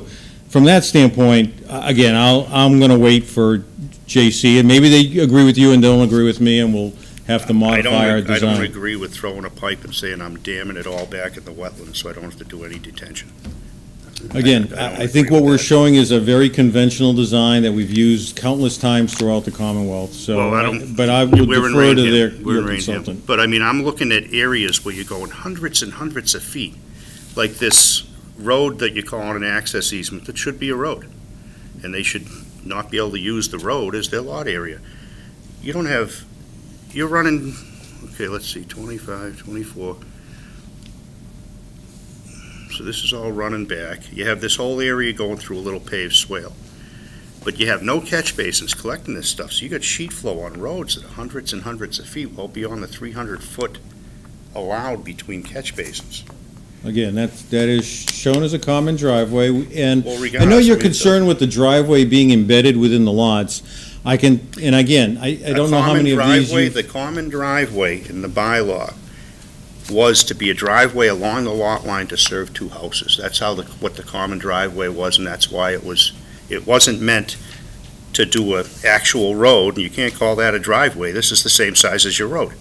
from that standpoint, again, I'm going to wait for JC, and maybe they agree with you and don't agree with me, and we'll have to modify our design. I don't agree with throwing a pipe and saying I'm damming it all back in the wetlands so I don't have to do any detention. Again, I think what we're showing is a very conventional design that we've used countless times throughout the Commonwealth, so, but I would defer to your consultant. But I mean, I'm looking at areas where you're going hundreds and hundreds of feet, like this road that you call an access easement, that should be a road, and they should not be able to use the road as their lot area. You don't have, you're running, okay, let's see, 25, 24. So this is all running back. You have this whole area going through a little paved swale. But you have no catch basins collecting this stuff, so you got sheet flow on roads that are hundreds and hundreds of feet, well beyond the 300-foot allowed between catch basins. Again, that is shown as a common driveway, and Well, I know you're concerned with the driveway being embedded within the lots. I don't know how many of these The common driveway in the bylaw was to be a driveway along the lot line to serve 2 houses. That's what the common driveway was, and that's why it wasn't meant to do an actual road, and you can't call that a driveway. This is the same size as your road.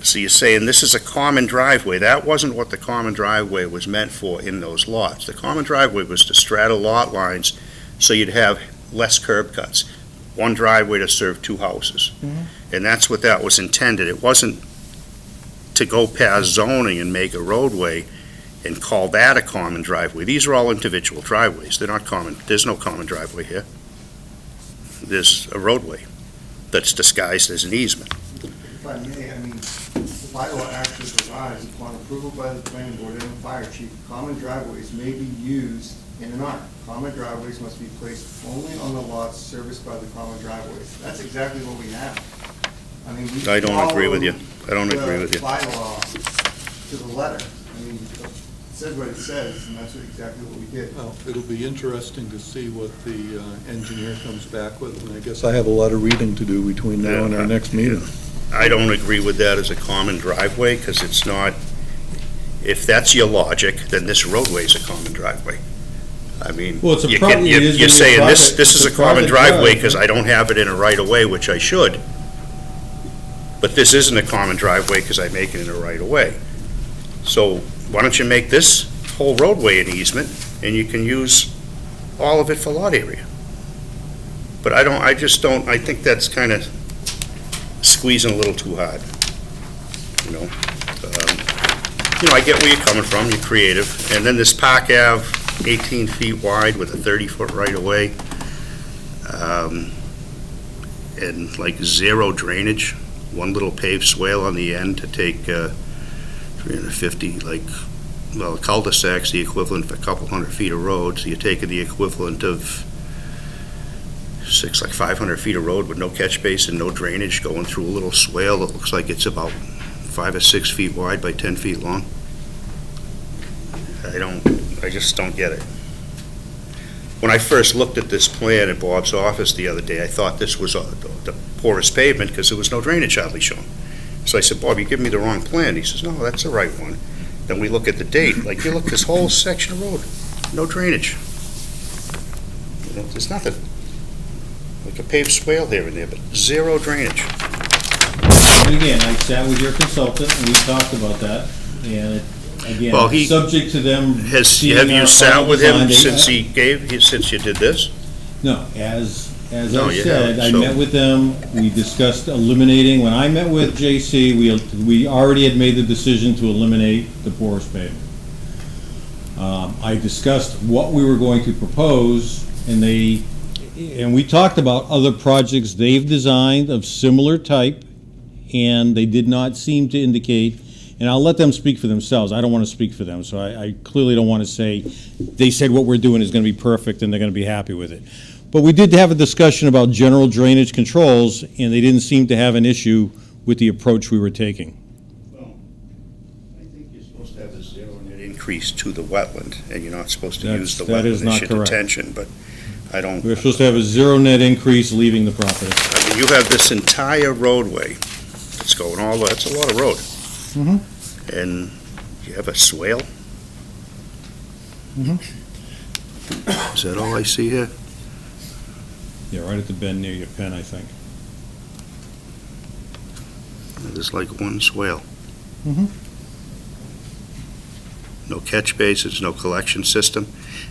So you're saying this is a common driveway. That wasn't what the common driveway was meant for in those lots. The common driveway was to straddle lot lines so you'd have less curb cuts. one driveway to serve two houses. And that's what that was intended. It wasn't to go past zoning and make a roadway and call that a common driveway. These are all individual driveways. They're not common. There's no common driveway here. There's a roadway that's disguised as an easement. If I may, I mean, the bylaw actually provides, upon approval by the planning board and the fire chief, common driveways may be used in an arc. Common driveways must be placed only on the lots serviced by the common driveways. That's exactly what we have. I mean, we I don't agree with you. followed I don't agree with you. the bylaw to the letter. I mean, it says what it says, and that's exactly what we did. Well, it'll be interesting to see what the engineer comes back with, and I guess I have a lot of reading to do between now and our next meeting. I don't agree with that as a common driveway, because it's not, if that's your logic, then this roadway is a common driveway. I mean, Well, it's a you pro- can- it is you're gonna be a saying this private- is a it's a common private driveway drive. because I don't have it in a right-of-way, which I should. But this isn't a common driveway because I make it in a right-of-way. So why don't you make this whole roadway an easement, and you can use all of it for lot area? But I just don't, I think that's kind of squeezing a little too hard, you know? I get where you're coming from, you're creative, and then this Park Ave, 18 feet wide with a 30-foot right-of-way, and like zero drainage, one little paved swale on the end to take 350, a cul-de-sac's the equivalent of a couple hundred feet of road, so you're taking the equivalent of 500 feet of road with no catch basin, no drainage, going through a little swale that looks like it's about 5 or 6 feet wide by 10 feet long. I just don't get it. When I first looked at this plan at Bob's office the other day, I thought this was the poorest pavement because there was no drainage hardly shown. So I said, Bob, you give me the wrong plan. He says, no, that's the right one. Then we look at the date, you look, this whole section of road, no drainage. There's nothing. Like a paved swale here and there, but zero drainage. And again, I sat with your consultant, and we talked about that, and Well, again, subject to them. Have seeing you our sat final with him design, since you did this? No, as No, I you said, haven't, I so- met with them, we discussed eliminating, when I met with JC, we already had made the decision to eliminate the porous pavement. I discussed what we were going to propose, and we talked about other projects they've designed of similar type, and they did not seem to indicate, and I'll let them speak for themselves, I don't want to speak for them, so I clearly don't want to say, they said what we're doing is going to be perfect and they're going to be happy with it. But we did have a discussion about general drainage controls, and they didn't seem to have an issue with the approach we were taking. Well, I think you're supposed to have a zero net increase to the wetland, and you're not supposed to use the That is wetland not as your correct. detention, but I don't. We're supposed to have a zero net increase leaving the property. I mean, you have this entire roadway that's going all, that's a lot of road. And you have a swale? Is that all I see here? Yeah, right at the bend near your pen, I think. There's like one swale. Mhm. No catch basins, no collection system.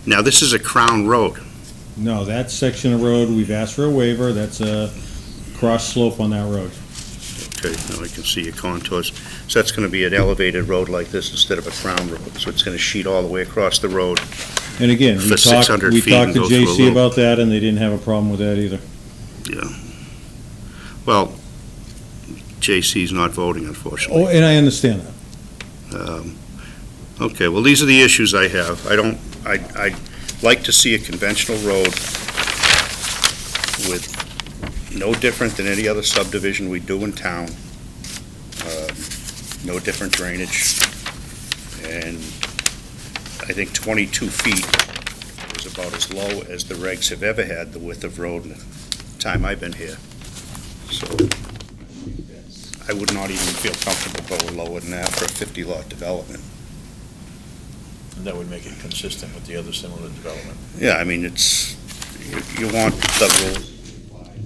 Now, this is a crown road. No, that section of road, we've asked for a waiver, that's a cross slope on that road. Okay, now I can see your contours. So that's going to be an elevated road like this instead of a crown road. So it's going to sheet all the way across the road. And again, For 600 we feet talked and to go through a JC little- about that, and they didn't have a problem with that either. Yeah. Well, JC's not voting, unfortunately. Oh, and I understand that. Okay, well, these are the issues I have. I'd like to see a conventional road with no different than any other subdivision we do in town. No different drainage. And I think 22 feet is about as low as the regs have ever had, the width of road in the time I've been here. So I would not even feel comfortable going lower than that for a 50-lot development. And that would make it consistent with the other similar development. Yeah, I mean, it's, you want the rules applied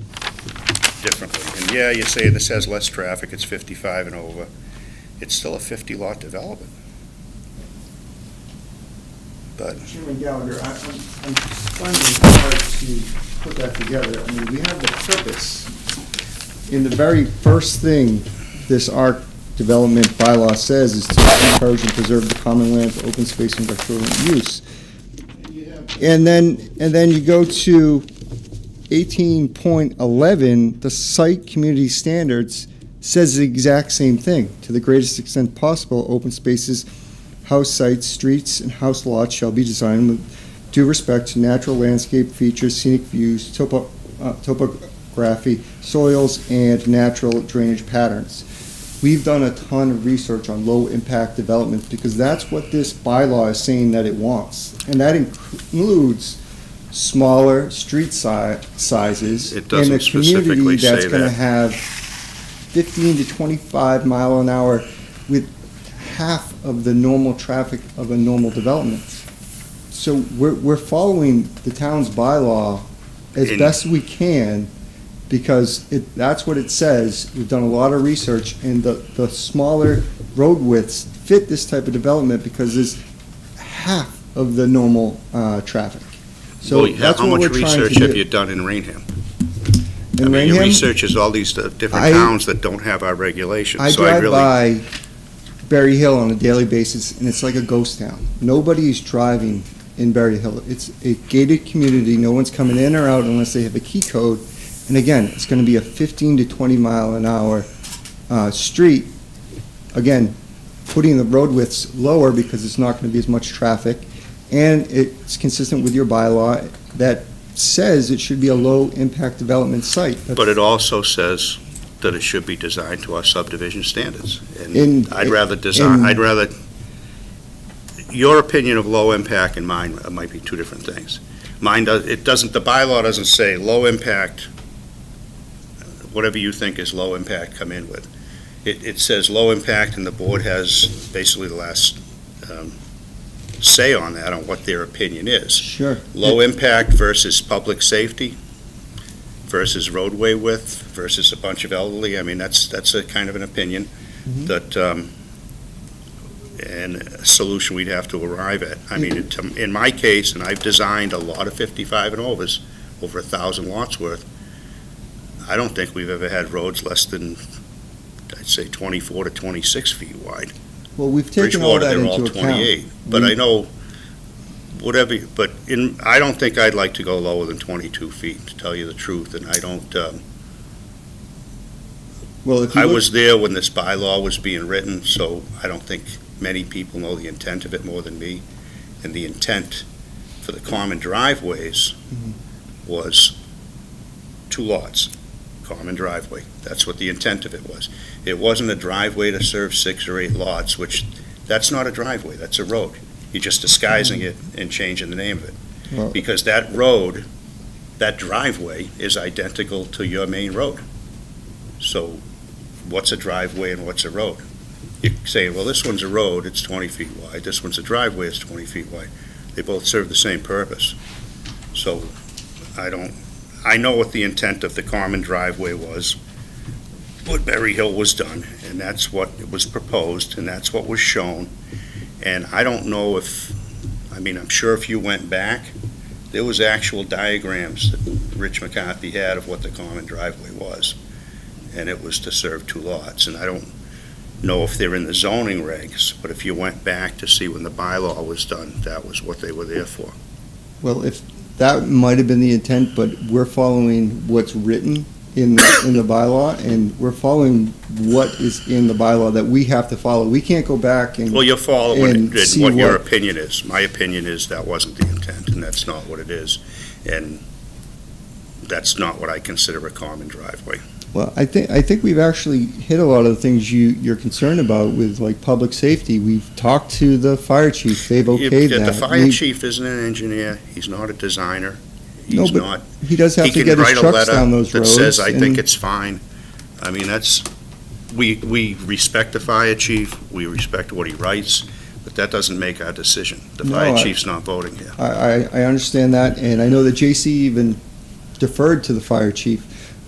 differently. And yeah, you say this has less traffic, it's 55 and over. It's still a 50-lot development. But Chairman Gallagher, I'm finding it hard to put that together. I mean, we have the purpose. In the very first thing this ARC development bylaw says is to encourage and preserve the common land for open space and industrial use. And then you go to 18.11, the site community standards says the exact same thing. To the greatest extent possible, open spaces, house sites, streets, and house lots shall be designed with due respect to natural landscape features, scenic views, topography, soils, and natural drainage patterns. We've done a ton of research on low-impact development because that's what this bylaw is saying that it wants. And that includes smaller street sizes. It doesn't in a community specifically say that's going to that. have 15 to 25 mile an hour with half of the normal traffic of a normal development. So we're following the town's bylaw as best we can because that's what it says. We've done a lot of research, and the smaller road widths fit this type of development because there's half of the normal traffic. So Well, that's how what much we're trying to research have do. you done in Rainham? In I mean, your Rainham, research is all these different I- towns that don't have our regulations. I So drive really, by Berry Hill on a daily basis, and it's like a ghost town. Nobody's driving in Berry Hill. It's a gated community. No one's coming in or out unless they have a key code. And again, it's going to be a 15 to 20 mile an hour street. Again, putting the road widths lower because it's not going to be as much traffic. And it's consistent with your bylaw that says it should be a low-impact development site. but it also says that it should be designed to our subdivision standards. And In- I'd rather design, in- I'd rather, your opinion of low impact and mine might be two different things. Mine does, it doesn't, the bylaw doesn't say low impact, whatever you think is low impact, come in with. It says low impact, and the board has basically the last say on that, on what their opinion is. Sure. Low impact versus public safety versus roadway width versus a bunch of elderly. I mean, that's a kind of an opinion Mhm. that, and a solution we'd have to arrive at. I mean, in my case, and I've designed a lot of 55 and overs, over 1,000 lots worth, I don't think we've ever had roads less than, I'd say, 24 to 26 feet wide. Well, we've taken all Bridgewater, that they're into all account. 28. But I know, whatever, but I don't think I'd like to go lower than 22 feet, to tell you the truth, and I don't, Well, if you I look- was there when this bylaw was being written, so I don't think many people know the intent of it more than me. And the intent for the common driveways Mhm. was 2 lots, common driveway. That's what the intent of it was. It wasn't a driveway to serve 6 or 8 lots, which, that's not a driveway, that's a road. You're just disguising it and changing the name of it. Well- Because that road, that driveway is identical to your main road. So what's a driveway and what's a road? You say, well, this one's a road, it's 20 feet wide, this one's a driveway, it's 20 feet wide. They both serve the same purpose. So I know what the intent of the common driveway was, what Berry Hill was done, and that's what was proposed, and that's what was shown. And I don't know if, I mean, I'm sure if you went back, there was actual diagrams that Rich McCarthy had of what the common driveway was. And it was to serve 2 lots. And I don't know if they're in the zoning regs, but if you went back to see when the bylaw was done, that was what they were there for. Well, if that might have been the intent, but we're following what's written in the bylaw, and we're following what is in the bylaw that we have to follow. We can't go back and. Well, you're following and see what your what- opinion is. My opinion is that wasn't the intent, and that's not what it is. And that's not what I consider a common driveway. Well, I think we've actually hit a lot of the things you're concerned about with, like, public safety. We've talked to the fire chief, they've okayed that. The fire We- chief isn't an engineer, he's not a designer, No, he's but not. he does have to can get his write a trucks letter down those that roads. says, I think and- it's fine. I mean, we respect the fire chief, we respect what he writes, but that doesn't make our decision. The No, fire I- chief's not voting here. I understand that, and I know that JC even deferred to the fire chief.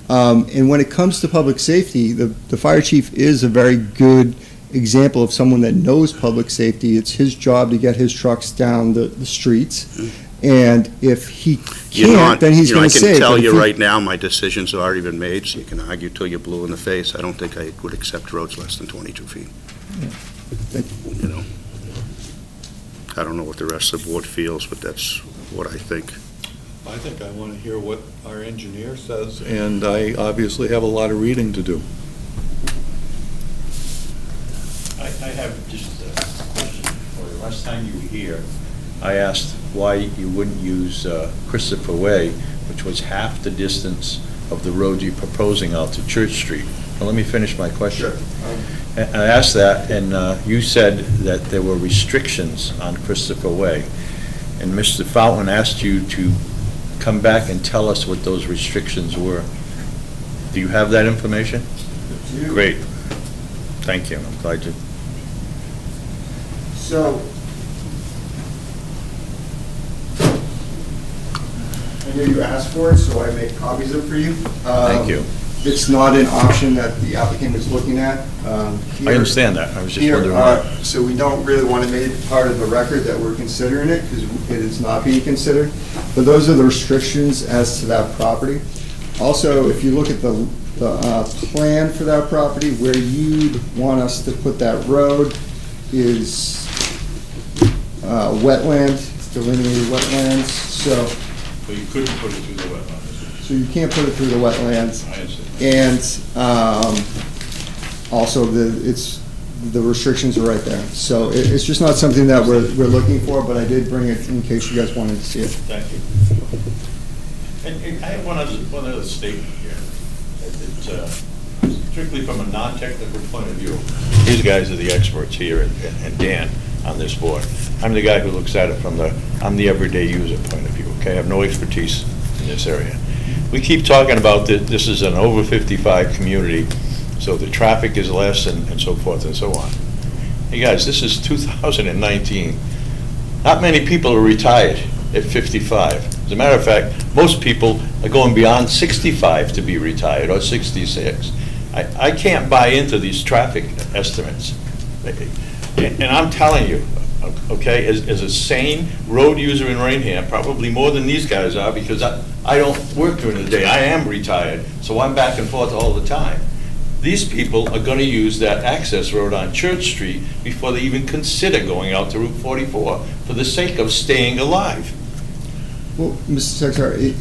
And when it comes to public safety, the fire chief is a very good example of someone that knows public safety. It's his job to get his trucks down the streets. And if he You're can't, not, then he's you know, going I to say. can tell but if you he- right now, my decision's already been made, so you can argue till you're blue in the face. I don't think I would accept roads less than 22 feet. You know? I don't know what the rest of the board feels, but that's what I think. I think I want to hear what our engineer says, and I obviously have a lot of reading to do. I have just a question for you. Last time you were here, I asked why you wouldn't use Christopher Way, which was half the distance of the road you're proposing out to Church Street. Well, let me finish my question. And I asked that, and you said that there were restrictions on Christopher Way. And Mr. Fountain asked you to come back and tell us what those restrictions were. Do you have that information? Great. Thank you. I'm glad you... So, I know you asked for it, so I made copies of it for you. Thank you. It's not an option that the applicant was looking at. I understand that. I was just Here, wondering why. so we don't really want to make it part of the record that we're considering it, because it is not being considered. But those are the restrictions as to that property. Also, if you look at the plan for that property, where you'd want us to put that road is wetland, it's delineated wetlands, so But you couldn't put it through the wetlands. you can't put it through the wetlands. I understand. And also, the restrictions are right there. So it's just not something that we're looking for, but I did bring it in case you guys wanted to see it. Thank you. And I have one other statement here. It's strictly from a non-technical point of view. These guys are the experts here, and Dan on this board. I'm the guy who looks at it I'm the everyday user point of view, okay? I have no expertise in this area. We keep talking about that this is an over 55 community, so the traffic is less and so forth and so on. Hey guys, this is 2019. Not many people are retired at 55. As a matter of fact, most people are going beyond 65 to be retired, or 66. I can't buy into these traffic estimates. And I'm telling you, okay, as a sane road user in Rainham, probably more than these guys are, because I don't work during the day. I am retired, so I'm back and forth all the time. These people are going to use that access road on Church Street before they even consider going out to Route 44 for the sake of staying alive. Well, Mr. Secretary,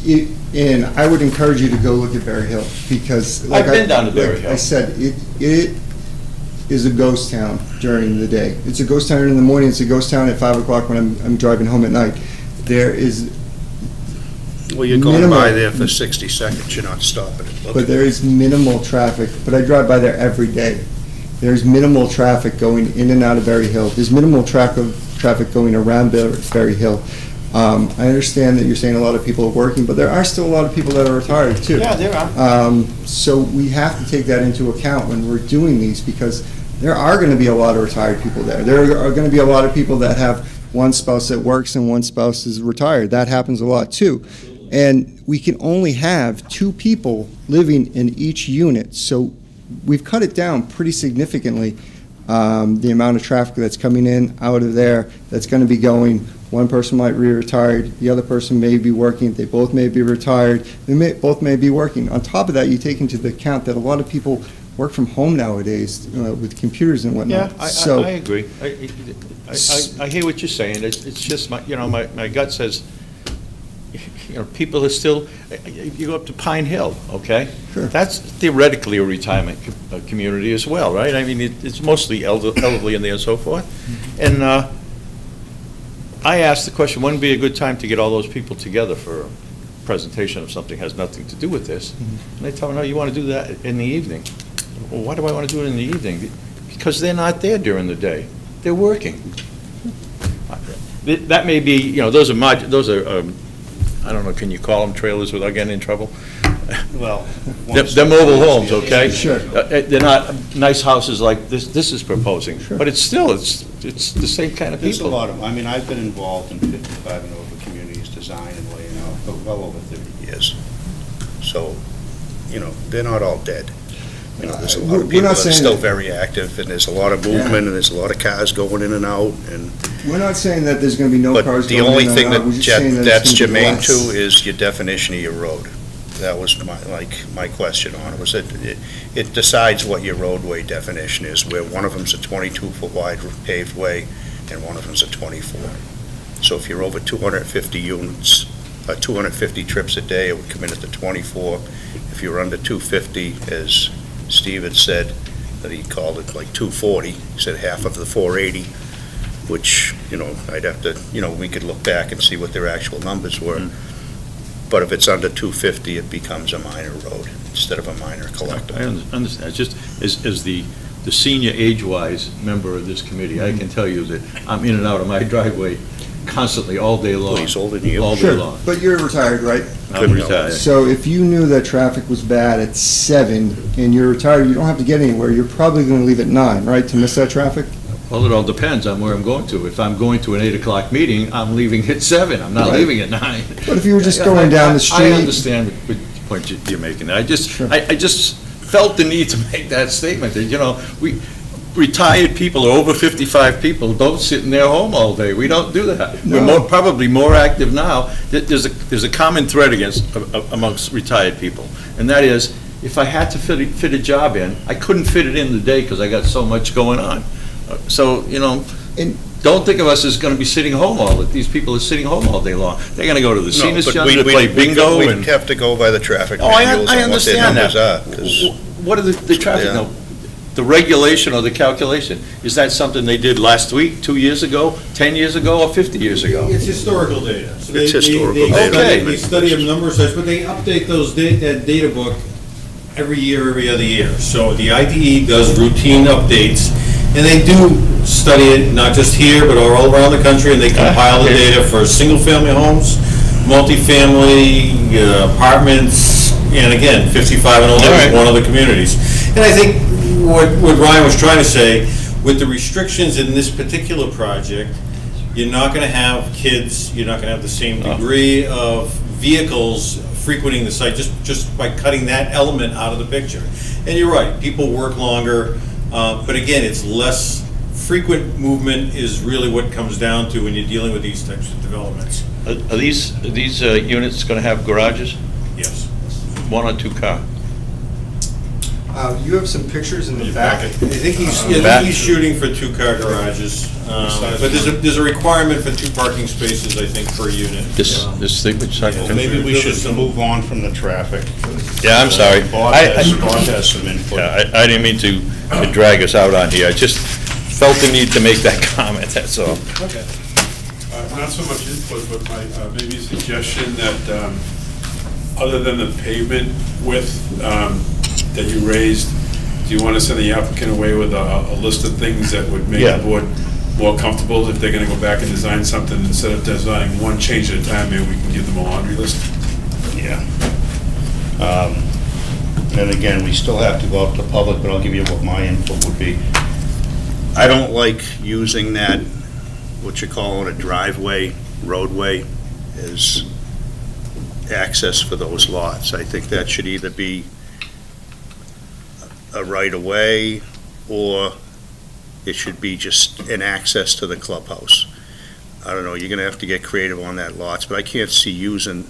and I would encourage you to go look at Berry Hill, because like I've been down to Berry like Hill. I said, it is a ghost town during the day. It's a ghost town in the morning, it's a ghost town at 5 o'clock when I'm driving home at night. There is Well, you're going minimal- by there for 60 seconds, you're not stopping it. But there is minimal traffic, but I drive by there every day. There's minimal traffic going in and out of Berry Hill. There's minimal traffic going around Berry Hill. I understand that you're saying a lot of people are working, but there are still a lot of people that are retired too. Yeah, there are. So we have to take that into account when we're doing these, because there are going to be a lot of retired people there. There are going to be a lot of people that have one spouse that works and one spouse is retired. That happens a lot too. And we can only have 2 people living in each unit. So we've cut it down pretty significantly, the amount of traffic that's coming in, out of there, that's going to be going. One person might be retired, the other person may be working, they both may be retired, both may be working. On top of that, you take into account that a lot of people work from home nowadays with computers and whatnot. Yeah, So- I agree. I hear what you're saying. It's just my gut says, people are still, you go up to Pine Hill, okay? Sure. That's theoretically a retirement community as well, right? I mean, it's mostly elderly in there and so forth. And I asked the question, when would be a good time to get all those people together for a presentation of something that has nothing to do with this? And they tell me, no, you want to do that in the evening. Well, why do I want to do it in the evening? Because they're not there during the day. They're working. That may be, those are, I don't know, can you call them trailers without getting in trouble? Well, They're mobile homes, okay? Sure. They're not nice houses like this is proposing, but it's still, it's the same kind of There's a people. lot of, I've been involved in 55 and over communities, design and laying out for well over 30 years. So, they're not all dead. There's a lot We're of people not that are saying still that- very active, and there's a lot of movement, and there's a lot of cars going in and out, and We're not saying that there's gonna be no But cars the going only in or thing out. We're just that, saying that that's it's gonna be germane less. to is your definition of your road. That was my question on it, was that it decides what your roadway definition is, where one of them's a 22-foot wide paved way, and one of them's a 24. So if you're over 250 units, 250 trips a day, it would come in at the 24. If you're under 250, as Steve had said, that he called it like 240, he said half of the 480, which, I'd have to, we could look back and see what their actual numbers were. But if it's under 250, it becomes a minor road instead of a minor collector. I understand. It's just, as the senior age-wise member of this committee, I can tell you that I'm in and out of my driveway constantly, all day long. Well, he's older than you. All day Sure, long. but you're retired, right? I'm retired. So if you knew that traffic was bad at 7 and you're retired, you don't have to get anywhere, you're probably gonna leave at 9, right, to miss that traffic? Well, it all depends on where I'm going to. If I'm going to an 8 o'clock meeting, I'm leaving at 7. I'm not Right. leaving at 9. But if you were just going down the street. I understand what point you're making. I just felt the need to make that statement, that, we, retired people, or over 55 people, don't sit in their home all day. We don't do that. We're probably more active now. There's a common thread amongst retired people, and that is, if I had to fit a job in, I couldn't fit it in the day because I got so much going on. So, don't think of us as going to be sitting home these people are sitting home all day long. They're going to go to the senior center to play bingo. We'd have to go by the traffic Oh, manuals I and what their understand numbers that. are. 'Cause What are the traffic, Yeah. the regulation or the calculation? Is that something they did last week, 2 years ago, 10 years ago, or 50 years ago? It's historical data. So It's they historical study- data. They study a number of sites, but they update that data book every year, every other year. So the IDE does routine updates, and they do study it, not just here, but all around the country, and they compile the data for single-family homes, multifamily, apartments, and again, 55 and older is one of the communities. And I think what Ryan was trying to say, with the restrictions in this particular project, you're not going to have kids, you're not going to have the same degree of vehicles frequenting the site, just by cutting that element out of the picture. And you're right, people work longer, but again, it's less frequent movement is really what comes down to when you're dealing with these types of developments. Are these units going to have garages? Yes. 1 or 2 car? You have some pictures in the back. I think he's shooting for 2-car garages, but there's a requirement for 2 parking spaces, I think, per unit. This thing, which I can... Maybe we should move on from the traffic. Yeah, I'm sorry. Bob has some input. Yeah, I didn't mean to drag us out on here. I just felt the need to make that comment, that's all. Okay. Not so much input, but maybe a suggestion that, other than the pavement width that you raised, do you want to send the applicant away with a list of things that would make the board more comfortable if they're going to go back and design something, instead of designing one change at a time, maybe we can give them a laundry list? Yeah. And again, we still have to go out to the public, but I'll give you what my input would be. I don't like using that, what you call a driveway, roadway, as access for those lots. I think that should either be a right-of-way, or it should be just an access to the clubhouse. I don't know, you're gonna have to get creative on that lots, but I can't see using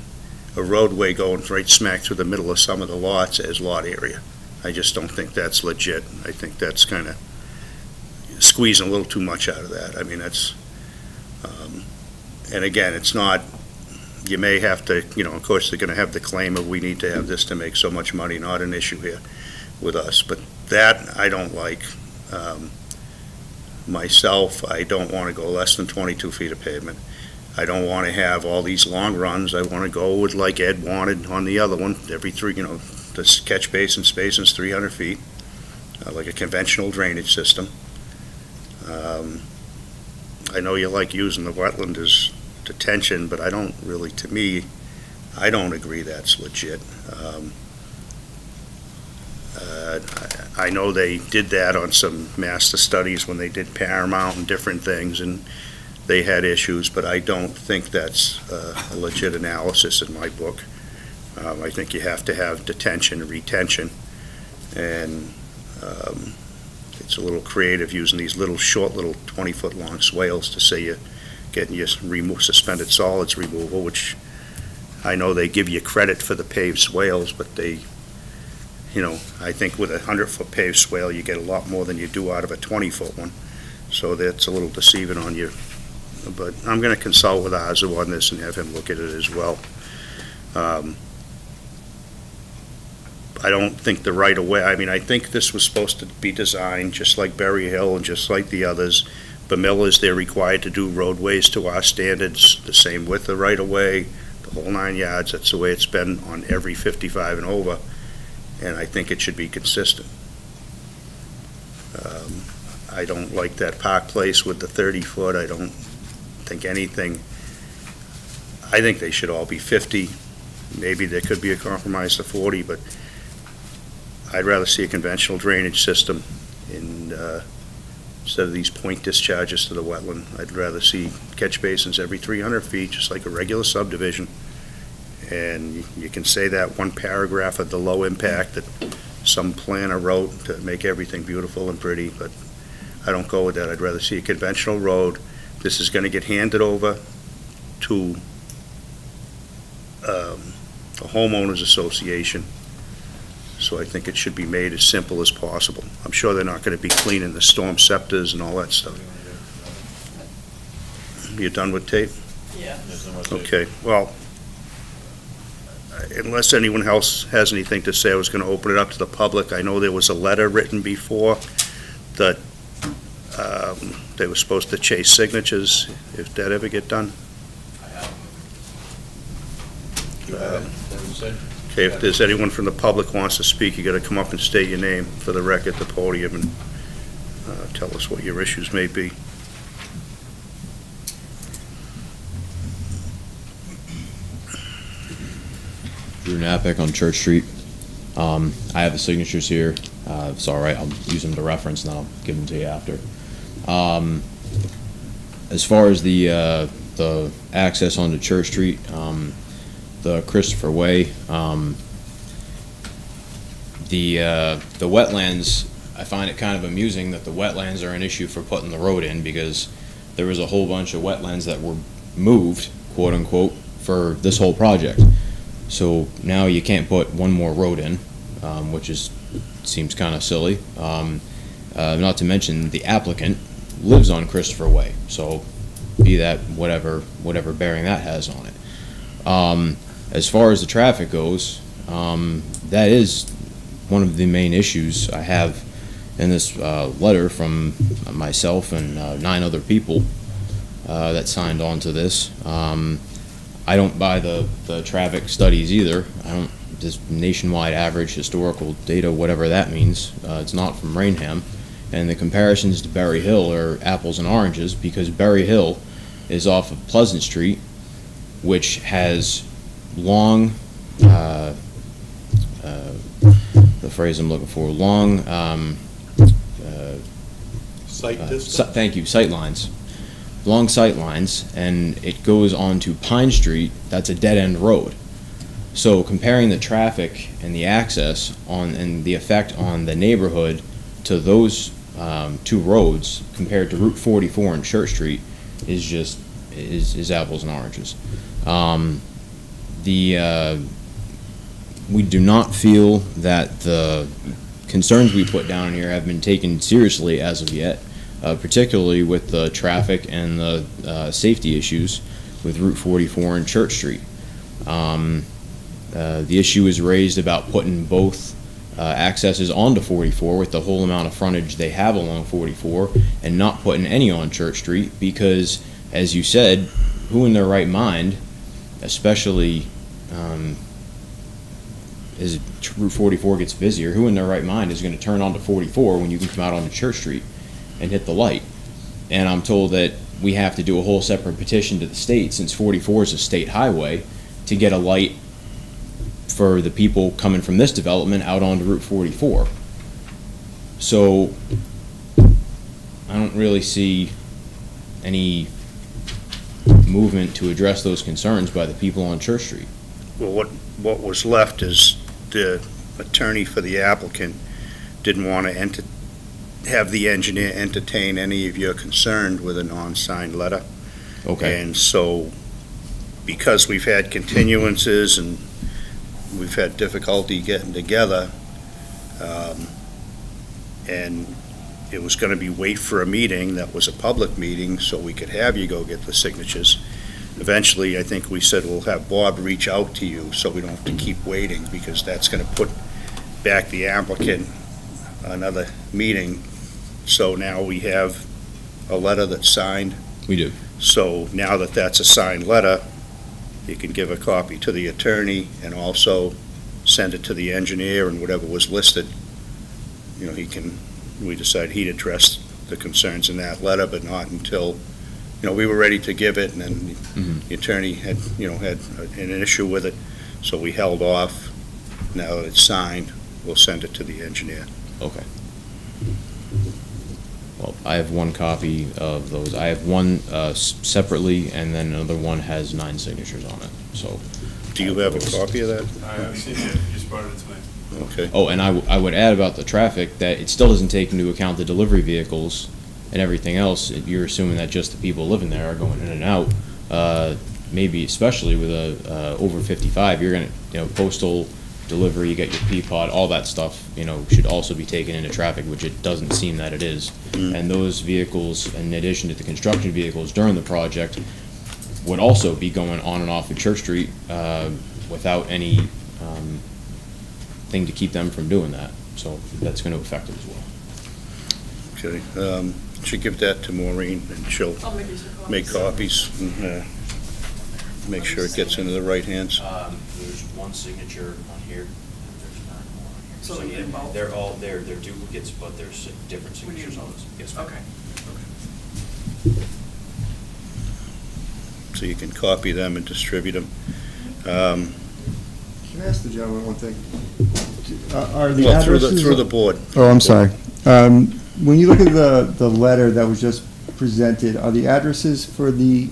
a roadway going right smack through the middle of some of the lots as lot area. I just don't think that's legit. I think that's kind of squeezing a little too much out of that. I mean, that's, and again, it's not, you may have to, of course, they're gonna have the claim of we need to have this to make so much money, not an issue here with us, but that I don't like. Myself, I don't want to go less than 22 feet of pavement. I don't want to have all these long runs. I want to go with, like Ed wanted on the other one, every three, the catch basin spacing's 300 feet, like a conventional drainage system. I know you like using the wetland as detention, but I don't really, to me, I don't agree that's legit. I know they did that on some master studies when they did Paramount and different things, and they had issues, but I don't think that's a legit analysis in my book. I think you have to have detention and retention, and it's a little creative using these little, short, little 20-foot long swales to say you're getting your suspended solids removal, which I know they give you credit for the paved swales, but they, I think with a 100-foot paved swale, you get a lot more than you do out of a 20-foot one. So that's a little deceiving on you. But I'm going to consult with Azu on this and have him look at it as well. I don't think the right-of-way, I think this was supposed to be designed just like Berry Hill and just like the others. Bamillas, they're required to do roadways to our standards, the same width of right-of-way, the whole 9 yards. That's the way it's been on every 55 and over, and I think it should be consistent. I don't like that Park Place with the 30-foot. I don't think anything. I think they should all be 50. Maybe there could be a compromise to 40, but I'd rather see a conventional drainage system instead of these point discharges to the wetland. I'd rather see catch basins every 300 feet, just like a regular subdivision. And you can say that one paragraph of the low impact that some planner wrote to make everything beautiful and pretty, but I don't go with that. I'd rather see a conventional road. This is going to get handed over to a homeowners association. So I think it should be made as simple as possible. I'm sure they're not going to be cleaning the storm scepters and all that stuff. You done with tape? Yeah. Okay, well, unless anyone else has anything to say, I was going to open it up to the public. I know there was a letter written before that they were supposed to chase signatures. If that ever get done? Okay, if there's anyone from the public wants to speak, you got to come up and state your name for the record at the podium and tell us what your issues may be. Drew Napick on Church Street. I have the signatures here. It's all right. I'll use them to reference, and then I'll give them to you after. As far as the access onto Church Street, the Christopher Way, the wetlands, I find it kind of amusing that the wetlands are an issue for putting the road in, because there was a whole bunch of wetlands that were moved, quote unquote, for this whole project. So now you can't put one more road in, which seems kind of silly. Not to mention the applicant lives on Christopher Way, so be that whatever bearing that has on it. As far as the traffic goes, that is one of the main issues I have in this letter from myself and 9 other people that signed on to this. I don't buy the traffic studies either. I don't, this nationwide average historical data, whatever that means, it's not from Rainham. And the comparisons to Berry Hill are apples and oranges, because Berry Hill is off of Pleasant Street, which has long, the phrase I'm looking for, long, Sight distance? thank you, sight lines. Long sight lines, and it goes on to Pine Street. That's a dead-end road. So comparing the traffic and the access and the effect on the neighborhood to those 2 roads compared to Route 44 and Church Street is apples and oranges. We do not feel that the concerns we put down here have been taken seriously as of yet, particularly with the traffic and the safety issues with Route 44 and Church Street. The issue is raised about putting both accesses onto 44 with the whole amount of frontage they have along 44, and not putting any on Church Street, because, as you said, who in their right mind, especially as Route 44 gets busier, who in their right mind is going to turn onto 44 when you can come out onto Church Street and hit the light? And I'm told that we have to do a whole separate petition to the state, since 44 is a state highway, to get a light for the people coming from this development out onto Route 44. So I don't really see any movement to address those concerns by the people on Church Street. Well, what was left is the attorney for the applicant didn't want to have the engineer entertain any of your concern with a non-signed letter. Okay. And so, because we've had continuances and we've had difficulty getting together, and it was gonna be wait for a meeting that was a public meeting, so we could have you go get the signatures. Eventually, I think we said we'll have Bob reach out to you, so we don't have to keep waiting, because that's gonna put back the applicant another meeting. So now we have a letter that's signed. We do. So now that that's a signed letter, you can give a copy to the attorney and also send it to the engineer, and whatever was listed, we decided he'd address the concerns in that letter, but not until, we were ready to give it, and then the attorney had an issue with it, so we held off. Now that it's signed, we'll send it to the engineer. Okay. Well, I have one copy of those. I have one separately, and then another one has 9 signatures on it, so. Do you have a copy of that? I've seen it, you just brought it tonight. Okay. Oh, and I would add about the traffic, that it still doesn't take into account the delivery vehicles and everything else. You're assuming that just the people living there are going in and out. Maybe especially with a over 55, you're gonna, postal delivery, you get your P-pod, all that stuff, should also be taken into traffic, which it doesn't seem that it is. And those vehicles, in addition to the construction vehicles during the project, would also be going on and off of Church Street without any thing to keep them from doing that. So that's going to affect it as well. Okay. Should give that to Maureen, and she'll make copies and make sure it gets into the right hands. There's one signature on here, and there's 9 more on here. So you need both? They're all, they're duplicates, but there's different signatures on this. Yes, ma'am. Okay. So you can copy them and distribute them. Can I ask the gentleman one thing? Are the Well, addresses... through the board. Oh, I'm sorry. When you look at the letter that was just presented, are the addresses for the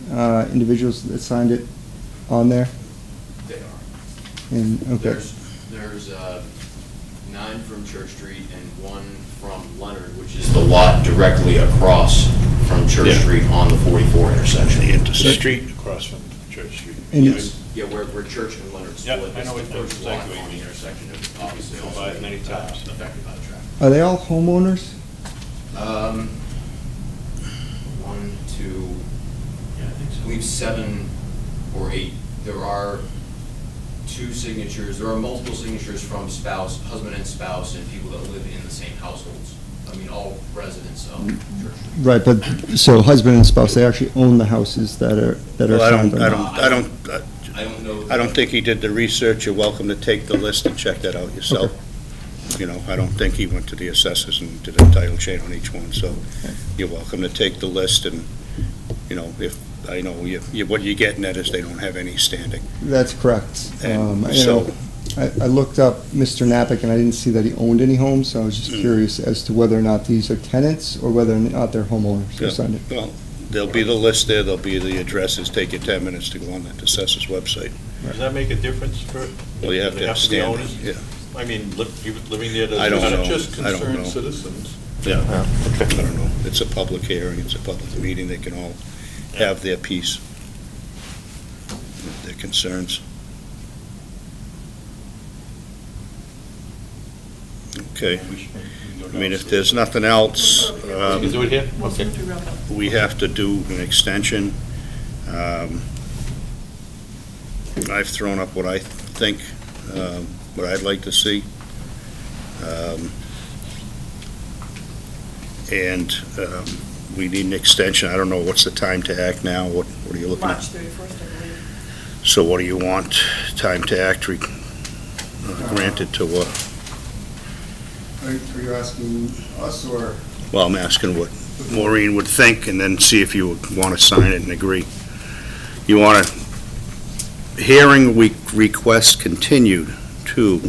individuals that signed it on there? They are. And, okay. There's 9 from Church Street and 1 from Leonard, which is the lot directly across from Church Street on the 44 intersection. The Street across from Church Street. And Yeah, where Church and Leonard split. Yep, I know it's the what first you're lot saying. on the intersection, and obviously Gone also by it many times. affected by the traffic. are they all homeowners? 1, 2, I believe 7 or 8. There are 2 signatures, there are multiple signatures from spouse, husband and spouse, and people that live in the same households. I mean, all residents of Church Street. Right, but, so husband and spouse, they actually own the houses that are Well, signed on. I don't know. I don't think he did the research. You're welcome to take the list and check that out yourself. I don't think he went to the assessors and did a title chain on each one, so you're welcome to take the list, and, if, I know what you're getting at is they don't have any standing. That's correct. And so- I looked up Mr. Napick, and I didn't see that he owned any homes, so I was just curious as to whether or not these are tenants or whether or not they're homeowners who Yeah. signed it. Well, there'll be the list there, there'll be the addresses. Take you 10 minutes to go on the assessor's website. Does that make a difference for? Well, you have do to they have be standing, owners? yeah. I mean, people living there, I don't not know. just I don't concerned know. citizens. Yeah, I don't know. It's a public hearing, it's a public meeting, they can all have their piece, their concerns. Okay. I mean, if there's nothing else, You can do it here? Okay. we have to do an extension. I've thrown up what I think, what I'd like to see. And we need an extension. I don't know, what's the time to act now? What are you looking at? March 31st, I believe. So what do you want? Time to act granted to what? Are you asking us or? Well, I'm asking what Maureen would think, and then see if you would want to sign it and agree. You want a hearing week request continued to,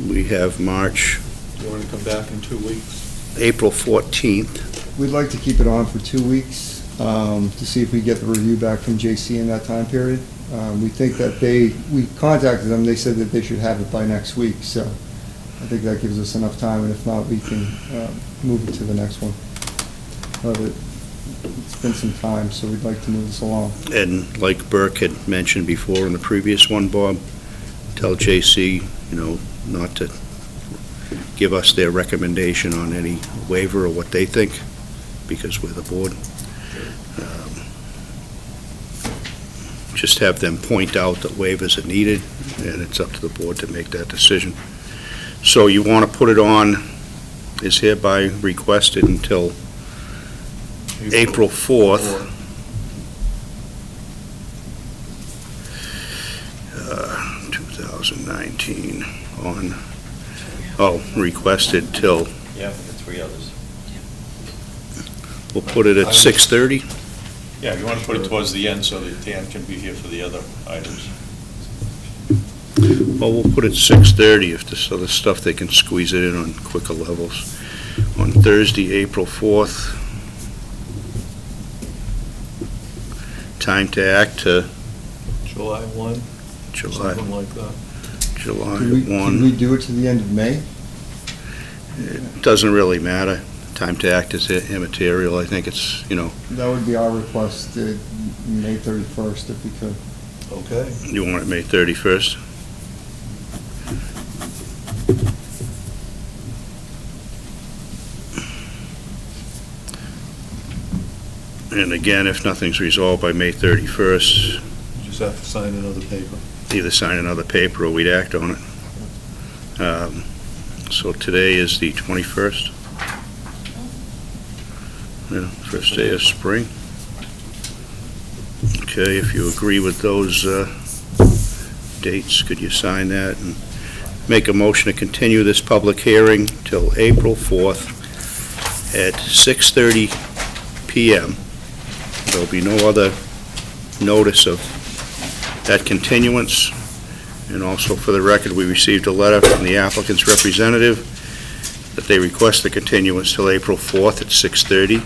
we have March, You want to come back in 2 weeks? April 14th. We'd like to keep it on for 2 weeks to see if we get the review back from JC in that time period. We think that we contacted them, they said that they should have it by next week, so I think that gives us enough time, and if not, we can move it to the next one. But it's been some time, so we'd like to move this along. And like Burke had mentioned before in the previous one, Bob, tell J.C., not to give us their recommendation on any waiver or what they think, because we're the board. Just have them point out that waivers are needed, and it's up to the board to make that decision. So you want to put it on, is hereby requested until April 4th. 2019 on, requested till, Yeah, the three others. we'll put it at 6:30. Yeah, you want to put it towards the end so that Dan can be here for the other items. Well, we'll put it 6:30 if this other stuff, they can squeeze it in on quicker levels. On Thursday, April 4th. Time to act to July 1, July, something like that. July Can we 1. do it to the end of May? It doesn't really matter. Time to act is immaterial. I think it's, That would be our request, May 31st, if we could. Okay. you want it May 31st? And again, if nothing's resolved by May 31st, You just have to sign another paper. either sign another paper or we'd act on it. So today is the 21st. Yeah, first day of spring. Okay, if you agree with those dates, could you sign that and make a motion to continue this public hearing till April 4th at 6:30 PM. There'll be no other notice of that continuance. And also for the record, we received a letter from the applicant's representative that they request the continuance till April 4th at 6:30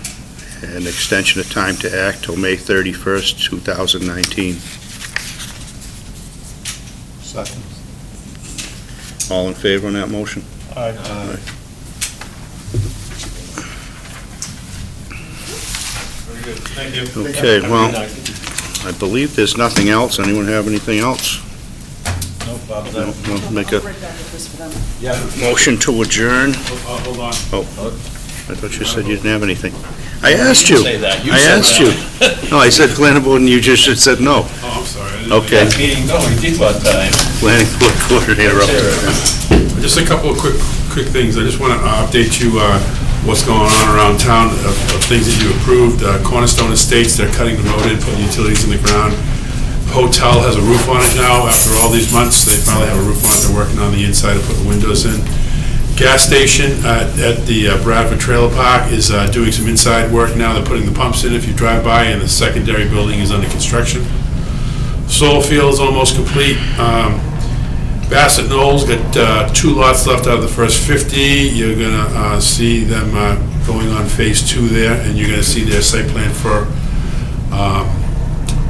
and extension of time to act till May 31st, 2019. Second. All in favor on that motion? Aye. Very good, thank you. Okay, Have a well, good night. I believe there's nothing else. Anyone have anything else? No, Bob's No, out. no, make a Yeah. motion to adjourn. Hold on. Oh, I thought you said you didn't have anything. I asked you. Say that. You I said asked that. you. No, I said planning board and you just said no. Oh, I'm sorry. I didn't- Okay. Meeting, no, we did one time. Planning board coordinator up there. Just a couple of quick things. I just want to update you what's going on around town of things that you approved. Cornerstone Estates, they're cutting the road in, putting utilities in the ground. Hotel has a roof on it now. After all these months, they finally have a roof on it. They're working on the inside to put the windows in. Gas station at the Bradford Trailer Park is doing some inside work now. They're putting the pumps in if you drive by, and the secondary building is under construction. Solar field's almost complete. Bassett Knolls got 2 lots left out of the first 50. You're gonna see them going on phase 2 there, and you're gonna see their site plan for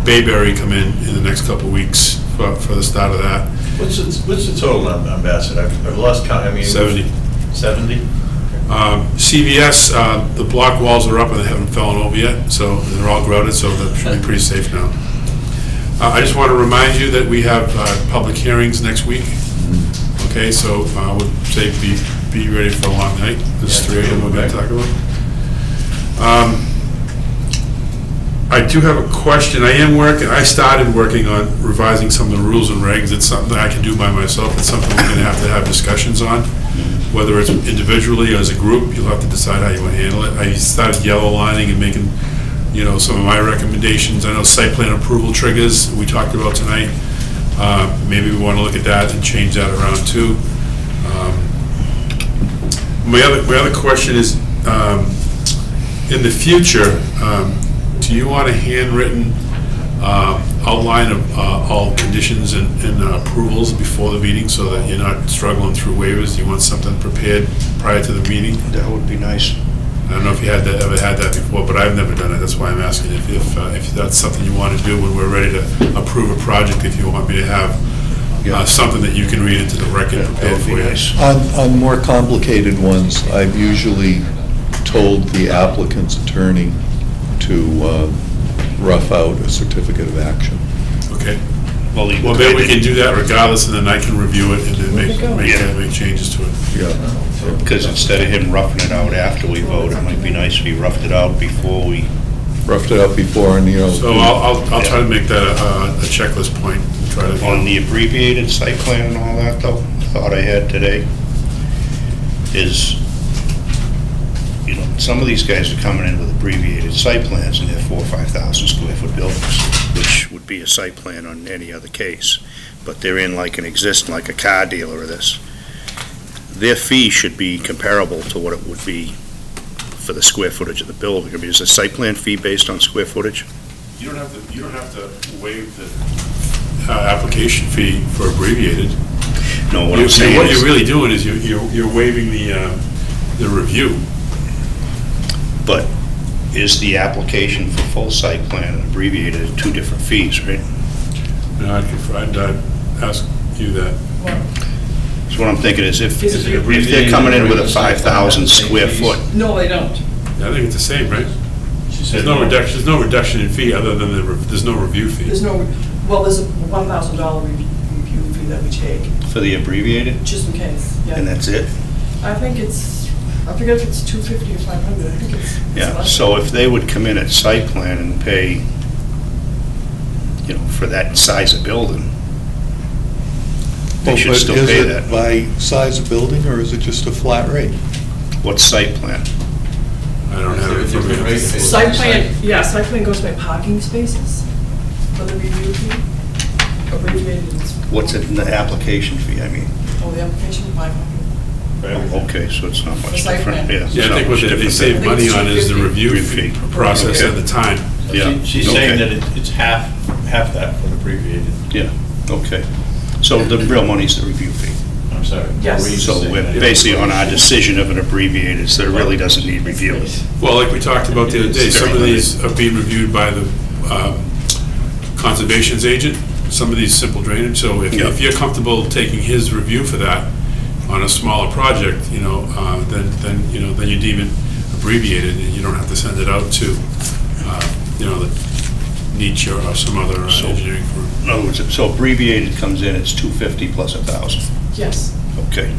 Bayberry come in the next couple of weeks for the start of that. What's the total on Bassett? I've lost count, 70. 70? CVS, the block walls are up and they haven't fallen over yet, so they're all grouted, so that should be pretty safe now. I just want to remind you that we have public hearings next week. Okay, so I would say be ready for a long night. There's 3 of them we're going to talk about. I do have a question. I started working on revising some of the rules and regs. It's something that I can do by myself. It's something we're going to have discussions on, whether it's individually or as a group. You'll have to decide how you want to handle it. I started yellow lining and making, some of my recommendations. I know site plan approval triggers we talked about tonight. Maybe we want to look at that and change that around too. My other question is, in the future, do you want a handwritten outline of all conditions and approvals before the meeting so that you're not struggling through waivers? Do you want something prepared prior to the meeting? That would be nice. I don't know if you ever had that before, but I've never done it. That's why I'm asking if that's something you want to do when we're ready to approve a project, if you want me to have, something that you can read into the record prepared for you. On more complicated ones, I've usually told the applicant's attorney to rough out a certificate of action. Okay. Well, maybe we can do that regardless, and then I can review it and then make changes to it. Yeah. Because instead of him roughing it out after we vote, it might be nice if he roughed it out before we... Roughed it out before, and, So I'll try to make that a checklist point. Try to On the abbreviated site plan and all that, though, thought I had today is, you know, some of these guys are coming in with abbreviated site plans and they're 4,000 or 5,000 square foot buildings, which would be a site plan on any other case. But they're in like like a car dealer or this. Their fee should be comparable to what it would be for the square footage of the building. I mean, is the site plan fee based on square footage? You don't have to waive the application fee for abbreviated. No, what I'm saying What is... you're really doing is you're waiving the review. But is the application for full site plan and abbreviated two different fees, right? No, I'd ask you that. So what I'm thinking is if Is it they're coming in with a 5,000 square foot, No, they don't. I think it's the same, right? There's no reduction in fee other than there's no review fee. There's no, well, there's a $1,000 review fee that we take, for the abbreviated, just in case, yeah. and that's it? I think it's, I forget if it's $250 or $500, I think it's Yeah, less. so if they would come in at site plan and pay, you know, for that size of building, they should still pay that. Is it by size of building, or is it just a flat rate? What's site plan? I don't have it from me. Site plan, yeah, site plan goes by parking spaces for the review fee, abbreviated, is, What's it in the application fee, I mean? oh, the application, 500. Okay, so it's not The much site different, plan. yeah. Yeah, I think what they save money on is the review fee process Okay. and the time. Yeah. She's Okay. saying that it's half that for the abbreviated. Yeah, okay. So the real money's the review fee. I'm sorry. Yes. So we're basically on our decision of an abbreviated, so it really doesn't need review. Well, like we talked about the other day, some of these are being reviewed by the conservation's agent, some of these simple drainage, so if you're comfortable taking his review for that on a smaller project, you know, then you deem it abbreviated, and you don't have to send it out to, you know, the Nietzsche or some other engineering firm. In other words, so abbreviated comes in, it's 250 plus 1,000. Yes. Okay.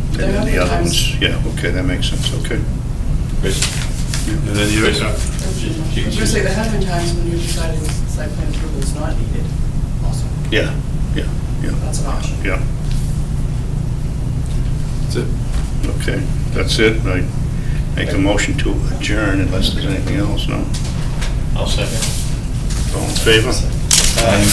And then the other ones, yeah, okay, that makes sense, okay. And then you, I was gonna say, there have been times when you decided site plan approval is not needed, also. Yeah. That's an option. Yeah. That's it. Okay, that's it. I make a motion to adjourn unless there's anything else, no? I'll second. All in favor? Aye.